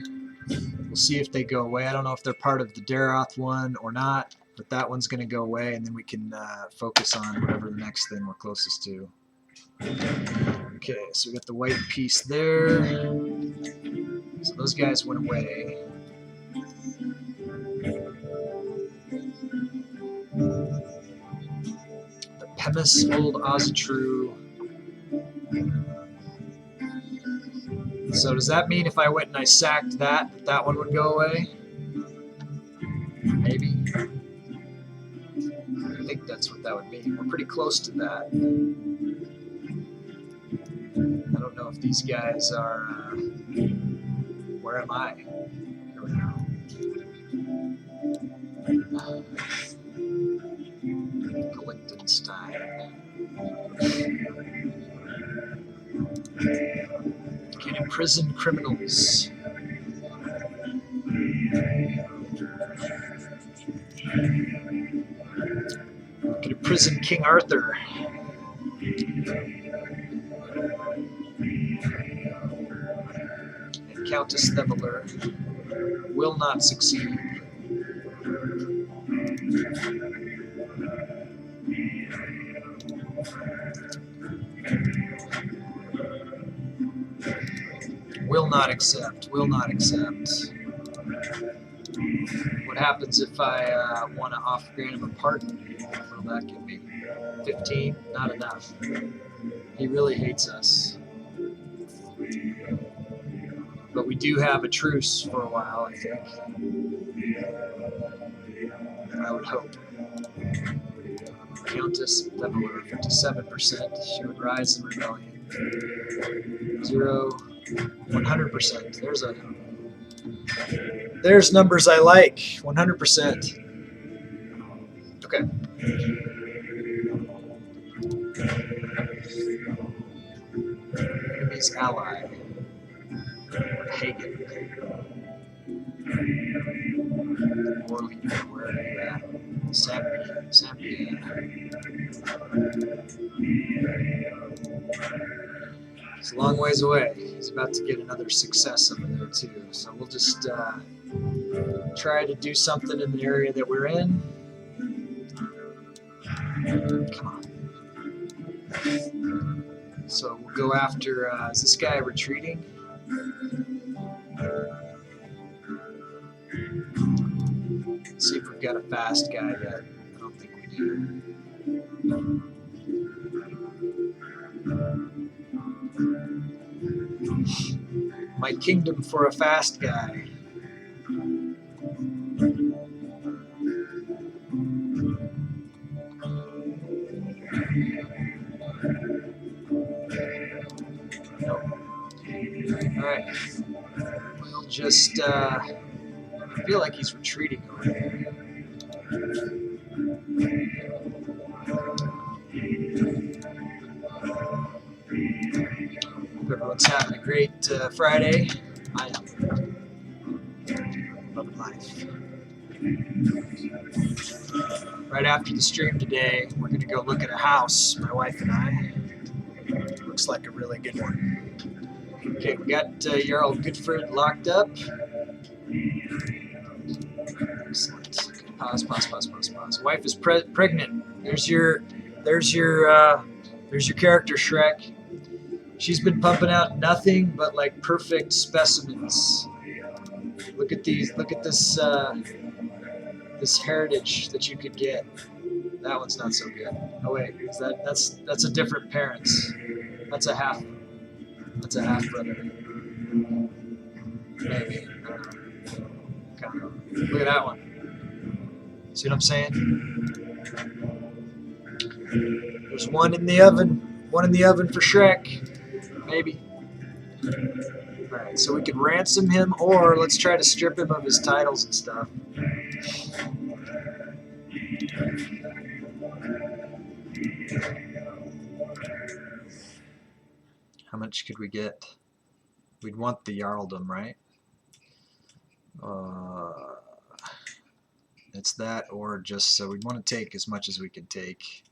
We'll see if they go away. I don't know if they're part of the Daroth one or not, but that one's going to go away, and then we can focus on whatever the next thing we're closest to. Okay, so we got the white piece there. So those guys went away. The Pemis Old Ozatru. So does that mean if I went and I sacked that, that one would go away? Maybe. I think that's what that would mean. We're pretty close to that. I don't know if these guys are... where am I? Here we go. Liechtenstein. Can imprison criminals. Can imprison King Arthur. And Countess Theveler will not succeed. Will not accept. Will not accept. What happens if I want to grant him a pardon? What'll that give me? 15? Not enough. He really hates us. But we do have a truce for a while, I think. I would hope. Countess Theveler, 57%. She would rise in rebellion. 0. 100%. There's numbers I like. 100%. Okay. Enemy's ally. Hagen. Orly, where are you at? Zambia. It's a long ways away. He's about to get another success over there too. So we'll just try to do something in the area that we're in. Come on. So we'll go after, is this guy retreating? Let's see if we've got a fast guy yet. I don't think we do. My kingdom for a fast guy. Nope. Alright. We'll just, I feel like he's retreating over there. Hope everyone's having a great Friday. I am. Loving life. Right after the stream today, we're going to go look at a house, my wife and I. Looks like a really good one. Okay, we got Jarl Goodford locked up. Excellent. Pause. Wife is pregnant. There's your character, Shrek. She's been pumping out nothing but like perfect specimens. Look at these. Look at this this heritage that you could get. That one's not so good. Oh wait, is that's a different parents. That's a half brother. Maybe. I don't know. Kind of. Look at that one. See what I'm saying? There's one in the oven. One in the oven for Shrek. Maybe. Alright, so we could ransom him, or let's try to strip him of his titles and stuff. How much could we get? We'd want the Jarldom, right? It's that, or just so we'd want to take as much as we can take.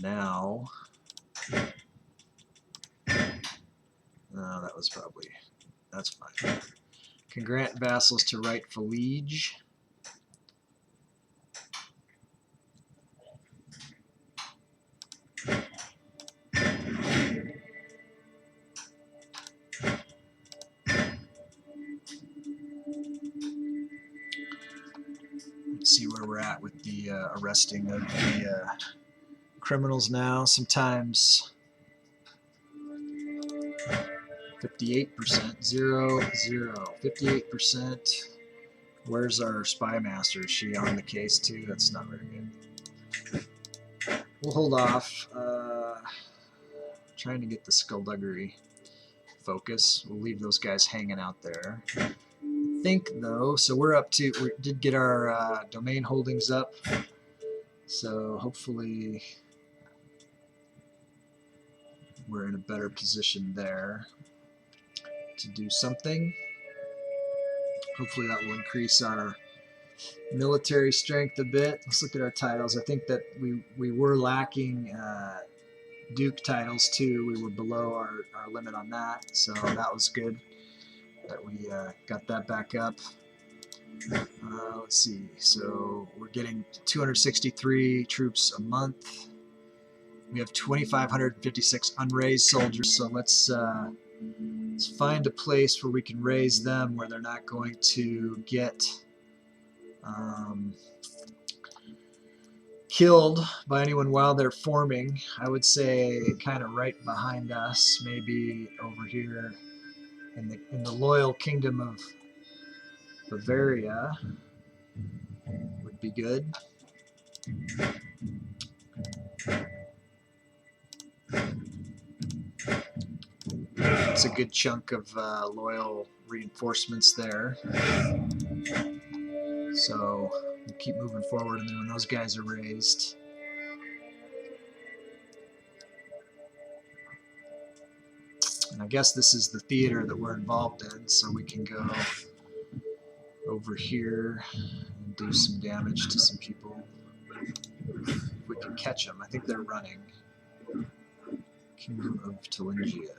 Now, no, that was probably, that's fine. Can grant vassals to rightful liege. Let's see where we're at with the arresting of the criminals now. Sometimes 58%, 0, 0, 58%. Where's our spy master? Is she on the case too? That's not very good. We'll hold off. Trying to get the skullduggery focus. We'll leave those guys hanging out there. I think though, so we're up to, we did get our domain holdings up. So hopefully we're in a better position there to do something. Hopefully that will increase our military strength a bit. Let's look at our titles. I think that we were lacking Duke titles too. We were below our limit on that, so that was good that we got that back up. Let's see, so we're getting 263 troops a month. We have 2,556 unraised soldiers, so let's find a place where we can raise them where they're not going to get killed by anyone while they're forming. I would say kind of right behind us, maybe over here in the loyal kingdom of Bavaria would be good. It's a good chunk of loyal reinforcements there. So we'll keep moving forward, and then when those guys are raised, and I guess this is the theater that we're involved in, so we can go over here and do some damage to some people. If we can catch them. I think they're running. Kingdom of Turingia.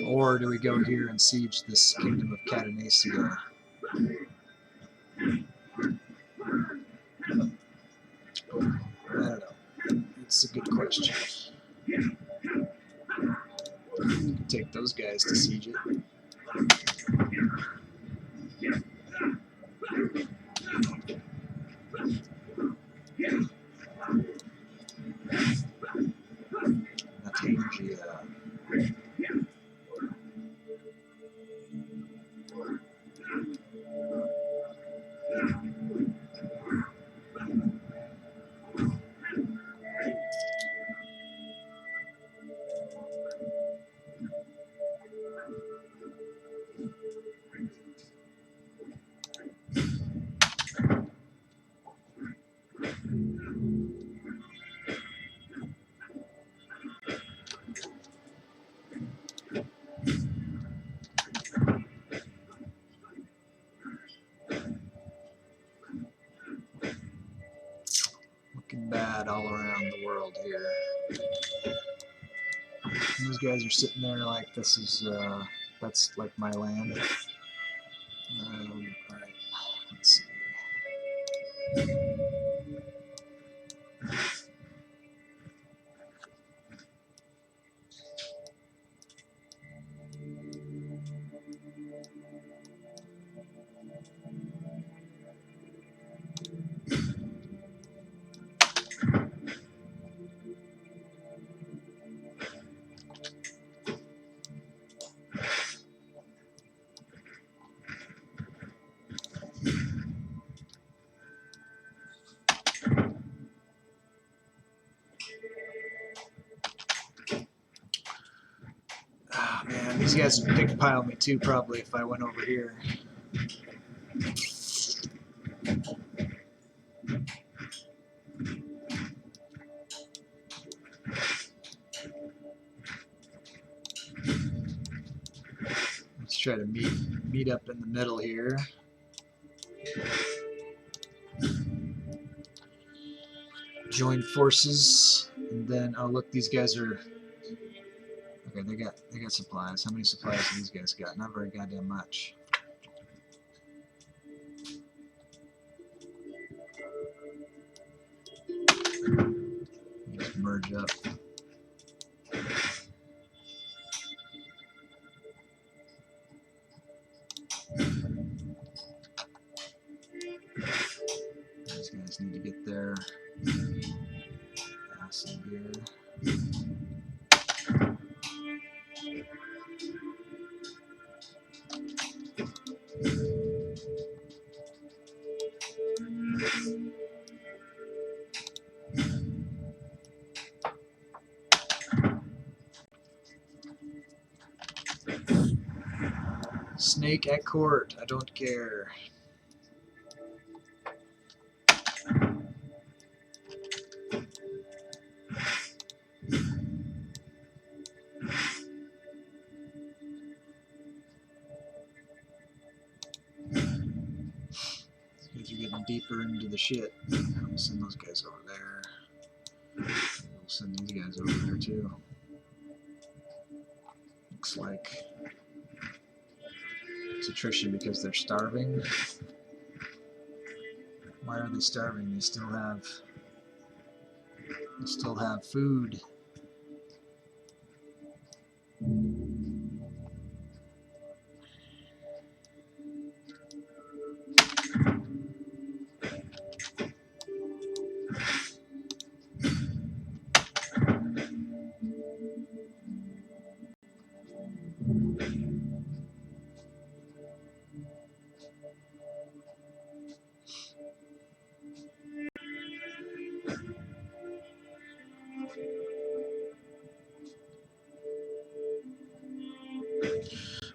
Or do we go here and siege this kingdom of Katarina? I don't know. It's a good question. We can take those guys to siege it. Natangia. Bad all around the world here. And those guys are sitting there like this is that's like my land. Alright, let's see. Man, these guys would pickpile me too, probably, if I went over here. Let's try to meet up in the middle here. Join forces, and then oh look, these guys are okay. They got supplies. How many supplies do these guys got? Not very goddamn much. Just merge up. These guys need to get their ass in here. Snake at court. I don't care. These guys are getting deeper into the shit. I'll send those guys over there. We'll send these guys over there too. Looks like it's attrition because they're starving. Why are they starving? They still have food.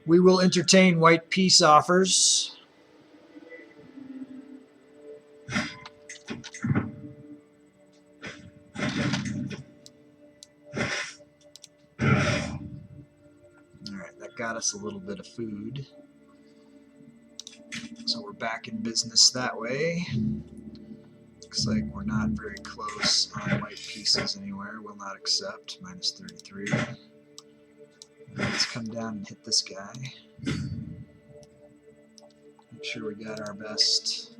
We will entertain white peace offers. Alright, that got us a little bit of food. So we're back in business that way. Looks like we're not very close on white pieces anywhere. Will not accept. Minus 33. Let's come down and hit this guy. Make sure we got our best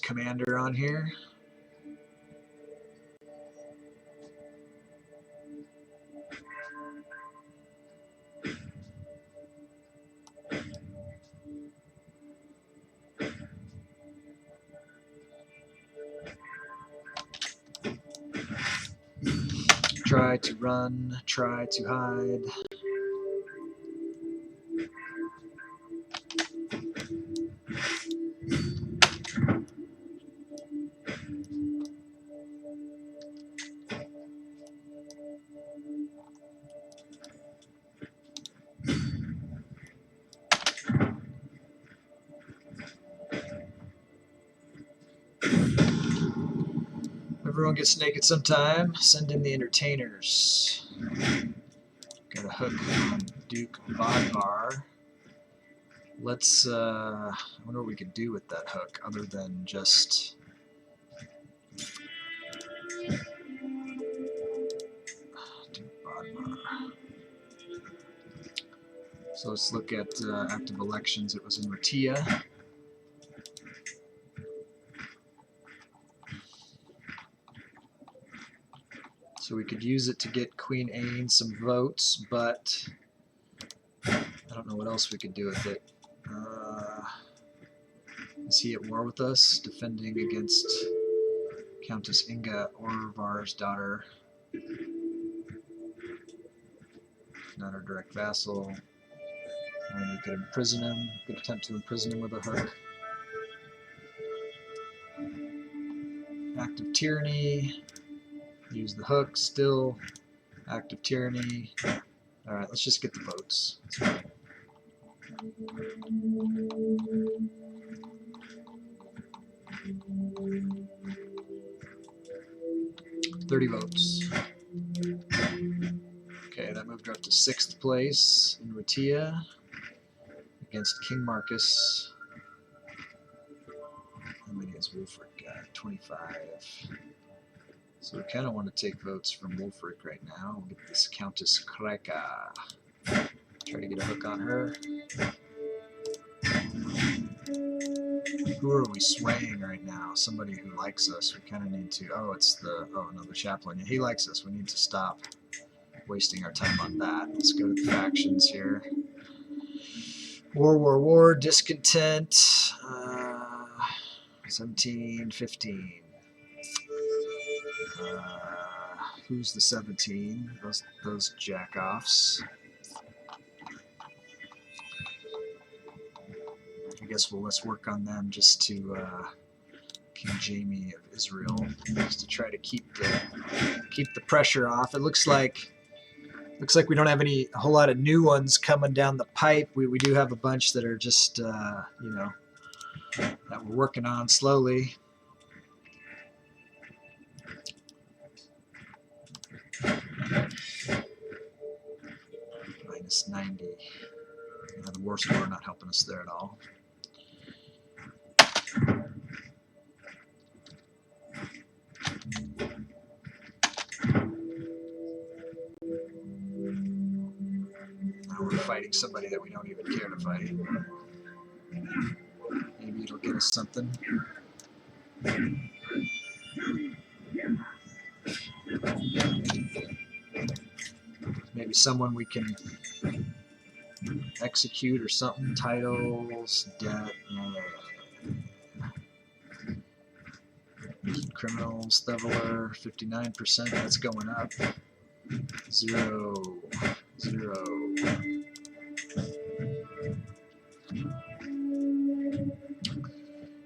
commander on here. Try to run, try to hide. Everyone gets naked sometime. Send in the entertainers. Got a hook on Duke Bodvar. Let's, I wonder what we could do with that hook other than just... Duke Bodvar. So let's look at active elections. It was in Ratia. So we could use it to get Queen Anne some votes, but I don't know what else we could do with it. Is he at war with us? Defending against Countess Inga Orvar's daughter. Not our direct vassal. And we could imprison him. We could attempt to imprison him with a hook. Act of tyranny. Use the hook, still. Active tyranny. Alright, let's just get the votes. That's fine. 30 votes. Okay, that moved her up to 6th place in Ratia against King Marcus. How many has Wolfric got? 25. So we kind of want to take votes from Wolfric right now. We'll get this Countess Kreka. Try to get a hook on her. Who are we swaying right now? Somebody who likes us. We kind of need to... Oh, it's the... Oh, another chaplain. Yeah, he likes us. We need to stop wasting our time on that. Let's go to the factions here. War, discontent. 17, 15. Who's the 17? Those jack-offs. I guess let's work on them just to King Jamie of Israel, just to try to keep the pressure off. It looks like we don't have a whole lot of new ones coming down the pipe. We do have a bunch that are just you know, that we're working on slowly. Minus 90. The war score not helping us there at all. Now we're fighting somebody that we don't even care to fight. Maybe it'll get us something. Maybe someone we can execute or something. Titles, debt, criminals, Theveler, 59%. That's going up. 0, 0.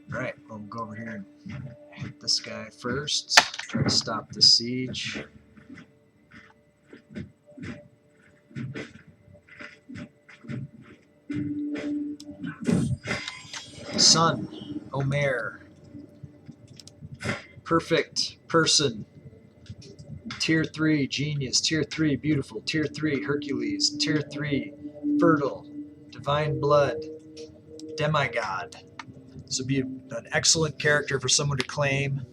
Right, we'll go over here and hit this guy first. Try to stop the siege. Son, Omer, perfect person, tier 3, genius, tier 3, beautiful, tier 3, Hercules, tier 3, fertile, divine blood, demigod. This would be an excellent character for someone to claim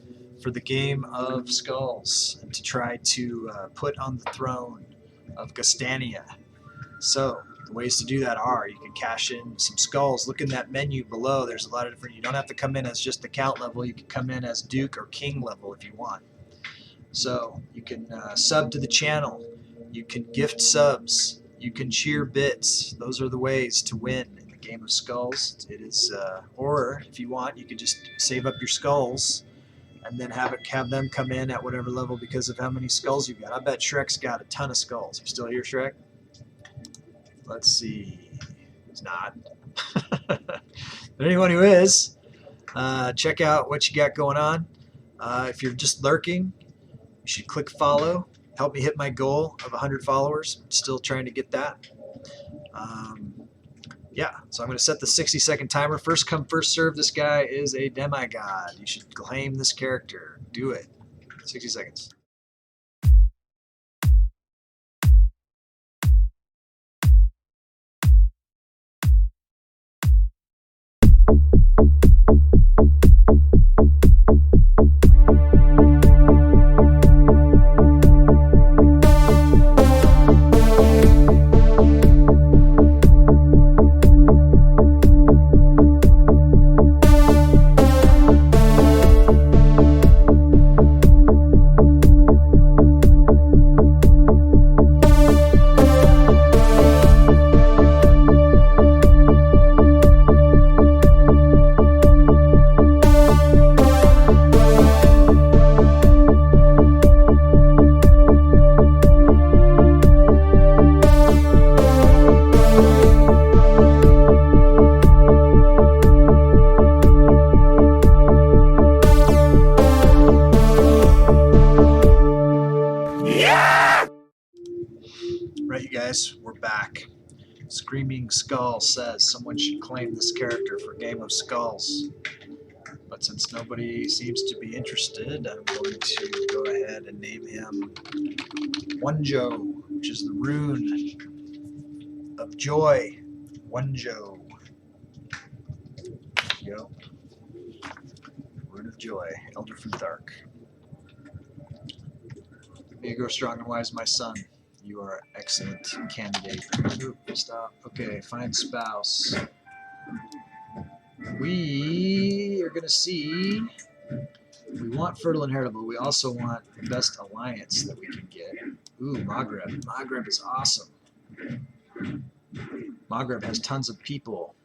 for the game of Skulls and to try to put on the throne of Gastania. So the ways to do that are you can cash in some skulls. Look in that menu below. There's a lot of different. You don't have to come in as just the count level. You can come in as Duke or King level if you want. So you can sub to the channel. You can gift subs. You can cheer bits. Those are the ways to win in the game of Skulls. It is, or if you want, you can just save up your skulls and then have them come in at whatever level because of how many skulls you've got. I bet Shrek's got a ton of skulls. You still here, Shrek? Let's see. He's not. But anyone who is, check out what you got going on. If you're just lurking, you should click follow. Help me hit my goal of 100 followers. I'm still trying to get that. Yeah, so I'm going to set the 60-second timer. First come, first serve. This guy is a demigod. You should claim this character. Do it. 60 seconds. Right, you guys, we're back. Screaming Skull says someone should claim this character for Game of Skulls. But since nobody seems to be interested, I'm going to go ahead and name him Wonjo, which is the rune of joy. Wonjo. There you go. Rune of joy, Elder from Thark. May you grow strong and wise, my son. You are an excellent candidate. Oop, stop. Okay, find spouse. We are going to see. We want fertile and heritable. We also want the best alliance that we can get. Ooh, Maghreb. Maghreb is awesome. Maghreb has tons of people.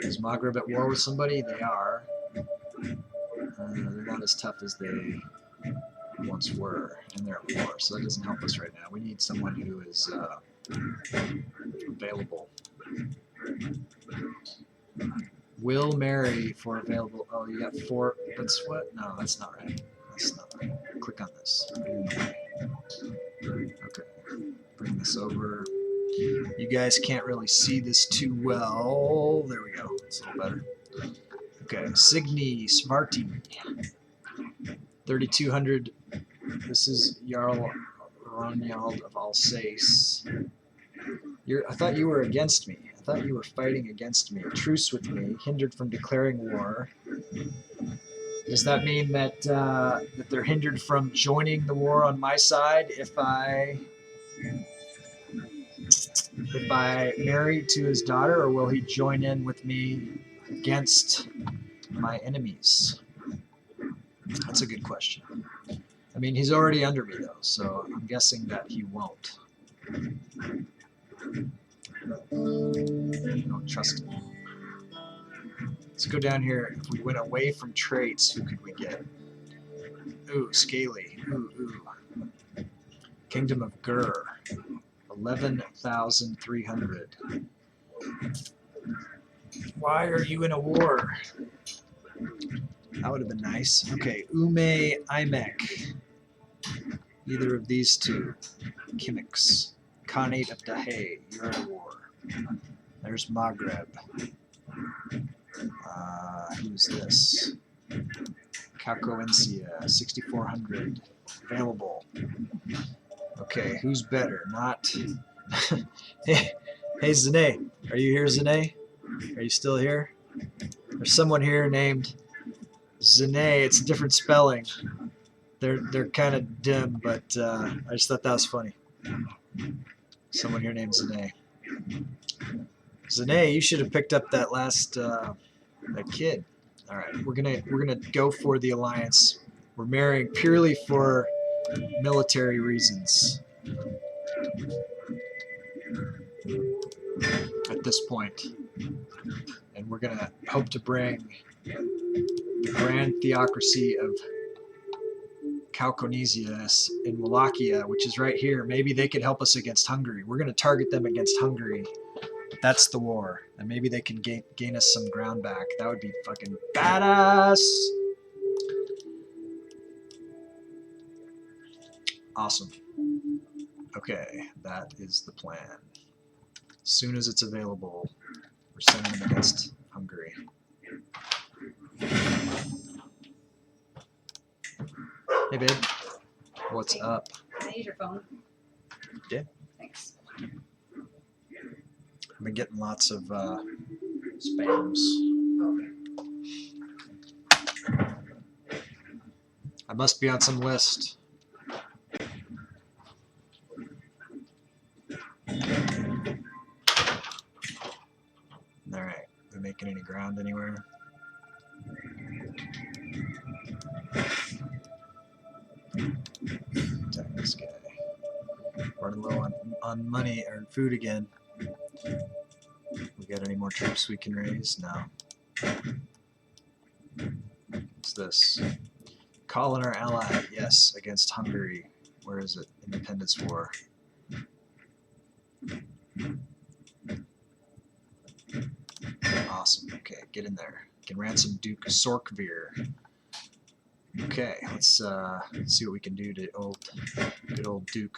Is Maghreb at war with somebody? They are. They're not as tough as they once were, and they're at war, so that doesn't help us right now. We need someone who is available. Will marry for available. Oh, you got 4. That's what? No, that's not right. That's not right. Click on this. Okay. Bring this over. You guys can't really see this too well. There we go. It's a little better. Okay. Signy Svarti. 3,200. This is Jarl Ronjald of Alsace. I thought you were against me. I thought you were fighting against me. Truce with me. Hindered from declaring war. Does that mean that that they're hindered from joining the war on my side if I marry to his daughter, or will he join in with me against my enemies? That's a good question. I mean, he's already under me, though, so I'm guessing that he won't. I don't trust him. Let's go down here. If we went away from traits, who could we get? Ooh, Scaly. Ooh. Kingdom of Gur. 11,300. Why are you in a war? That would have been nice. Okay, Ume Imek. Either of these two. Kimmix. Khanate of Dahay. You're at a war. There's Maghreb. Who's this? Cacoencia. 6,400. Available. Okay, who's better? Not. Hey, Zane. Are you here, Zane? Are you still here? There's someone here named Zane. It's a different spelling. They're kind of dim, but I just thought that was funny. Someone here named Zane. Zane, you should have picked up that last that kid. All right, we're gonna go for the alliance. We're marrying purely for military reasons at this point, and we're gonna hope to bring the grand theocracy of Cauconesia in Wallachia, which is right here. Maybe they could help us against Hungary. We're gonna target them against Hungary. That's the war, and maybe they can gain us some ground back. That would be fucking badass. Awesome. Okay, that is the plan. As soon as it's available, we're sending them against Hungary. Hey, babe. What's up? Can I use your phone? Yeah. Thanks. I've been getting lots of spams. I must be on some list. Alright, are we making any ground anywhere? Attack this guy. Running low on money or food again. We got any more troops we can raise? No. What's this? Call in our ally. Yes, against Hungary. Where is it? Independence War. Awesome. Okay, get in there. Can ransom Duke Sorkvir. Okay, let's see what we can do to good old Duke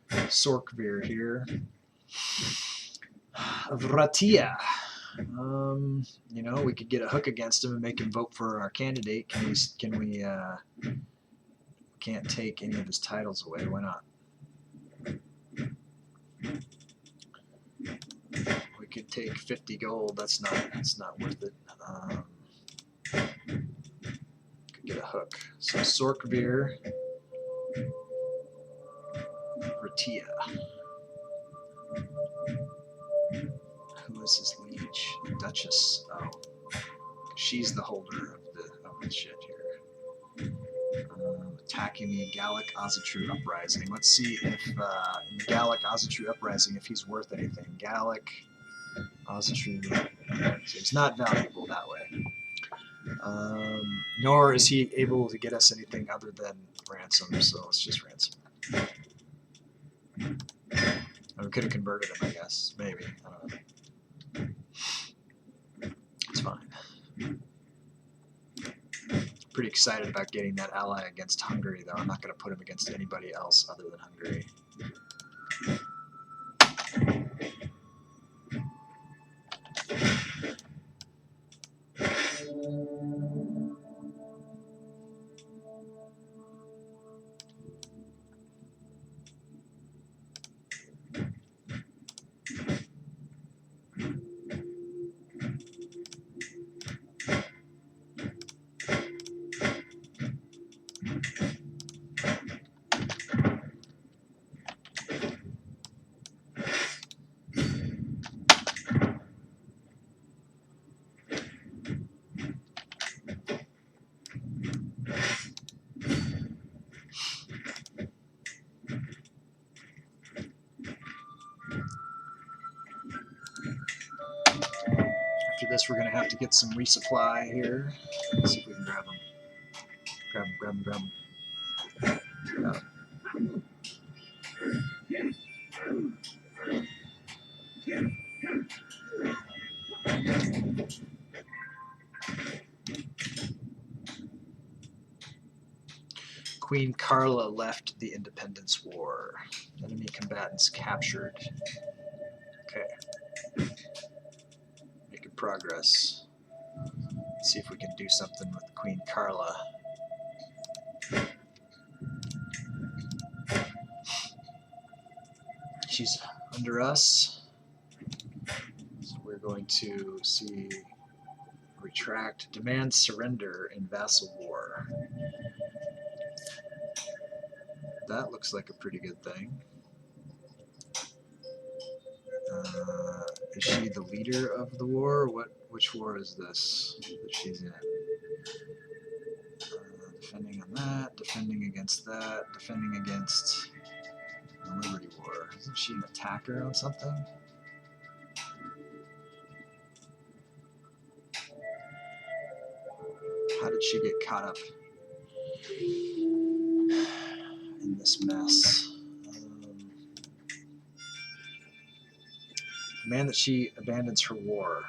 Sorkvir here. Vratia. You know, we could get a hook against him and make him vote for our candidate. Can we can't take any of his titles away. Why not? We could take 50 gold. That's not worth it. Could get a hook. So Sorkvir, Vratia. Who is his liege? The Duchess. Oh, she's the holder of the shit here. Attacking the Gallic Ozatru Uprising. Let's see if in the Gallic Ozatru Uprising if he's worth anything. Gallic Ozatru. So he's not valuable that way. Nor is he able to get us anything other than ransom. So let's just ransom. We could have converted him, I guess. Maybe. I don't know. It's fine. Pretty excited about getting that ally against Hungary, though. I'm not going to put him against anybody else other than Hungary. After this, we're going to have to get some resupply here. Let's see if we can grab them. Grab them, grab them, grab them. Grab them. Queen Carla left the Independence War. Enemy combatants captured. Okay. Making progress. Let's see if we can do something with Queen Carla. She's under us. So we're going to see retract, demand surrender in vassal war. That looks like a pretty good thing. Is she the leader of the war? Which war is this that she's in? Defending on that, defending against that, defending against the Liberty War. Isn't she an attacker on something? How did she get caught up in this mess? Demand that she abandons her war.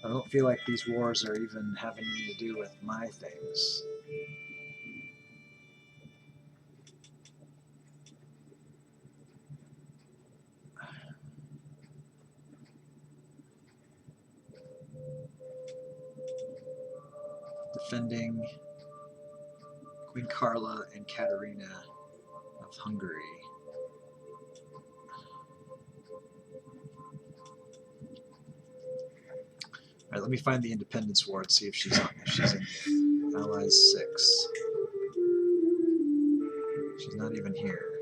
I don't feel like these wars are even having anything to do with my things. Defending Queen Carla and Katarina of Hungary. Alright, let me find the Independence War and see if she's on. If she's in here. Allies 6. She's not even here.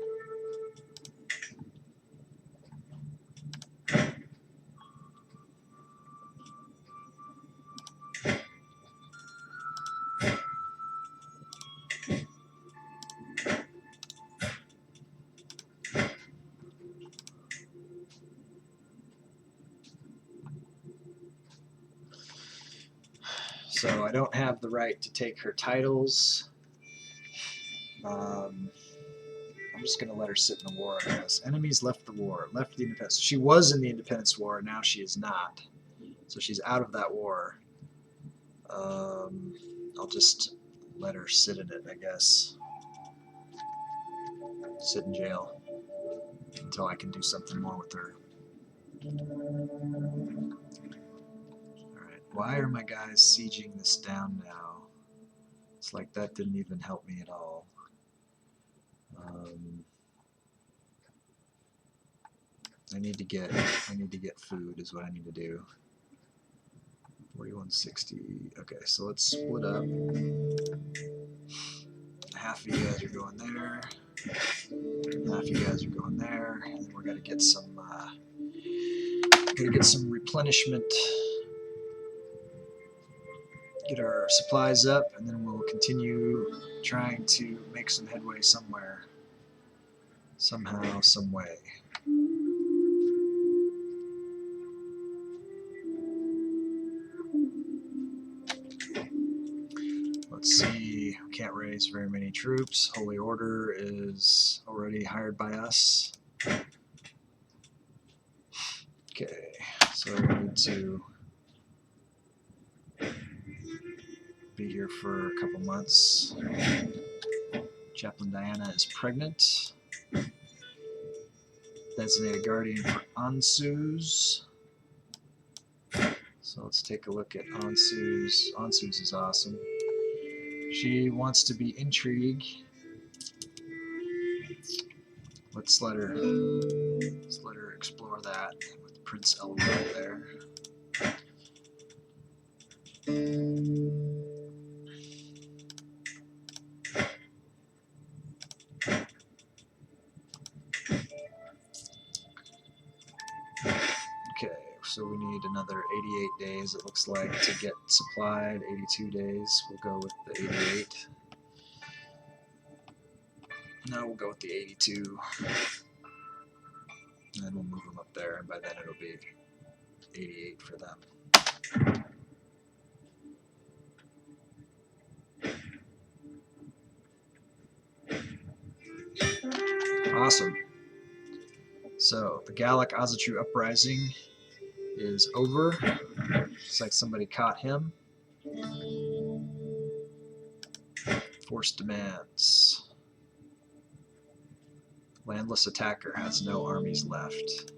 So I don't have the right to take her titles. I'm just going to let her sit in the war, I guess. Enemies left the war. Left the independence. She was in the Independence War. Now she is not. So she's out of that war. I'll just let her sit in it, I guess. Sit in jail until I can do something more with her. Alright, why are my guys sieging this down now? It's like that didn't even help me at all. I need to get food is what I need to do. 4160. Okay, so let's split up. Half of you guys are going there. Half of you guys are going there, and then we're gonna get some replenishment. Get our supplies up, and then we'll continue trying to make some headway somewhere. Somehow, some way. Let's see, we can't raise very many troops. Holy Order is already hired by us. Okay, so we need to be here for a couple months. Chaplain Diana is pregnant. Designated guardian for Ansus. So let's take a look at Ansus. Ansus is awesome. She wants to be intrigue. Let's let her explore that with Prince Elroy there. Okay, so we need another 88 days, it looks like, to get supplied. 82 days. We'll go with the 88. No, we'll go with the 82. And then we'll move them up there, and by then it'll be 88 for them. Awesome. So the Gallic Ozatru uprising is over. Looks like somebody caught him. Forced demands. Landless attacker has no armies left.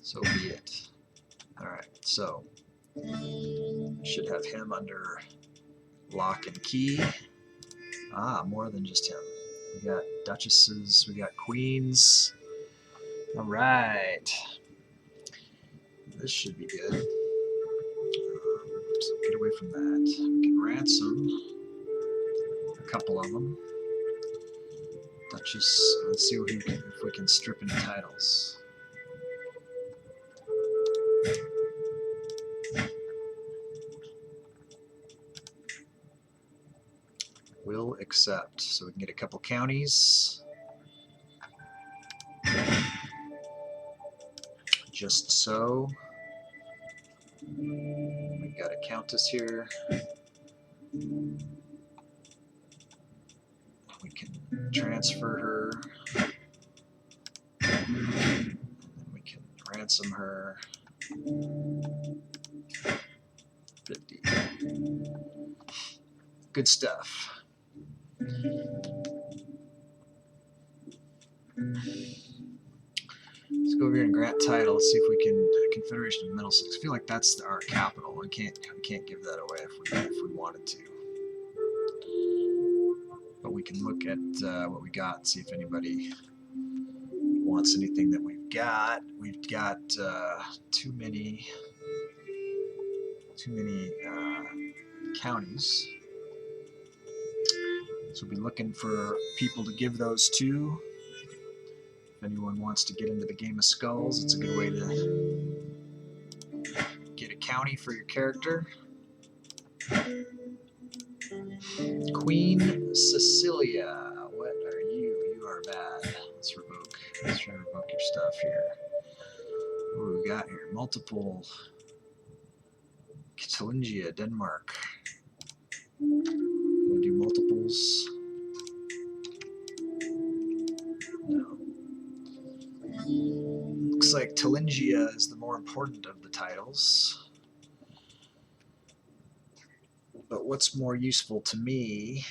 So be it. Alright, so should have him under lock and key. Ah, more than just him. We got duchesses, we got queens. Alright. This should be good. So get away from that. We can ransom a couple of them. Duchess, let's see if we can strip any titles. Will accept. So we can get a couple counties. Just so. We got a countess here. We can transfer her. And then we can ransom her. 50. Good stuff. Let's go over here and grant title. Let's see if we can Confederation of Middlesex. I feel like that's our capital. We can't give that away if we wanted to. But we can look at what we got and see if anybody wants anything that we've got. We've got too many counties. So we'll be looking for people to give those to. If anyone wants to get into the game of skulls, it's a good way to get a county for your character. Queen Cecilia, what are you? You are bad. Let's revoke. Let's try to revoke your stuff here. What do we got here? Multiple. Catalingia, Denmark. Gonna do multiples. No. Looks like Turingia is the more important of the titles. But what's more useful to me?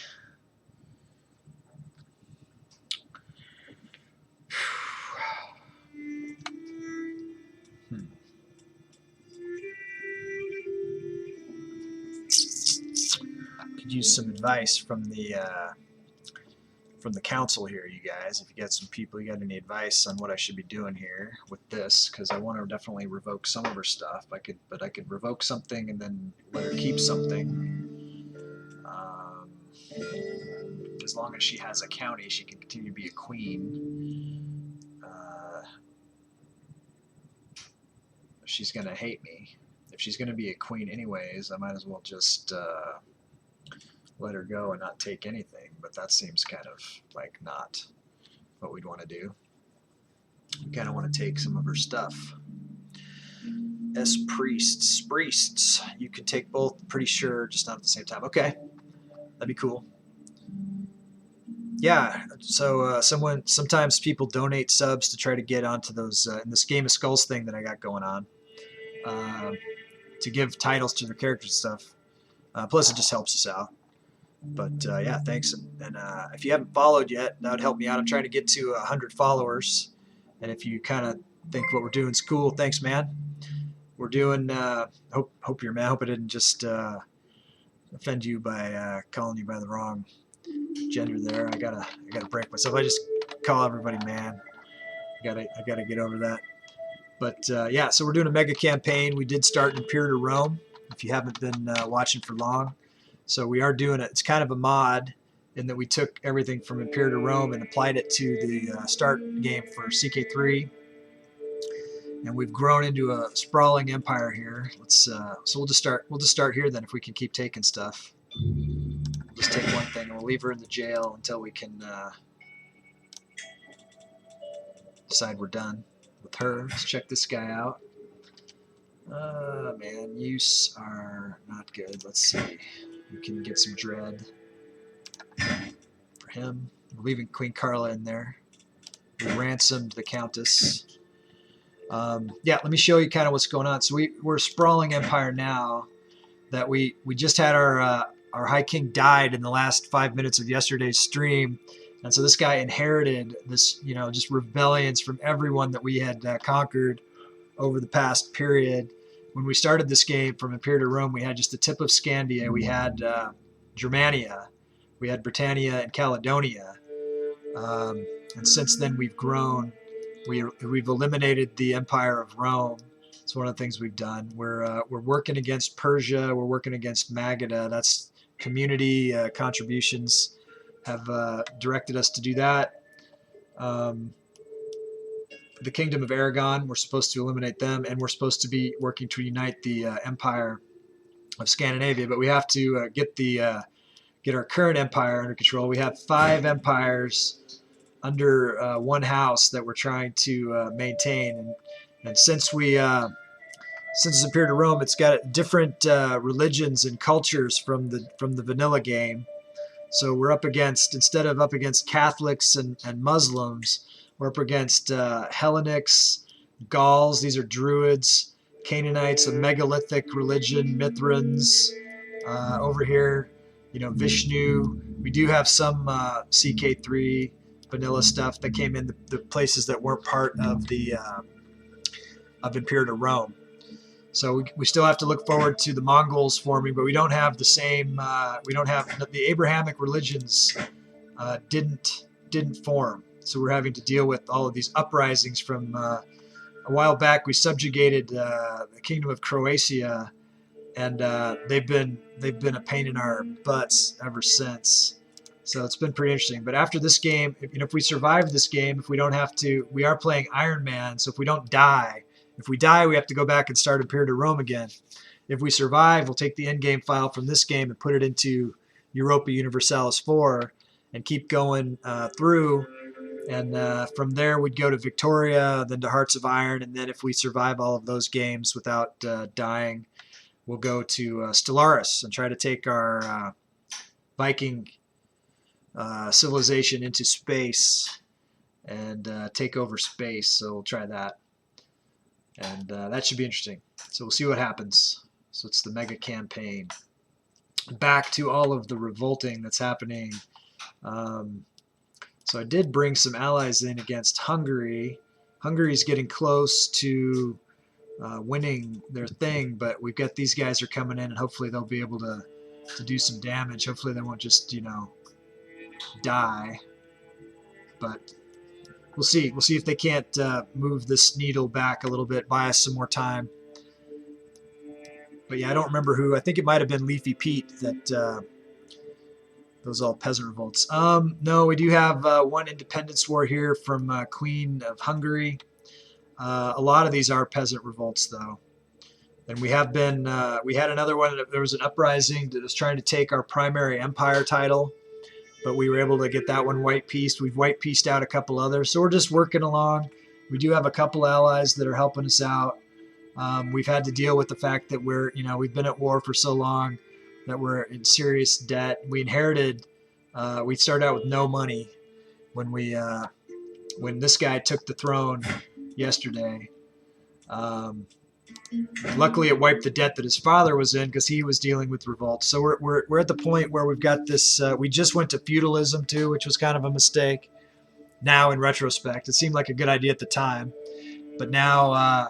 Could use some advice from the council here, you guys. If you got some people, you got any advice on what I should be doing here with this? Because I want to definitely revoke some of her stuff. I could revoke something and then let her keep something. As long as she has a county, she can continue to be a queen. She's gonna hate me. If she's gonna be a queen anyways, I might as well just let her go and not take anything, but that seems kind of like not what we'd want to do. We kind of want to take some of her stuff. Priests. You can take both, pretty sure, just not at the same time. Okay, that'd be cool. Yeah, so sometimes people donate subs to try to get onto those, in this Game of Skulls thing that I got going on, to give titles to their characters and stuff. Plus, it just helps us out. But yeah, thanks. And if you haven't followed yet, that would help me out. I'm trying to get to 100 followers. And if you kind of think what we're doing is cool, thanks, man. We're doing, hope you're, man. I hope I didn't just offend you by calling you by the wrong gender there. I gotta break myself. I just call everybody man. I gotta get over that. But yeah, so we're doing a mega campaign. We did start Imperator Rome, if you haven't been watching for long. So we are doing it. It's kind of a mod in that we took everything from Imperator Rome and applied it to the start game for CK3, and we've grown into a sprawling empire here. So we'll just start here then. If we can keep taking stuff, we'll just take one thing and we'll leave her in the jail until we can decide we're done with her. Let's check this guy out. Man, use are not good. Let's see. We can get some dread for him. We're leaving Queen Carla in there. We ransomed the Countess. Yeah, let me show you kind of what's going on. So we're a sprawling empire now that we just had our High King died in the last 5 minutes of yesterday's stream. And so this guy inherited this, just rebellions from everyone that we had conquered over the past period. When we started this game from Imperator Rome, we had just the tip of Scandia. We had Germania, we had Britannia and Caledonia, and since then we've grown. We've eliminated the Empire of Rome. It's one of the things we've done. We're working against Persia. We're working against Magadha. That's community contributions have directed us to do that. The Kingdom of Aragon, we're supposed to eliminate them, and we're supposed to be working to unite the Empire of Scandinavia, but we have to get our current empire under control. We have 5 empires under one house that we're trying to maintain, and since it's Imperator Rome, it's got different religions and cultures from the vanilla game. So we're up against, instead of up against Catholics and Muslims, we're up against Hellenics, Gauls, these are Druids, Canaanites, a megalithic religion, Mithrans, over here, Vishnu. We do have some CK3 vanilla stuff that came in the places that weren't part of the of Imperator Rome. So we still have to look forward to the Mongols forming, but we don't have the same. We don't have the Abrahamic religions didn't form. So we're having to deal with all of these uprisings from a while back. We subjugated the Kingdom of Croatia, and they've been a pain in our butts ever since. So it's been pretty interesting. But after this game, if we survive this game, if we don't have to, we are playing Ironman. So if we don't die, if we die, we have to go back and start Imperator Rome again. If we survive, we'll take the endgame file from this game and put it into Europa Universalis 4 and keep going through. And from there, we'd go to Victoria, then to Hearts of Iron. And then if we survive all of those games without dying, we'll go to Stellaris and try to take our Viking civilization into space and take over space. So we'll try that. And that should be interesting. So we'll see what happens. So it's the mega campaign. back to all of the revolting that's happening. So I did bring some allies in against Hungary. Hungary's getting close to winning their thing, but we've got these guys are coming in, and hopefully they'll be able to do some damage. Hopefully they won't just, you know, die. But we'll see. We'll see if they can't move this needle back a little bit, buy us some more time. But yeah, I don't remember who. I think it might have been Leafy Pete that those all peasant revolts. No, we do have one independence war here from Queen of Hungary. A lot of these are peasant revolts, though. And we have been, we had another one, there was an uprising that was trying to take our primary empire title, but we were able to get that one white-pieced. We've white-pieced out a couple others, so we're just working along. We do have a couple allies that are helping us out. We've had to deal with the fact that we're, you know, we've been at war for so long that we're in serious debt. We inherited, we started out with no money when we, when this guy took the throne yesterday. Luckily, it wiped the debt that his father was in because he was dealing with revolt. So we're at the point where we've got this. We just went to feudalism too, which was kind of a mistake. Now, in retrospect, it seemed like a good idea at the time, but now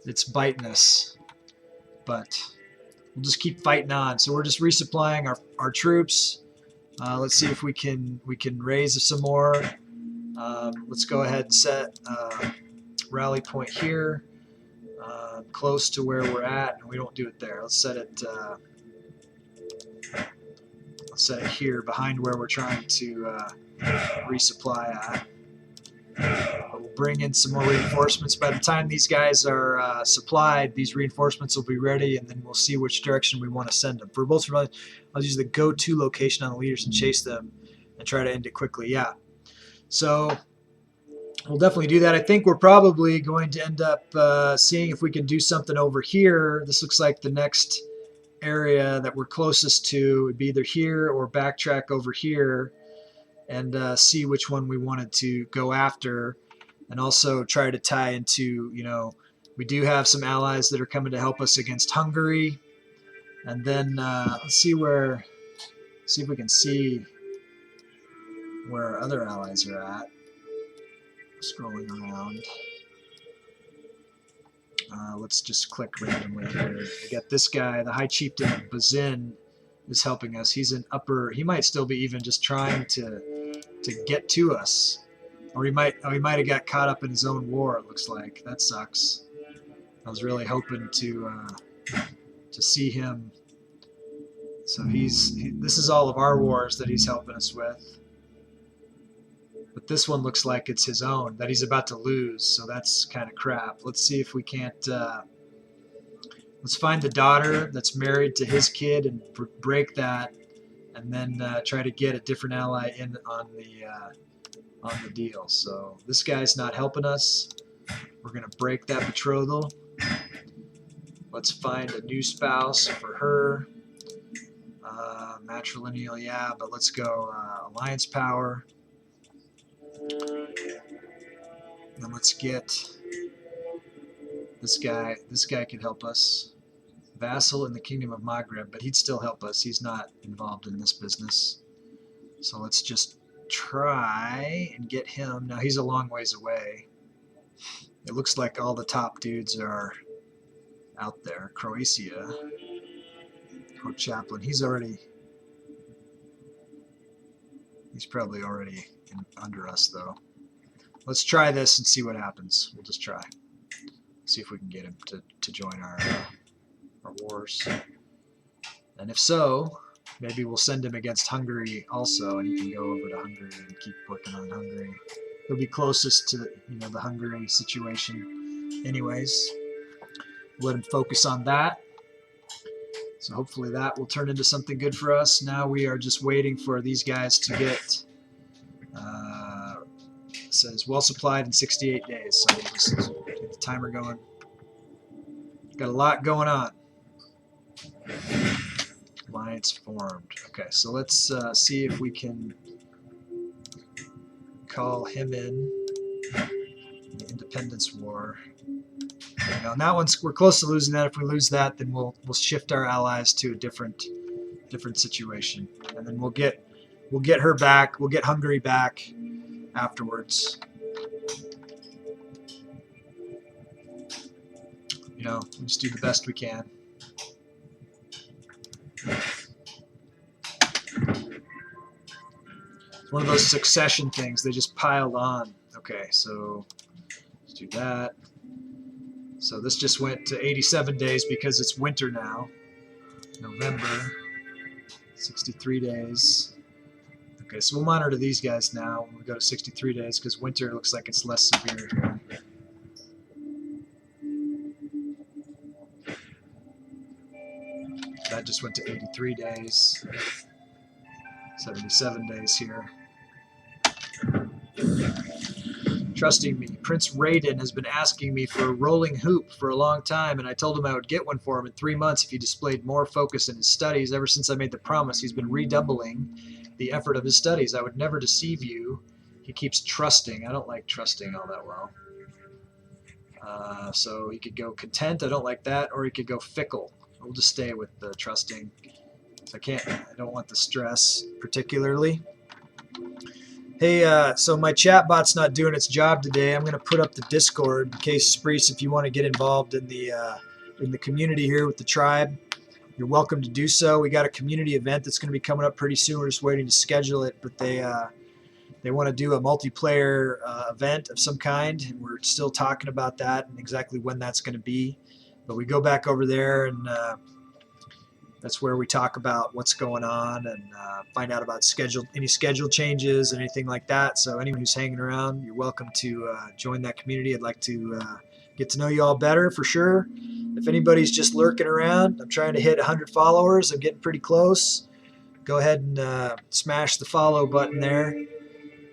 it's biting us. But we'll just keep fighting on. So we're just resupplying our troops. Let's see if we can raise some more. Let's go ahead and set rally point here. Close to where we're at, and we don't do it there. Let's set it here behind where we're trying to resupply at. But we'll bring in some more reinforcements. By the time these guys are supplied, these reinforcements will be ready, and then we'll see which direction we want to send them. For both, I'll use the go-to location on the leaders and chase them and try to end it quickly. Yeah. So we'll definitely do that. I think we're probably going to end up seeing if we can do something over here. This looks like the next area that we're closest to would be either here or backtrack over here and see which one we wanted to go after, and also try to tie into, you know, we do have some allies that are coming to help us against Hungary. And then let's see if we can see where our other allies are at. Scrolling around. Let's just click randomly here. We got this guy, the High Chieftain of Bazin, is helping us. He's an upper. He might still be even just trying to get to us, or he might have got caught up in his own war. It looks like that sucks. I was really hoping to see him. So this is all of our wars that he's helping us with. But this one looks like it's his own that he's about to lose, so that's kind of crap. Let's see if we can't. Let's find the daughter that's married to his kid and break that, and then try to get a different ally in on the deal. So this guy's not helping us. We're gonna break that betrothal. Let's find a new spouse for her. Matrilineal, yeah, but let's go alliance power. And let's get this guy. This guy can help us. Vassal in the Kingdom of Maghreb, but he'd still help us. He's not involved in this business. So let's just try and get him. Now he's a long ways away. It looks like all the top dudes are out there. Croatia. Oh, Chaplain. He's probably already under us, though. Let's try this and see what happens. We'll just try. See if we can get him to join our wars. And if so, maybe we'll send him against Hungary also, and he can go over to Hungary and keep working on Hungary. He'll be closest to, you know, the Hungary situation anyways. Let him focus on that. So hopefully that will turn into something good for us. Now we are just waiting for these guys to get it says well supplied in 68 days. So we'll just get the timer going. Got a lot going on. Alliance formed. Okay, so let's see if we can call him in the Independence War. Now, and that one's, we're close to losing that. If we lose that, then we'll shift our allies to a different different situation, and then we'll get her back. We'll get Hungary back afterwards. You know, we just do the best we can. It's one of those succession things. They just piled on. Okay, so let's do that. So this just went to 87 days because it's winter now. November, 63 days. Okay, so we'll monitor these guys now when we go to 63 days because winter looks like it's less severe here. That just went to 83 days. 77 days here. Trusting me. Prince Raiden has been asking me for a rolling hoop for a long time, and I told him I would get one for him in 3 months if he displayed more focus in his studies. Ever since I made the promise, he's been redoubling the effort of his studies. I would never deceive you. He keeps trusting. I don't like trusting all that well. So he could go content. I don't like that. Or he could go fickle. We'll just stay with the trusting. So I don't want the stress particularly. Hey, so my chatbot's not doing its job today. I'm going to put up the Discord in case, Spreece, if you want to get involved in the community here with the tribe, you're welcome to do so. We got a community event that's going to be coming up pretty soon. We're just waiting to schedule it, but they want to do a multiplayer event of some kind, and we're still talking about that and exactly when that's going to be. But we go back over there, and that's where we talk about what's going on and find out about any schedule changes, anything like that. So anyone who's hanging around, you're welcome to join that community. I'd like to get to know you all better for sure. If anybody's just lurking around, I'm trying to hit 100 followers. I'm getting pretty close. Go ahead and smash the follow button there,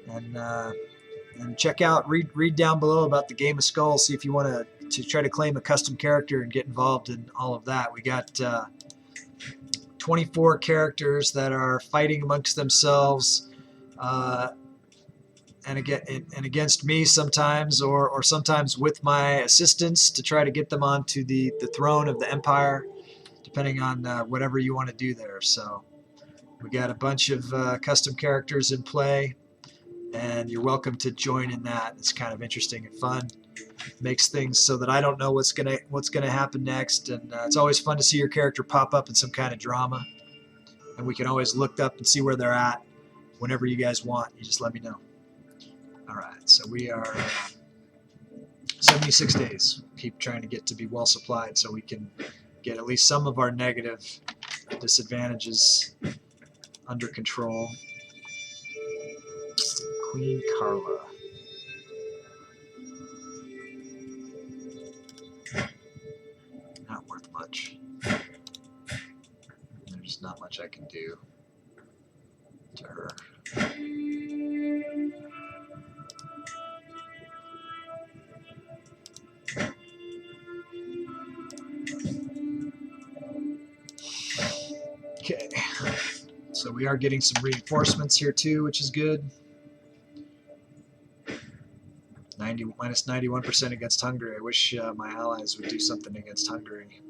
and check out, read down below about the Game of Skulls. See if you want to try to claim a custom character and get involved in all of that. We got 24 characters that are fighting amongst themselves, and against me sometimes, or sometimes with my assistants to try to get them onto the throne of the empire, depending on whatever you want to do there. So we got a bunch of custom characters in play, and you're welcome to join in that. It's kind of interesting and fun. Makes things so that I don't know what's gonna happen next, and it's always fun to see your character pop up in some kind of drama, and we can always look up and see where they're at whenever you guys want. You just let me know. All right, so we are 76 days. Keep trying to get to be well supplied so we can get at least some of our negative disadvantages under control. Queen Carla. Not worth much. There's not much I can do to her. Okay, so we are getting some reinforcements here too, which is good. Minus 91% against Hungary. I wish my allies would do something against Hungary.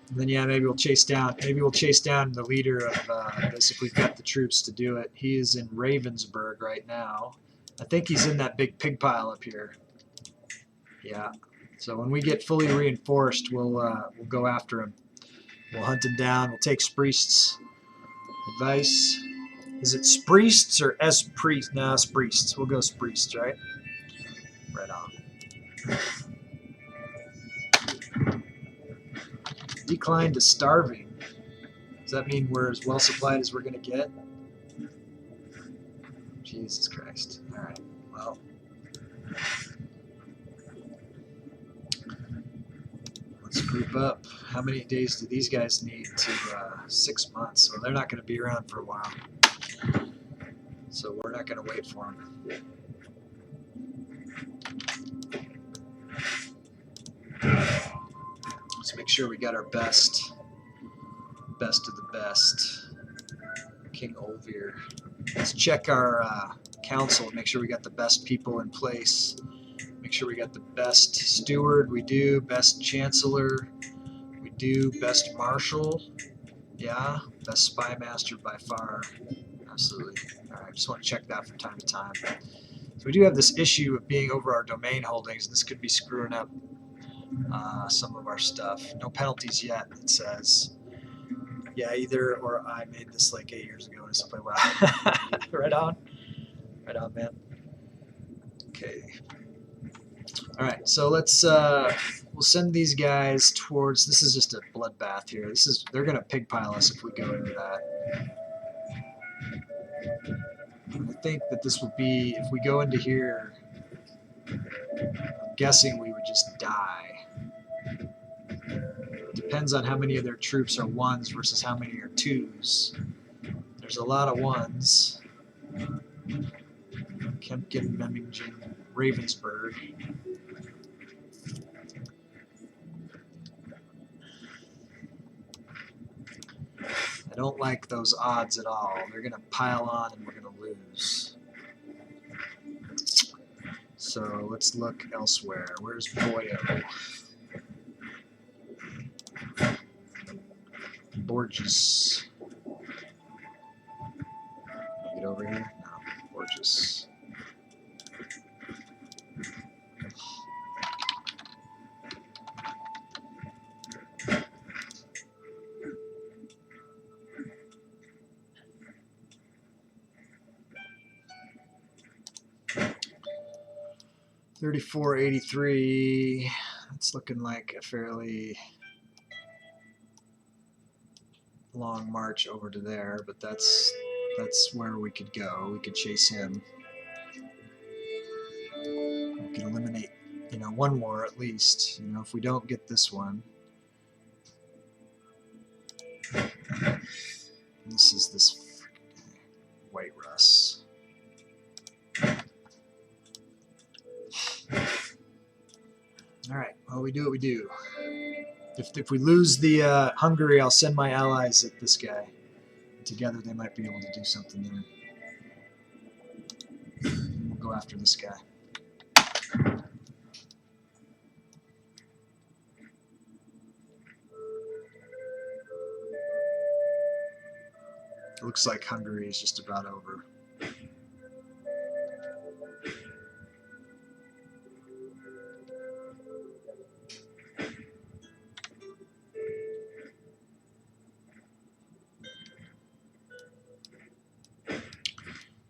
And then yeah, maybe we'll chase down the leader of this if we've got the troops to do it. He is in Ravensburg right now. I think he's in that big pig pile up here. Yeah. So when we get fully reinforced, we'll go after him. We'll hunt him down. We'll take Spreece's advice. Is it Spreece or Espriest? No, Spreece. We'll go Spreece, right? Right on. Decline to starving. Does that mean we're as well supplied as we're going to get? Jesus Christ. All right. Well. Let's group up. How many days do these guys need to 6 months? So they're not going to be around for a while. So we're not going to wait for them. Let's make sure we got our best of the best. King Olvir. Let's check our council and make sure we got the best people in place. Make sure we got the best steward. We do. Best chancellor. We do. Best marshal. Yeah. Best spy master by far. Absolutely. All right. Just want to check that from time to time. So we do have this issue of being over our domain holdings. This could be screwing up some of our stuff. No penalties yet, it says. Yeah, either or I made this like 8 years ago and something. Wow. Right on. Right on, man. Okay. All right, so let's we'll send these guys towards. This is just a bloodbath here. They're gonna pigpile us if we go into that. And I think that this will be if we go into here. I'm guessing we would just die. Depends on how many of their troops are ones versus how many are twos. There's a lot of ones. Kempkin, Memmingen, Ravensburg. I don't like those odds at all. They're going to pile on and we're going to lose. So let's look elsewhere. Where's Boyo? Borges. Get over here? No, Borges. $34.83. It's looking like a fairly long march over to there, but that's where we could go. We could chase him. We can eliminate, one more at least. If we don't get this one. This is this White Russ. All right. Well, we do what we do. If we lose the Hungary, I'll send my allies at this guy. Together, they might be able to do something there. We'll go after this guy. It looks like Hungary is just about over.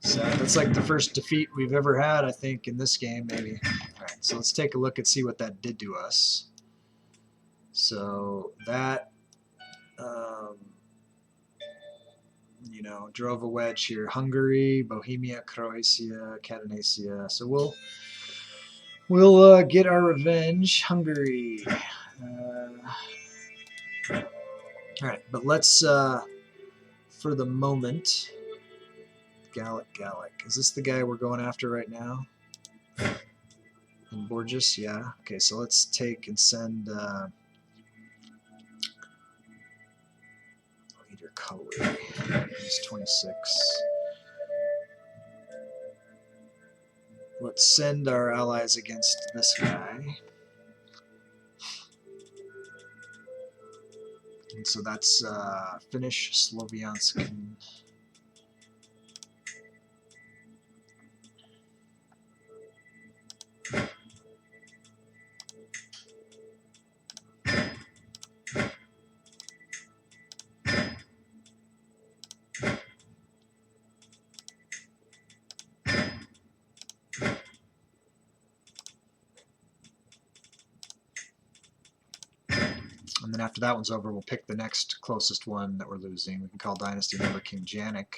So that's like the first defeat we've ever had, I think, in this game, maybe. All right, so let's take a look and see what that did to us. So that, drove a wedge here. Hungary, Bohemia, Croatia, Katarina. So we'll get our revenge. Hungary. All right, but let's, for the moment, Gallic. Is this the guy we're going after right now? In Borges? Yeah. Okay, so let's take and send leader Cully. He's 26. Let's send our allies against this guy. And so that's Finnish, Sloviansk. And then after that one's over, we'll pick the next closest one that we're losing. We can call Dynasty member King Janik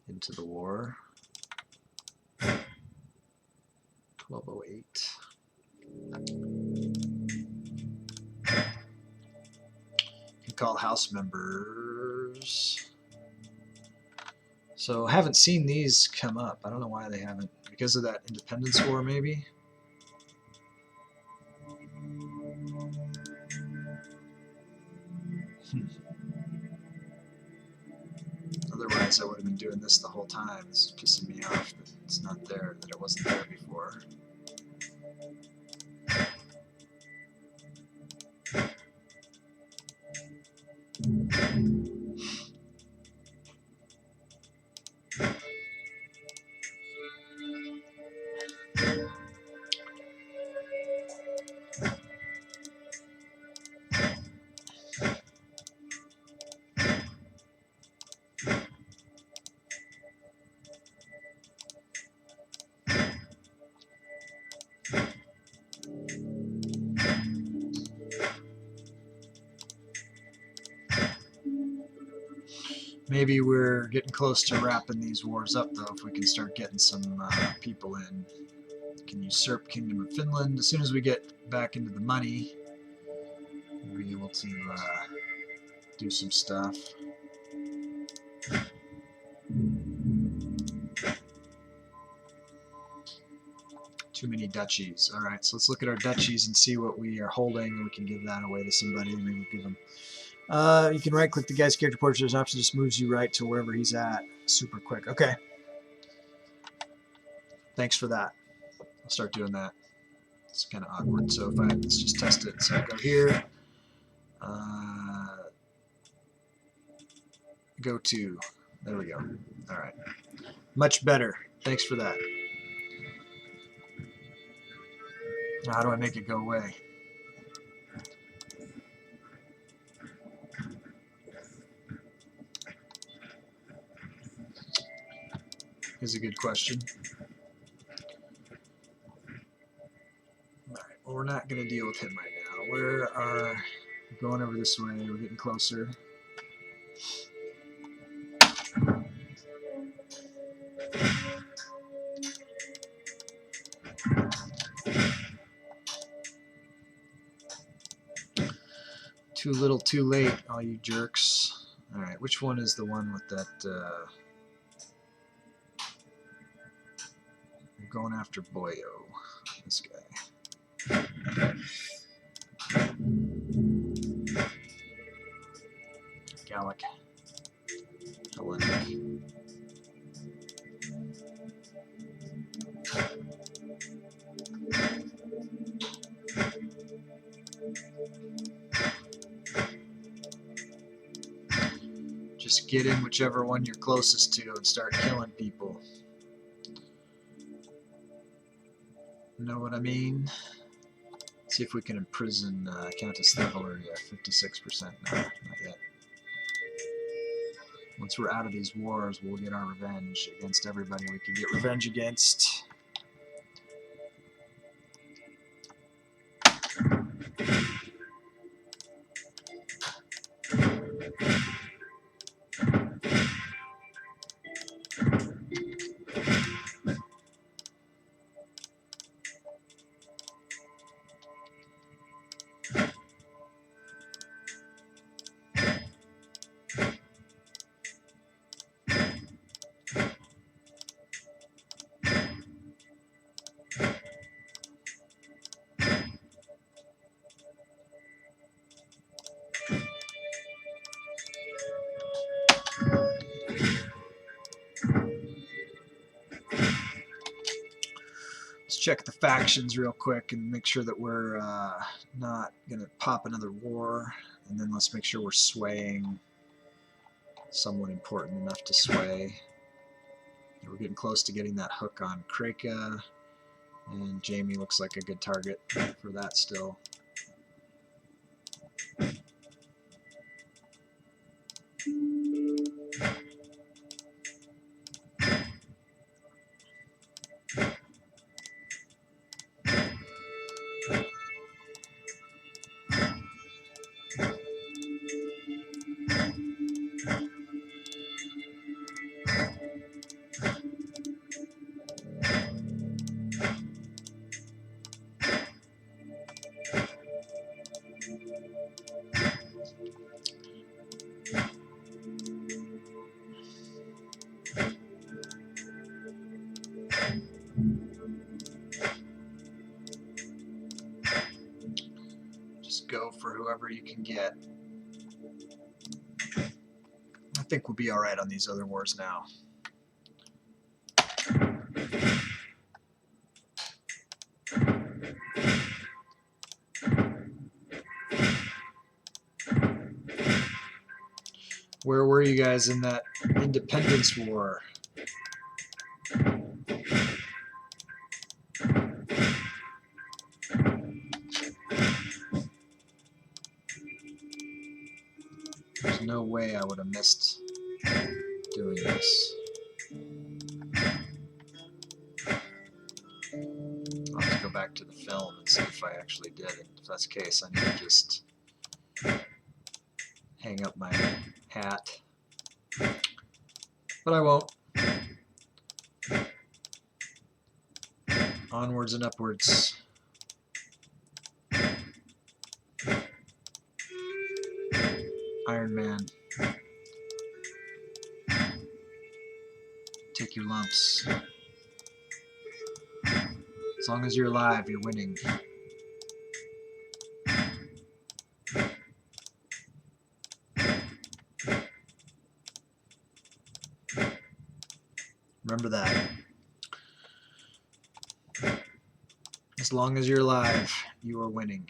into the war. 1208. You can call house members. So I haven't seen these come up. I don't know why they haven't. Because of that independence war, maybe? Otherwise, I would have been doing this the whole time. This is pissing me off that it's not there, that it wasn't there before. Maybe we're getting close to wrapping these wars up, though, if we can start getting some people in. Can usurp Kingdom of Finland. As soon as we get back into the money, we'll be able to do some stuff. Too many duchies. All right, so let's look at our duchies and see what we are holding. We can give that away to somebody. Maybe we'll give them. You can right-click the guy's character portrait. There's an option that just moves you right to wherever he's at super quick. Okay. Thanks for that. I'll start doing that. It's kind of awkward. So if let's just test it. So I go here. Go to. There we go. All right. Much better. Thanks for that. Now, how do I make it go away? Is a good question. All right. Well, we're not going to deal with him right now. We're going over this way. We're getting closer. Too little, too late, all you jerks. All right, which one is the one with that? I'm going after Boyo, this guy. Gallic. Hellenic. Just get in whichever one you're closest to and start killing people. Know what I mean? See if we can imprison Countess Thevalor. Yeah, 56%. No, not yet. Once we're out of these wars, we'll get our revenge against everybody we can get revenge against. Check the factions real quick and make sure that we're not going to pop another war. And then let's make sure we're swaying someone important enough to sway. We're getting close to getting that hook on Kraka. And Jamie looks like a good target for that still. Go for whoever you can get. I think we'll be all right on these other wars now. Where were you guys in that independence war? There's no way I would have missed doing this. I'll have to go back to the film and see if I actually did it. If that's the case, I need to just hang up my hat. But I won't. Onwards and upwards. Iron Man. Take your lumps. As long as you're alive, you're winning. Remember that. As long as you're alive, you are winning.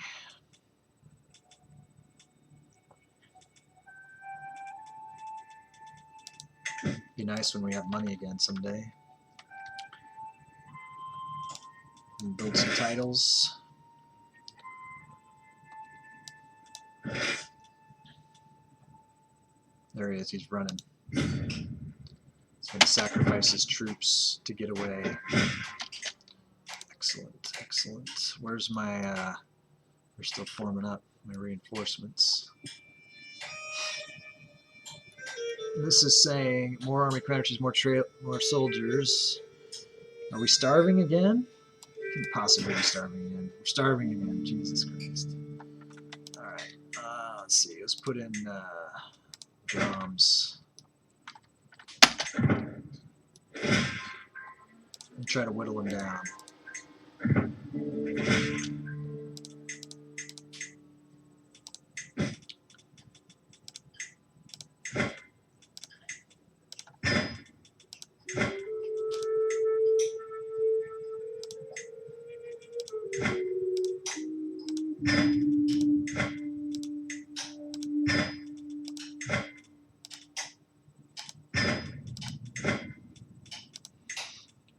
Be nice when we have money again someday. And build some titles. There he is, he's running. He's going to sacrifice his troops to get away. Excellent, excellent. Where's my, we're still forming up, my reinforcements. This is saying more army commanders, more soldiers. Are we starving again? Couldn't possibly be starving again. We're starving again. Jesus Christ. Alright, let's see. Let's put in drums. And try to whittle them down.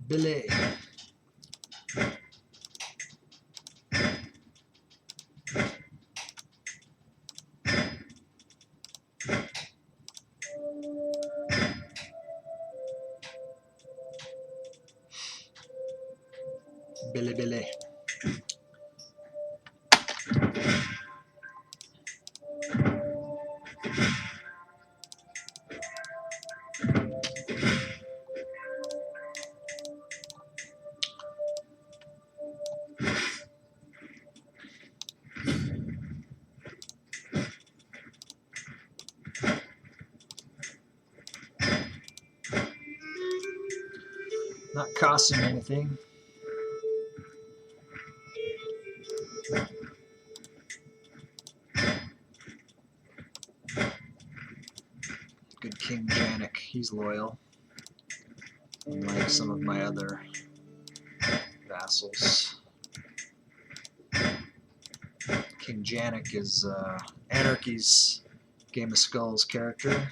Billy. Billy. Not costing anything. Good King Janik, he's loyal. Unlike some of my other vassals. King Janik is Anarchy's Game of Skulls character.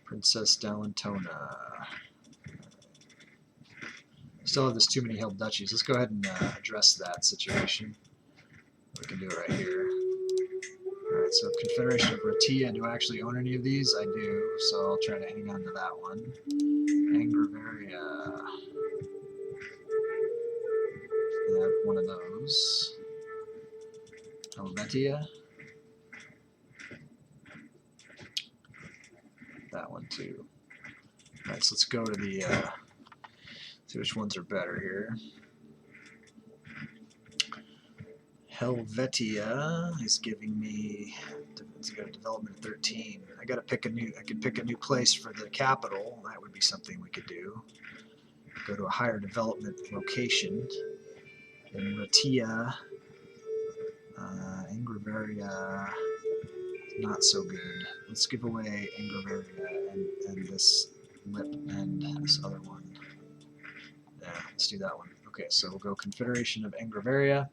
Princess Dalentona. Still have this too many held duchies. Let's go ahead and address that situation. We can do it right here. Alright, so Confederation of Ratia. Do I actually own any of these? I do, so I'll try to hang on to that one. Angravaria. I have one of those. Helvetia. That one too. Alright, so let's go to the, see which ones are better here. Helvetia is giving me, it's got a development of 13. I could pick a new place for the capital. That would be something we could do. Go to a higher development location. And Ratia, Angravaria, not so good. Let's give away Angravaria and this lip and this other one. Yeah, let's do that one. Okay, so we'll go Confederation of Angravaria.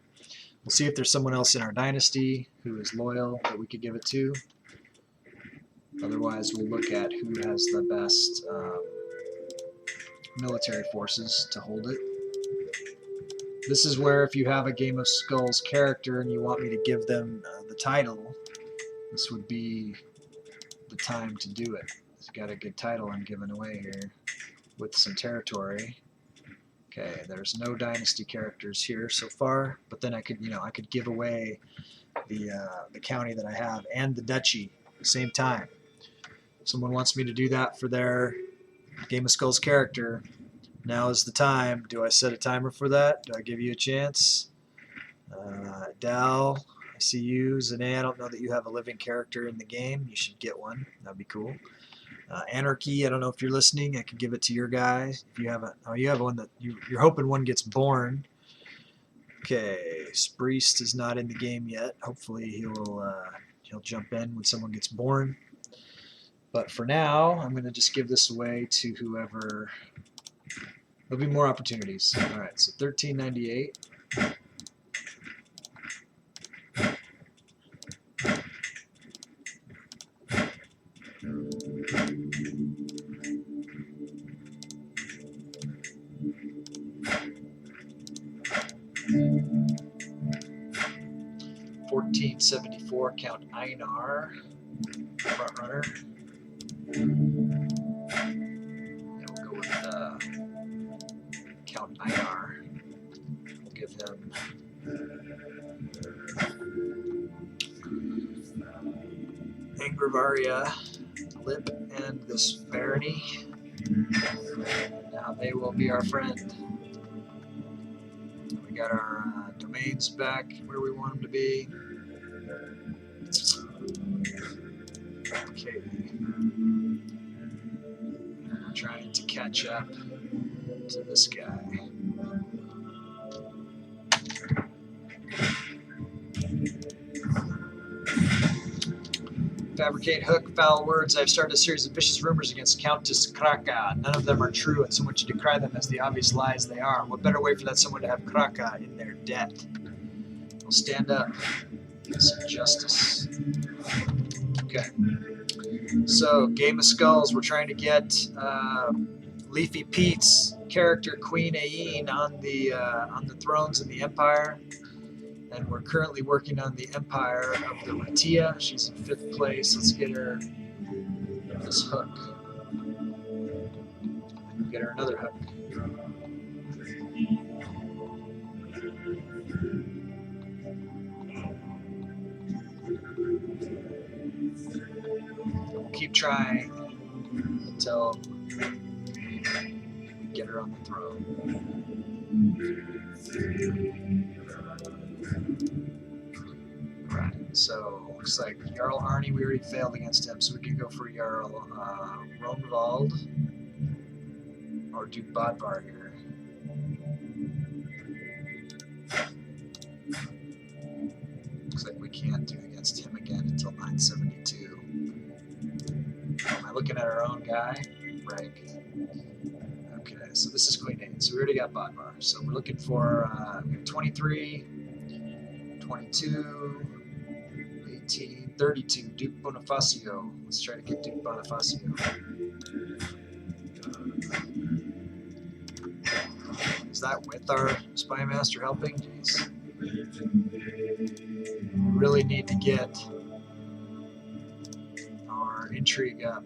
We'll see if there's someone else in our dynasty who is loyal that we could give it to. Otherwise, we'll look at who has the best military forces to hold it. This is where if you have a Game of Skulls character and you want me to give them the title, this would be the time to do it. It's got a good title I'm giving away here with some territory. Okay, there's no dynasty characters here so far, but then I could, I could give away the county that I have and the duchy at the same time. Someone wants me to do that for their Game of Skulls character. Now is the time. Do I set a timer for that? Do I give you a chance? Dal, I see you. Zane, I don't know that you have a living character in the game. You should get one. That'd be cool. Anarchy, I don't know if you're listening. I could give it to your guy. If you have a, oh, you have one that you're hoping one gets born. Okay, Spriest is not in the game yet. Hopefully he'll jump in when someone gets born. But for now, I'm going to just give this away to whoever. There'll be more opportunities. All right, so 1398. $14.74. Count Einar, front runner. And we'll go with Count Einar. We'll give him Angravaria, Lip, and this barony. Now they will be our friend. We got our domains back where we want them to be. Okay. We're trying to catch up to this guy. Fabricate hook, foul words. I've started a series of vicious rumors against Countess Kraka. None of them are true, and so much to decry them as the obvious lies they are. What better way for that someone to have Kraka in their debt? We'll stand up. Some justice. Okay. So, Game of Skulls, we're trying to get Leafy Pete's character, Queen Aine, on the thrones in the Empire. And we're currently working on the Empire of the Ratia. She's in 5th place. Let's get her this hook. And get her another hook. We'll keep trying until we get her on the throne. Right, so looks like Jarl Arnie, we already failed against him, so we can go for Jarl Ronvald or Duke Bodvar here. Looks like we can't do against him again until 972. Am I looking at our own guy? Right. Okay, so this is Queen Aine, so we already got Bodvar. So we're looking for we have 23, 22, 18, 32, Duke Bonifacio. Let's try to get Duke Bonifacio. Is that with our Spy Master helping? Jeez. We really need to get our intrigue up.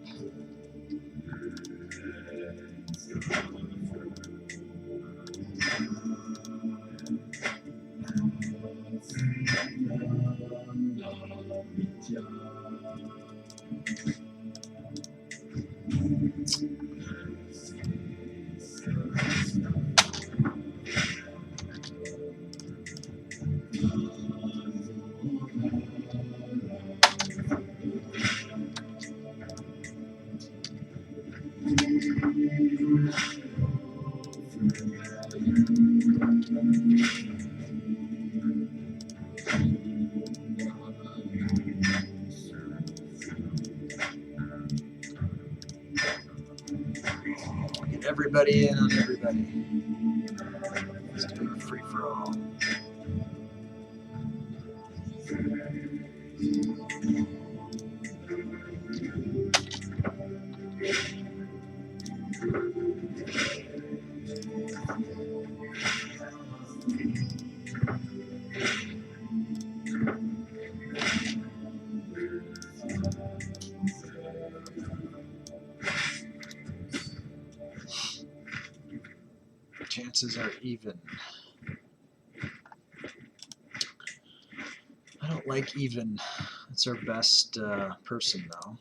Get everybody in on everybody. Let's do a free for all. Chances are even. I don't like even. It's our best person, though.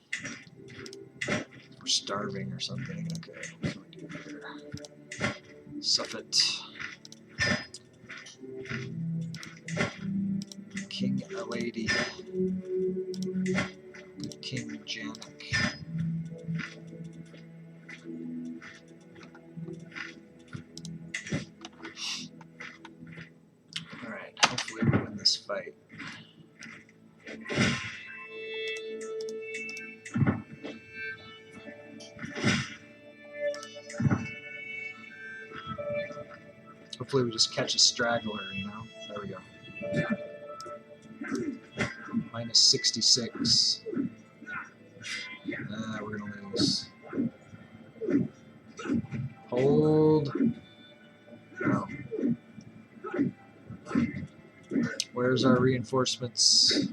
We're starving or something. Okay, what can we do here? Suffet. King Alady. Good King Janik. Alright, hopefully we win this fight. Hopefully we just catch a straggler, you know? There we go. Minus 66. We're going to lose. Hold. No. Where's our reinforcements?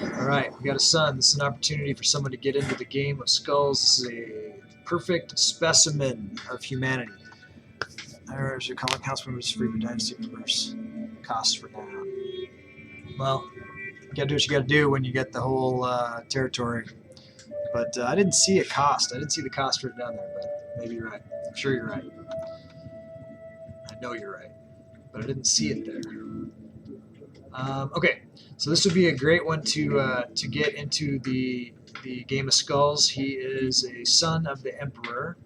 Alright, we got a sun. This is an opportunity for someone to get into the game of skulls. This is a perfect specimen of humanity. There's your calling house members free for dynasty members. Cost for now. Well, you gotta do what you gotta do when you get the whole territory. But I didn't see a cost. I didn't see the cost written down there, but maybe you're right. I'm sure you're right. I know you're right, but I didn't see it there. Okay, so this would be a great one to get into the Game of Skulls. He is a son of the Emperor,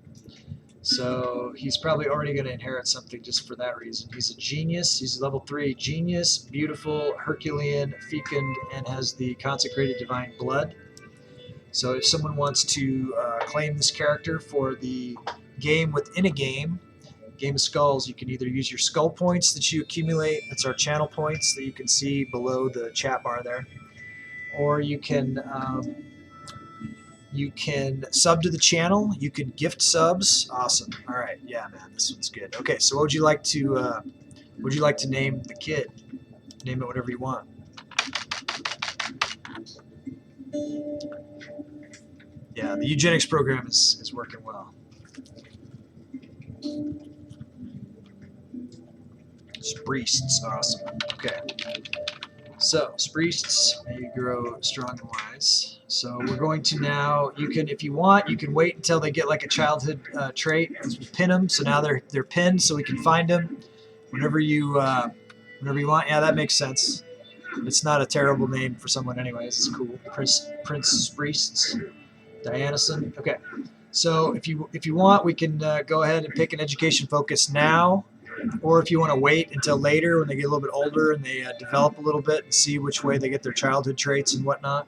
so he's probably already going to inherit something just for that reason. He's a genius. He's a level 3 genius, beautiful, Herculean, fecund, and has the consecrated divine blood. So if someone wants to claim this character for the game within a game, Game of Skulls, you can either use your skull points that you accumulate, that's our channel points that you can see below the chat bar there, or you can sub to the channel, you can gift subs. Awesome. All right, yeah, man, this one's good. Okay, so what would you like to name the kid? Name it whatever you want. Yeah, the eugenics program is working well. Spriests, awesome. Okay, so Spriests, you grow strong and wise. So we're going to now. You can, if you want, you can wait until they get like a childhood trait. We pin them, so now they're pinned, so we can find them whenever you want. Yeah, that makes sense. It's not a terrible name for someone, anyways. It's cool. Prince Spriests, Dianason. Okay, so if you want, we can go ahead and pick an education focus now. Or if you want to wait until later when they get a little bit older and they develop a little bit and see which way they get their childhood traits and whatnot.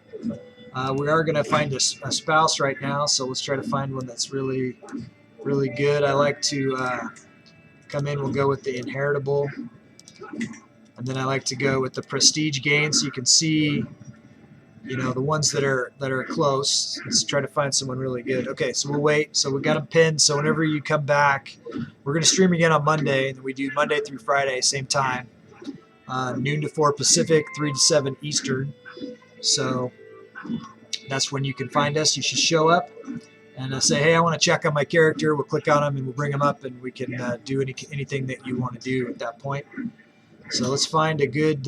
We are going to find a spouse right now, so let's try to find one that's really, really good. I like to come in, we'll go with the inheritable. And then I like to go with the prestige gain, so you can see, you know, the ones that are close. Let's try to find someone really good. Okay, so we'll wait. So we got them pinned. So whenever you come back, we're going to stream again on Monday. And we do Monday through Friday, same time, noon to 4 Pacific, 3 to 7 Eastern. So that's when you can find us. You should show up and say, hey, I want to check on my character. We'll click on them and we'll bring them up, and we can do anything that you want to do at that point. So let's find a good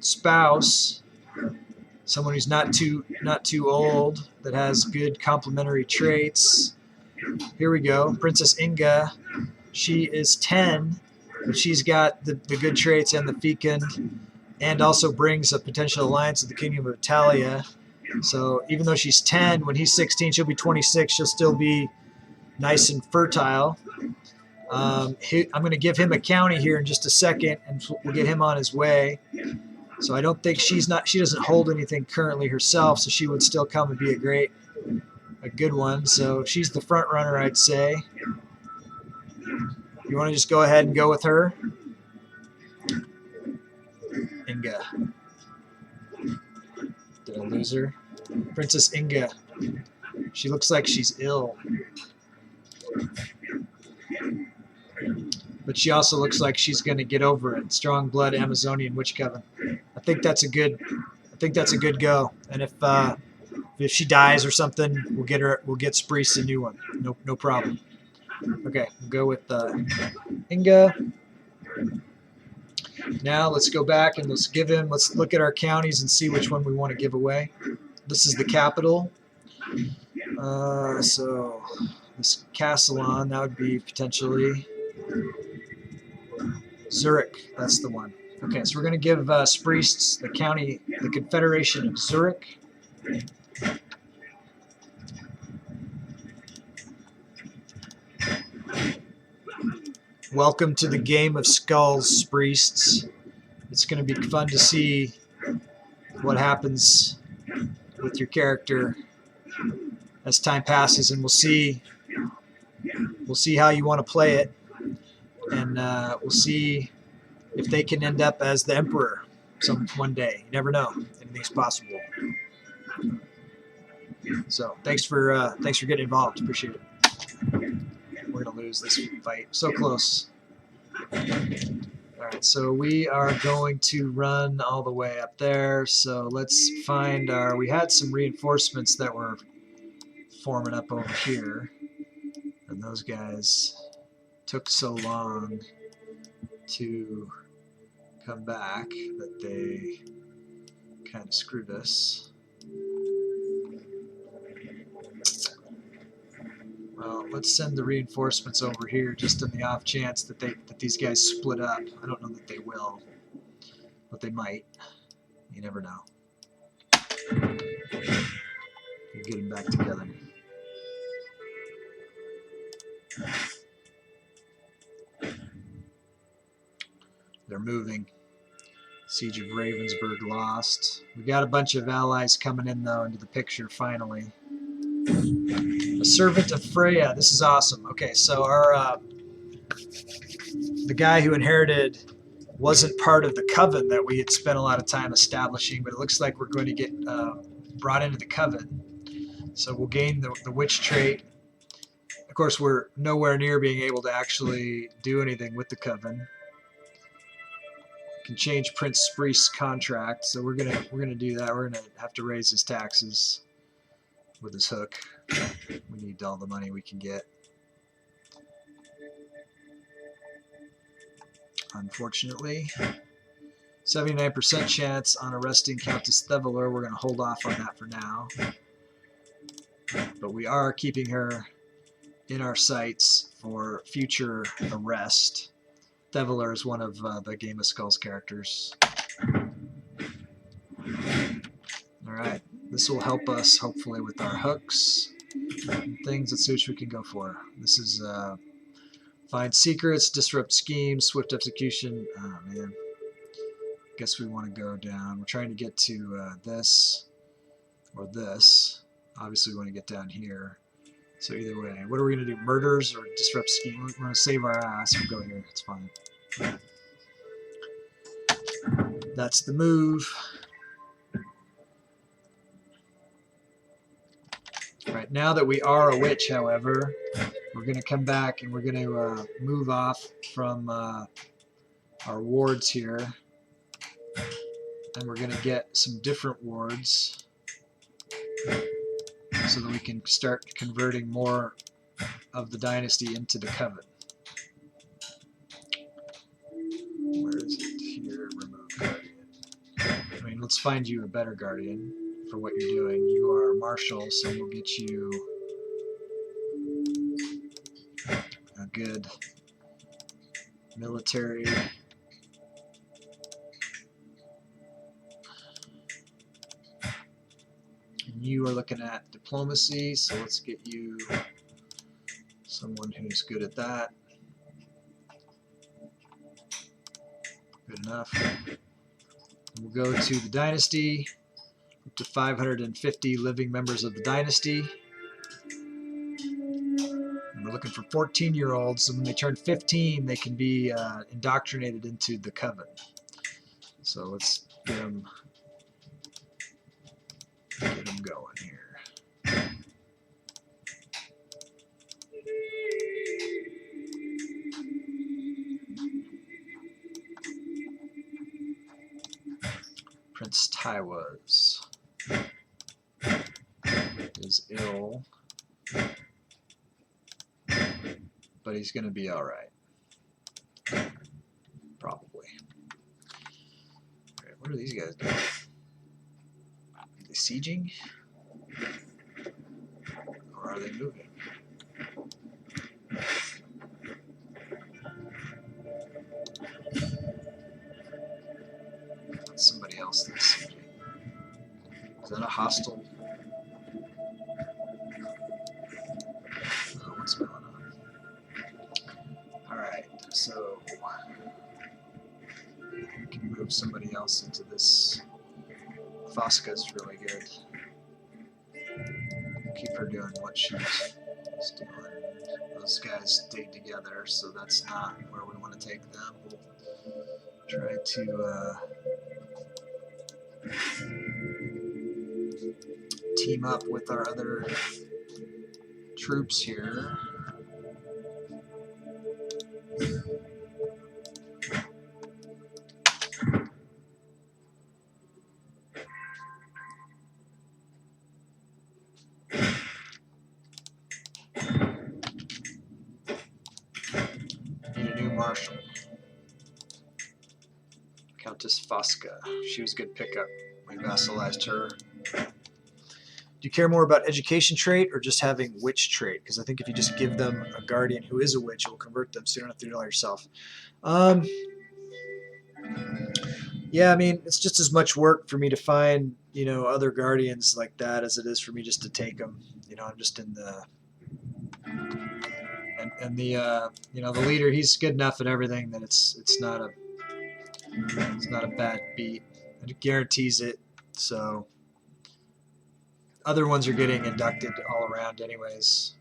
spouse. Someone who's not too old, that has good complementary traits. Here we go. Princess Inga. She is 10, but she's got the good traits and the fecund, and also brings a potential alliance with the Kingdom of Italia. So even though she's 10, when he's 16, she'll be 26. She'll still be nice and fertile. I'm going to give him a county here in just a second, and we'll get him on his way. So I don't think she doesn't hold anything currently herself, so she would still come and be a good one. So she's the front runner, I'd say. You want to just go ahead and go with her? Inga. Did I lose her? Princess Inga. She looks like she's ill. But she also looks like she's going to get over it. Strong blood Amazonian witch coven. I think that's a good go. And if she dies or something, we'll get Spreece a new one. No problem. Okay, we'll go with Inga. Now let's go back and let's look at our counties and see which one we want to give away. This is the capital. So this Castellon, that would be potentially Zurich. That's the one. Okay, so we're going to give Spreece the county, the Confederation of Zurich. Welcome to the game of skulls, Spreece. It's going to be fun to see what happens with your character as time passes, and we'll see how you want to play it, and we'll see if they can end up as the Emperor one day. You never know. Anything's possible. So thanks for getting involved. Appreciate it. We're gonna lose this fight. So close. Alright, so we are going to run all the way up there. So let's find we had some reinforcements that were forming up over here. And those guys took so long to come back that they kind of screwed us. Well, let's send the reinforcements over here just in the off chance that these guys split up. I don't know that they will, but they might. You never know. We'll get them back together. They're moving. Siege of Ravensburg lost. We got a bunch of allies coming in though into the picture finally. A servant of Freya. This is awesome. Okay, so our the guy who inherited wasn't part of the coven that we had spent a lot of time establishing, but it looks like we're going to get brought into the coven. So we'll gain the witch trait. Of course, we're nowhere near being able to actually do anything with the coven. Can change Prince Spreece's contract, so we're gonna do that. We're gonna have to raise his taxes with his hook. We need all the money we can get. Unfortunately, 79% chance on arresting Countess Theveler. We're gonna hold off on that for now, but we are keeping her in our sights for future arrest. Theveler is one of the Game of Skulls characters. Alright, this will help us hopefully with our hooks and things. Let's see what we can go for. This is find secrets, disrupt schemes, swift execution. Oh man, guess we want to go down. We're trying to get to this or this. Obviously we want to get down here. So either way, what are we going to do? Murders or disrupt scheme? We're going to save our ass. We'll go here. It's fine. That's the move. Right, now that we are a witch, however, we're going to come back and we're going to move off from our wards here. And we're going to get some different wards so that we can start converting more of the dynasty into the coven. Where is it? Here, remove guardian. I mean, let's find you a better guardian for what you're doing. You are marshal, so we'll get you a good military. You are looking at diplomacy, so let's get you someone who's good at that. Good enough. We'll go to the dynasty, up to 550 living members of the dynasty. And we're looking for 14-year-olds, and when they turn 15, they can be indoctrinated into the coven. So let's get him going here. Prince Taiwas is ill, but he's going to be all right. Probably. All right, what are these guys doing? Are they sieging? Or are they moving? Somebody else that's sieging. Is that a hostile? Oh, what's going on? Alright, so we can move somebody else into this. Fosca's really good. Keep her doing what she's doing. Those guys stayed together, so that's not where we want to take them. We'll try to team up with our other troops here. Need a new marshal. Countess Fosca. She was a good pickup. We vassalized her. Do you care more about education trait or just having witch trait? Because I think if you just give them a guardian who is a witch, it will convert them, so you don't have to do it all yourself. Yeah, I mean, it's just as much work for me to find, other guardians like that as it is for me just to take them. I'm just in the... And the, the leader, he's good enough at everything that it's not a bad beat. It guarantees it, so... Other ones are getting inducted all around anyways.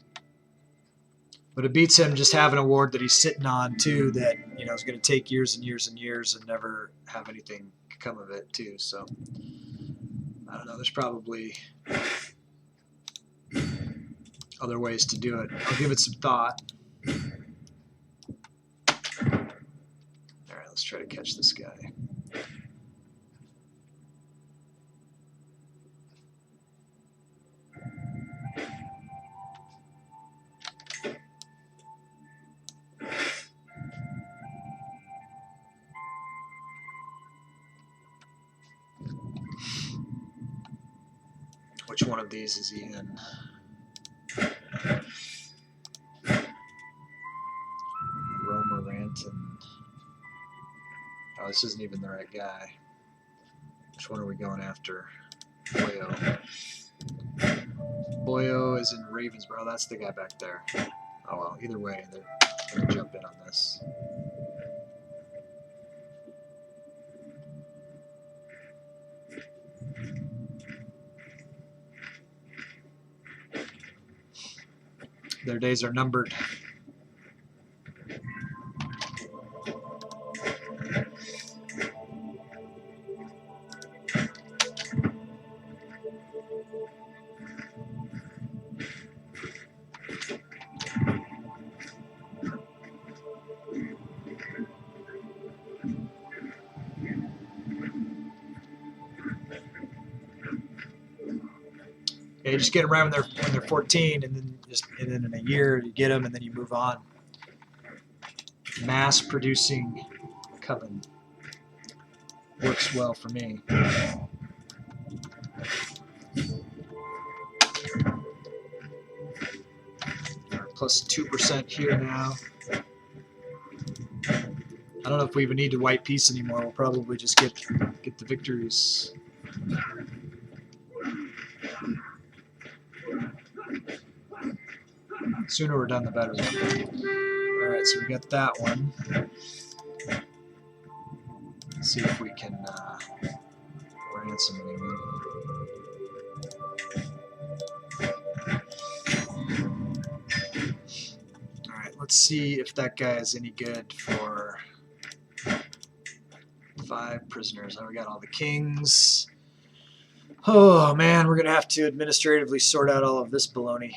But it beats him just having a ward that he's sitting on, too, that, is going to take years and years and years and never have anything come of it, too. So, I don't know. There's probably other ways to do it. I'll give it some thought. All right, let's try to catch this guy. Which one of these is he in? Rome or Ranton? Oh, this isn't even the right guy. Which one are we going after? Boyo. Boyo is in Ravensborough. That's the guy back there. Oh well, either way, they're going to jump in on this. Their days are numbered. Yeah, just get them around when they're 14, and then in a year you get them, and then you move on. Mass producing coven works well for me. Plus 2% here now. I don't know if we even need to white peace anymore. We'll probably just get the victories. Sooner we're done, the better. Alright, so we got that one. Let's see if we can ransom anyone. Alright, let's see if that guy is any good for 5 prisoners. Oh, we got all the kings. Oh man, we're gonna have to administratively sort out all of this baloney.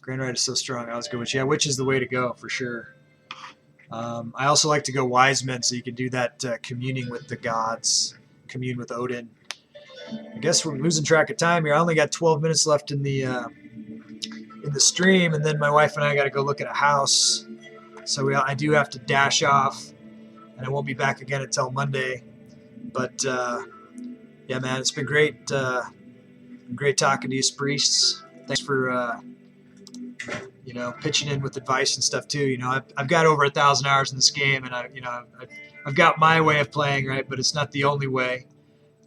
Grand Rite is so strong. I was good with yeah, which is the way to go for sure. I also like to go wise men, so you can do that communing with the gods, commune with Odin. I guess we're losing track of time here. I only got 12 minutes left in the stream, and then my wife and I got to go look at a house. So I do have to dash off, and I won't be back again until Monday. But yeah, man, it's been great. Great talking to you, priests. Thanks for you know, pitching in with advice and stuff too. You know, I've got over 1,000 hours in this game, and I've got my way of playing, right? But it's not the only way,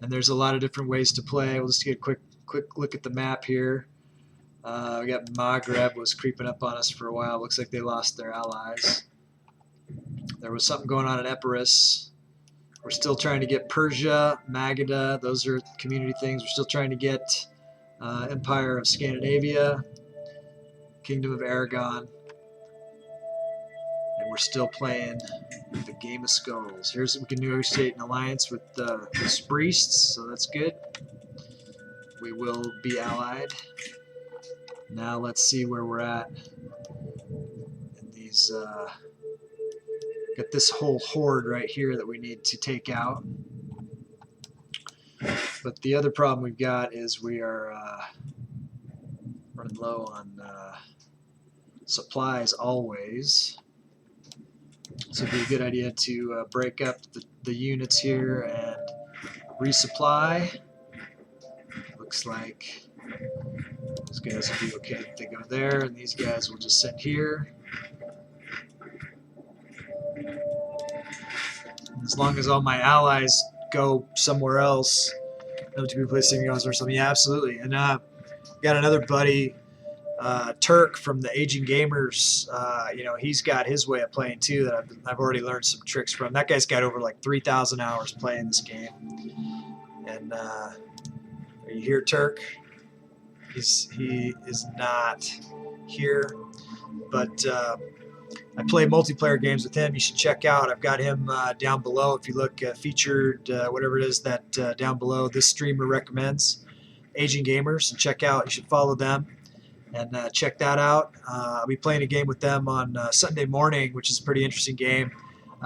and there's a lot of different ways to play. We'll just get a quick look at the map here. We got Maghreb was creeping up on us for a while. Looks like they lost their allies. There was something going on in Epirus. We're still trying to get Persia, Magadha. Those are community things. We're still trying to get Empire of Scandinavia, Kingdom of Aragon, and we're still playing the Game of Skulls. We can negotiate an alliance with the priests, so that's good. We will be allied. Now let's see where we're at in these. Got this whole horde right here that we need to take out. But the other problem we've got is we are running low on supplies always. So it'd be a good idea to break up the units here and resupply. Looks like those guys will be okay if they go there, and these guys will just send here. As long as all my allies go somewhere else, no to be placing or something. Yeah, absolutely. And got another buddy, Turk from the Aging Gamers. You know, he's got his way of playing too that I've already learned some tricks from. That guy's got over like 3,000 hours playing this game. And are you here, Turk? He is not here, but I play multiplayer games with him. You should check out. I've got him down below. If you look featured, whatever it is that down below, this streamer recommends, Aging Gamers, and check out. You should follow them and check that out. I'll be playing a game with them on Sunday morning, which is a pretty interesting game.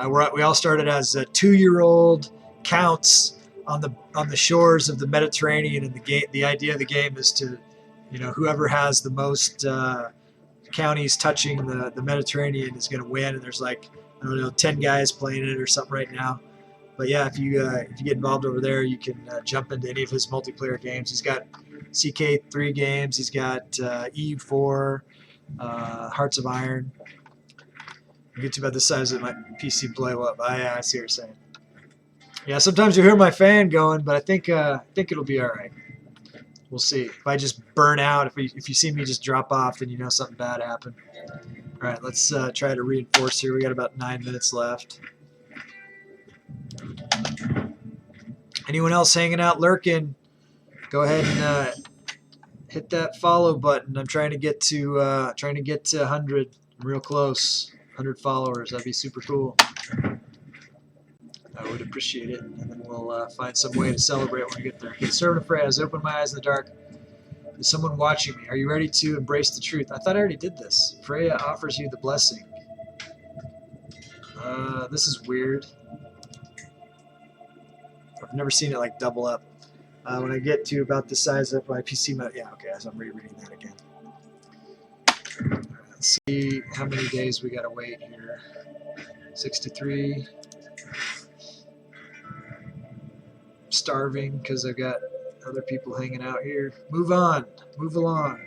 We all started as 2-year-old counts on the shores of the Mediterranean, and the idea of the game is to, you know, whoever has the most counties touching the Mediterranean is going to win. And there's like, I don't know, 10 guys playing it or something right now. But yeah, if you get involved over there, you can jump into any of his multiplayer games. He's got CK3 games. He's got EU4, Hearts of Iron. You get to about the size of my PC blow up. I see what you're saying. Yeah, sometimes you hear my fan going, but I think it'll be all right. We'll see. If I just burn out, if you see me just drop off, then you know something bad happened. All right, let's try to reinforce here. We got about 9 minutes left. Anyone else hanging out, lurking? Go ahead and hit that follow button. I'm trying to get to 100. I'm real close. 100 followers. That'd be super cool. I would appreciate it, and then we'll find some way to celebrate when we get there. Conservative Freya has opened my eyes in the dark. Is someone watching me? Are you ready to embrace the truth? I thought I already did this. Freya offers you the blessing. This is weird. I've never seen it like double up. When I get to about the size of my PC mode, yeah, okay, so I'm rereading that again. All right, let's see how many days we gotta wait here. 63. Starving because I've got other people hanging out here. Move on. Move along.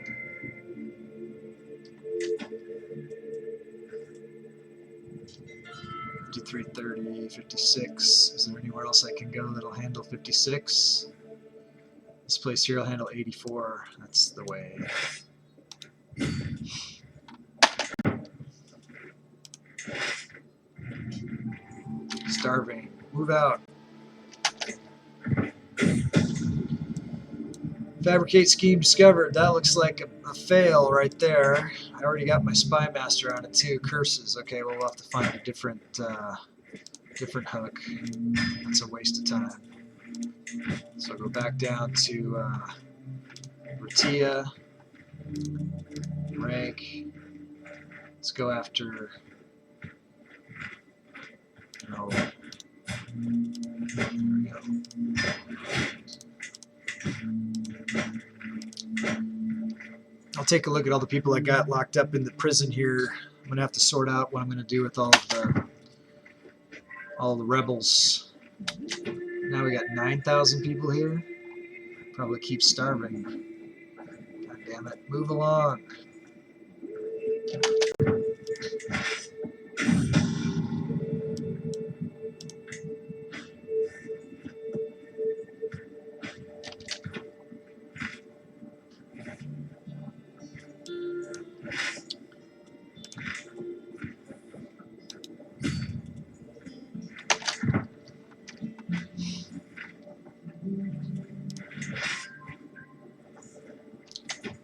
$53.30, 56. Is there anywhere else I can go that'll handle 56? This place here will handle 84. That's the way. Starving. Move out. Fabricate scheme discovered. That looks like a fail right there. I already got my spy master on it too. Curses. Okay, well, we'll have to find a different different hook. That's a waste of time. So I'll go back down to Ratia, rank. Let's go after, no, there we go. I'll take a look at all the people I got locked up in the prison here. I'm gonna have to sort out what I'm gonna do with all the rebels. Now we got 9,000 people here. Probably keep starving. God damn it! Move along.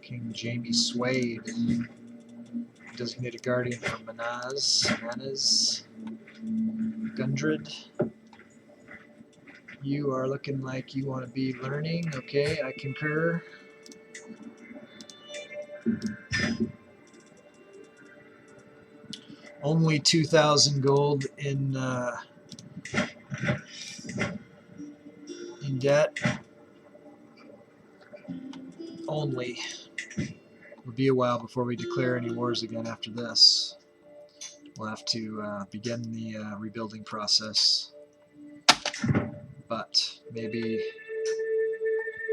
King Jamie Swade, designated guardian from Manaz, Gundred. You are looking like you want to be learning. Okay, I concur. Only 2,000 gold in debt. Only. It'll be a while before we declare any wars again after this. We'll have to begin the rebuilding process. But maybe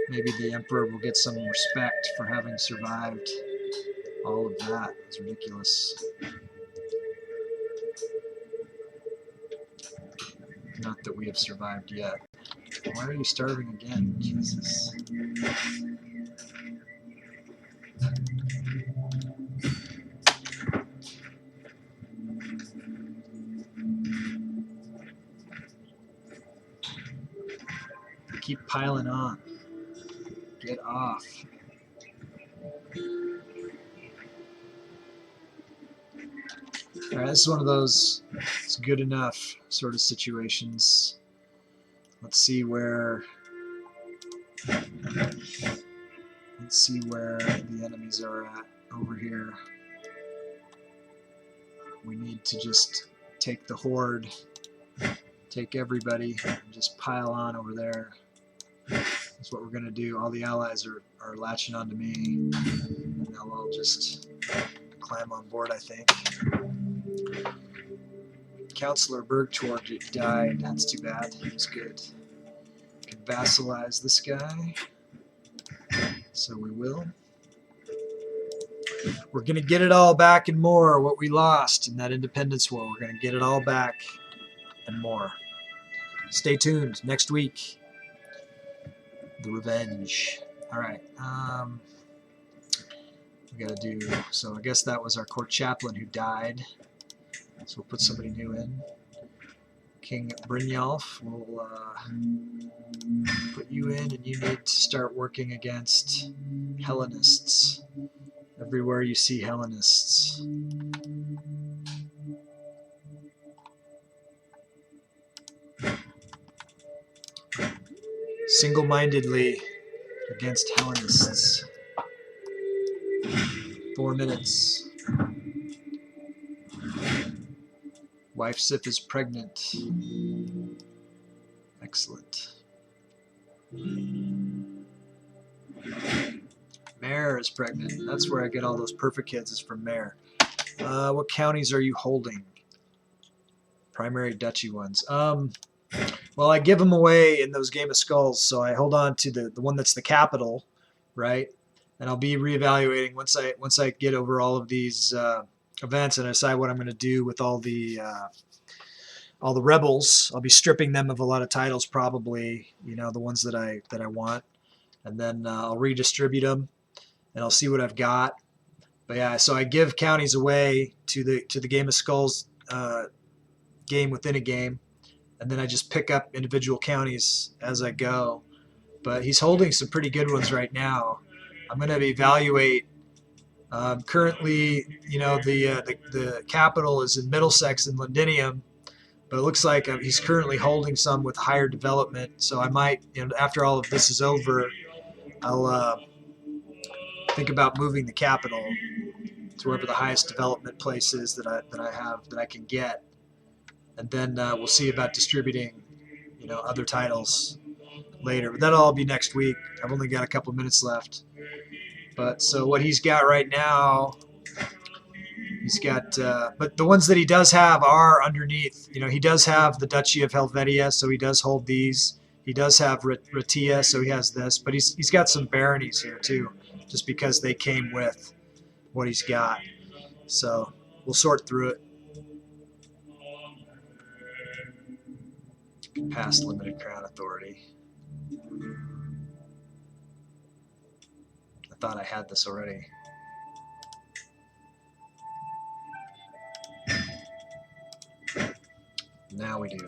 the Emperor will get some respect for having survived all of that. It's ridiculous. Not that we have survived yet. Why are you starving again? Jesus. Keep piling on. Get off. Alright, this is one of those it's good enough sort of situations. Let's see where the enemies are at over here. We need to just take the horde, take everybody, and just pile on over there. That's what we're going to do. All the allies are latching onto me, and they'll all just climb on board, I think. Councillor Bergtord died. That's too bad. He was good. Can vassalize this guy. So we will. We're going to get it all back and more, what we lost in that independence war. We're going to get it all back and more. Stay tuned. Next week, the revenge. All right. We got to do, so I guess that was our court chaplain who died. So we'll put somebody new in. King Brynjolf, we'll put you in, and you need to start working against Hellenists. Everywhere you see Hellenists. Single-mindedly against Hellenists. 4 minutes. Wife Sif is pregnant. Excellent. Mare is pregnant. That's where I get all those perfect kids, is from Mare. What counties are you holding? Primary duchy ones. Well, I give them away in those Game of Skulls, so I hold on to the one that's the capital, right? And I'll be reevaluating once I get over all of these events and decide what I'm going to do with all the rebels. I'll be stripping them of a lot of titles, probably, you know, the ones that I want, and then I'll redistribute them, and I'll see what I've got. But yeah, so I give counties away to the Game of Skulls game within a game, and then I just pick up individual counties as I go. But he's holding some pretty good ones right now. I'm going to evaluate. Currently, you know, the capital is in Middlesex and Londinium, But it looks like he's currently holding some with higher development. So I might, after all of this is over, I'll think about moving the capital to wherever the highest development place is that I can get, and then we'll see about distributing, other titles later. But that'll all be next week. I've only got a couple minutes left. But so what he's got right now, he's got, but the ones that he does have are underneath. He does have the Duchy of Helvetia, so he does hold these. He does have Ratia, so he has this. But he's got some baronies here too, just because they came with what he's got. So we'll sort through it. Past limited crown authority. I thought I had this already. Now we do.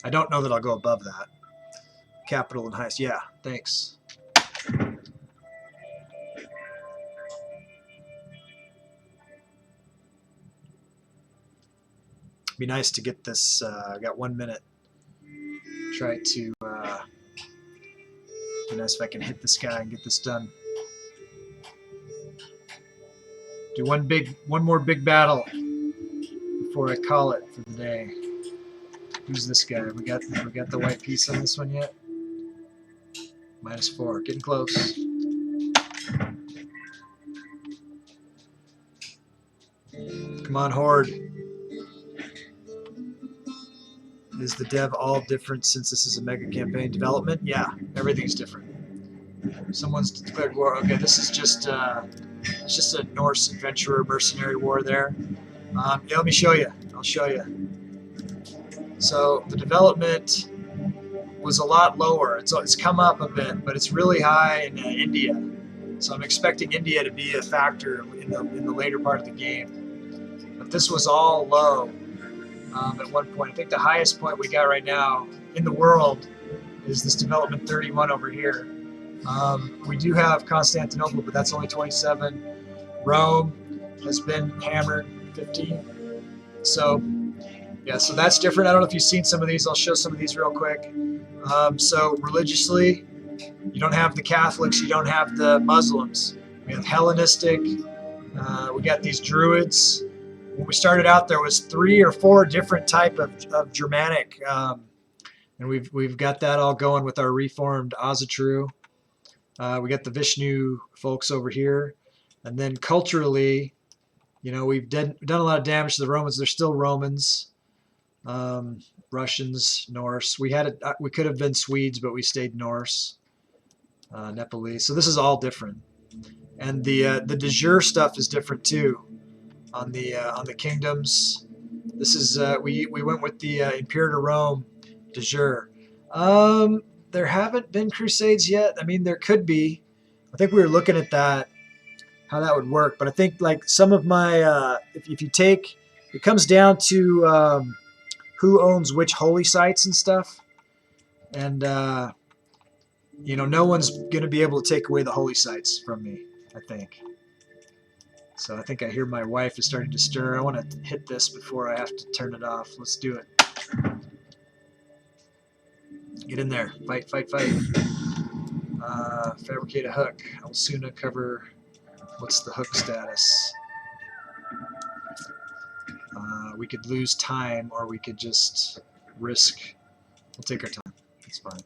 I don't know that I'll go above that. Capital and highest. Yeah, thanks. Be nice to get this. I got 1 minute. Try to. Be nice if I can hit this guy and get this done. Do one more big battle before I call it for the day. Who's this guy? We got the white piece on this one yet? -4. Getting close. Come on, Horde. Is the dev all different since this is a mega campaign development? Yeah, everything's different. Someone's declared war. Okay, this is just it's just a Norse adventurer mercenary war there. Yeah, let me show you. I'll show you. So the development was a lot lower. It's come up a bit, but it's really high in India. So I'm expecting India to be a factor in the later part of the game. But this was all low at one point. I think the highest point we got right now in the world is this development 31 over here. We do have Constantinople, but that's only 27. Rome has been hammered, 50. So yeah, so that's different. I don't know if you've seen some of these. I'll show some of these real quick. So religiously, you don't have the Catholics, you don't have the Muslims. We have Hellenistic. We got these Druids. When we started out, there was 3 or 4 different type of Germanic, and we've got that all going with our reformed Asatru. We got the Vishnu folks over here, and then culturally, we've done a lot of damage to the Romans. They're still Romans, Russians, Norse. We could have been Swedes, but we stayed Norse, Nepalese. So this is all different, and the de jure stuff is different too. On the kingdoms, this is we went with the Imperator Rome de jure. There haven't been crusades yet. I mean, there could be. I think we were looking at that, how that would work. But I think like some of my, if you take, it comes down to who owns which holy sites and stuff, and no one's gonna be able to take away the holy sites from me, I think. So I think I hear my wife is starting to stir. I want to hit this before I have to turn it off. Let's do it. Get in there. Fight, fight, fight. Fabricate a hook. I'll soon uncover what's the hook status. We could lose time, or we could just risk. We'll take our time. It's fine.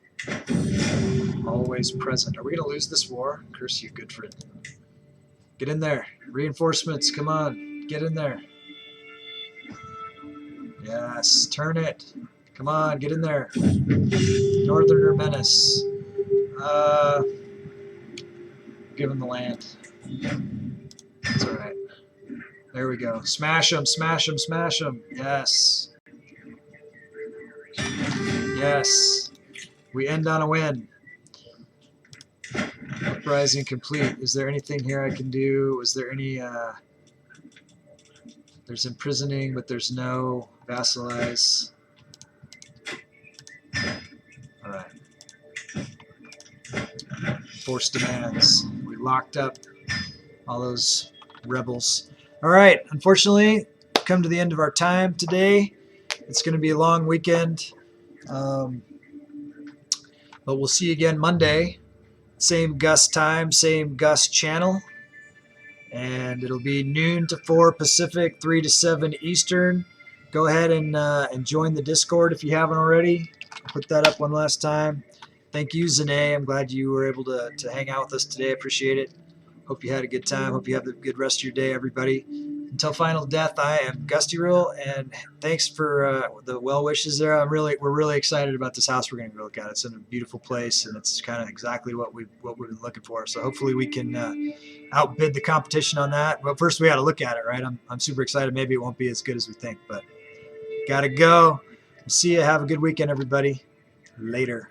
Always present. Are we going to lose this war? Curse you, Goodfried. Get in there. Reinforcements, come on. Get in there. Yes, turn it. Come on, get in there. Northerner Menace. Give him the land. That's alright. There we go. Smash him, smash him, smash him. Yes. Yes. We end on a win. Uprising complete. Is there anything here I can do? Is there any there's imprisoning, but there's no vassalize. Alright. Forced demands. We locked up all those rebels. Alright, unfortunately, come to the end of our time today. It's going to be a long weekend. But we'll see you again Monday. Same Gus time, same Gus channel. And it'll be noon to 4 Pacific, 3 to 7 Eastern. Go ahead and join the Discord if you haven't already. I'll put that up one last time. Thank you, Zane. I'm glad you were able to hang out with us today. I appreciate it. Hope you had a good time. Hope you have a good rest of your day, everybody. Until final death, I am Gustyrill, and thanks for the well wishes there. We're really excited about this house we're going to go look at. It's in a beautiful place, and it's kind of exactly what we've been looking for. So hopefully we can outbid the competition on that. But first we got to look at it, right? I'm super excited. Maybe it won't be as good as we think, but gotta go. See you. Have a good weekend, everybody. Later.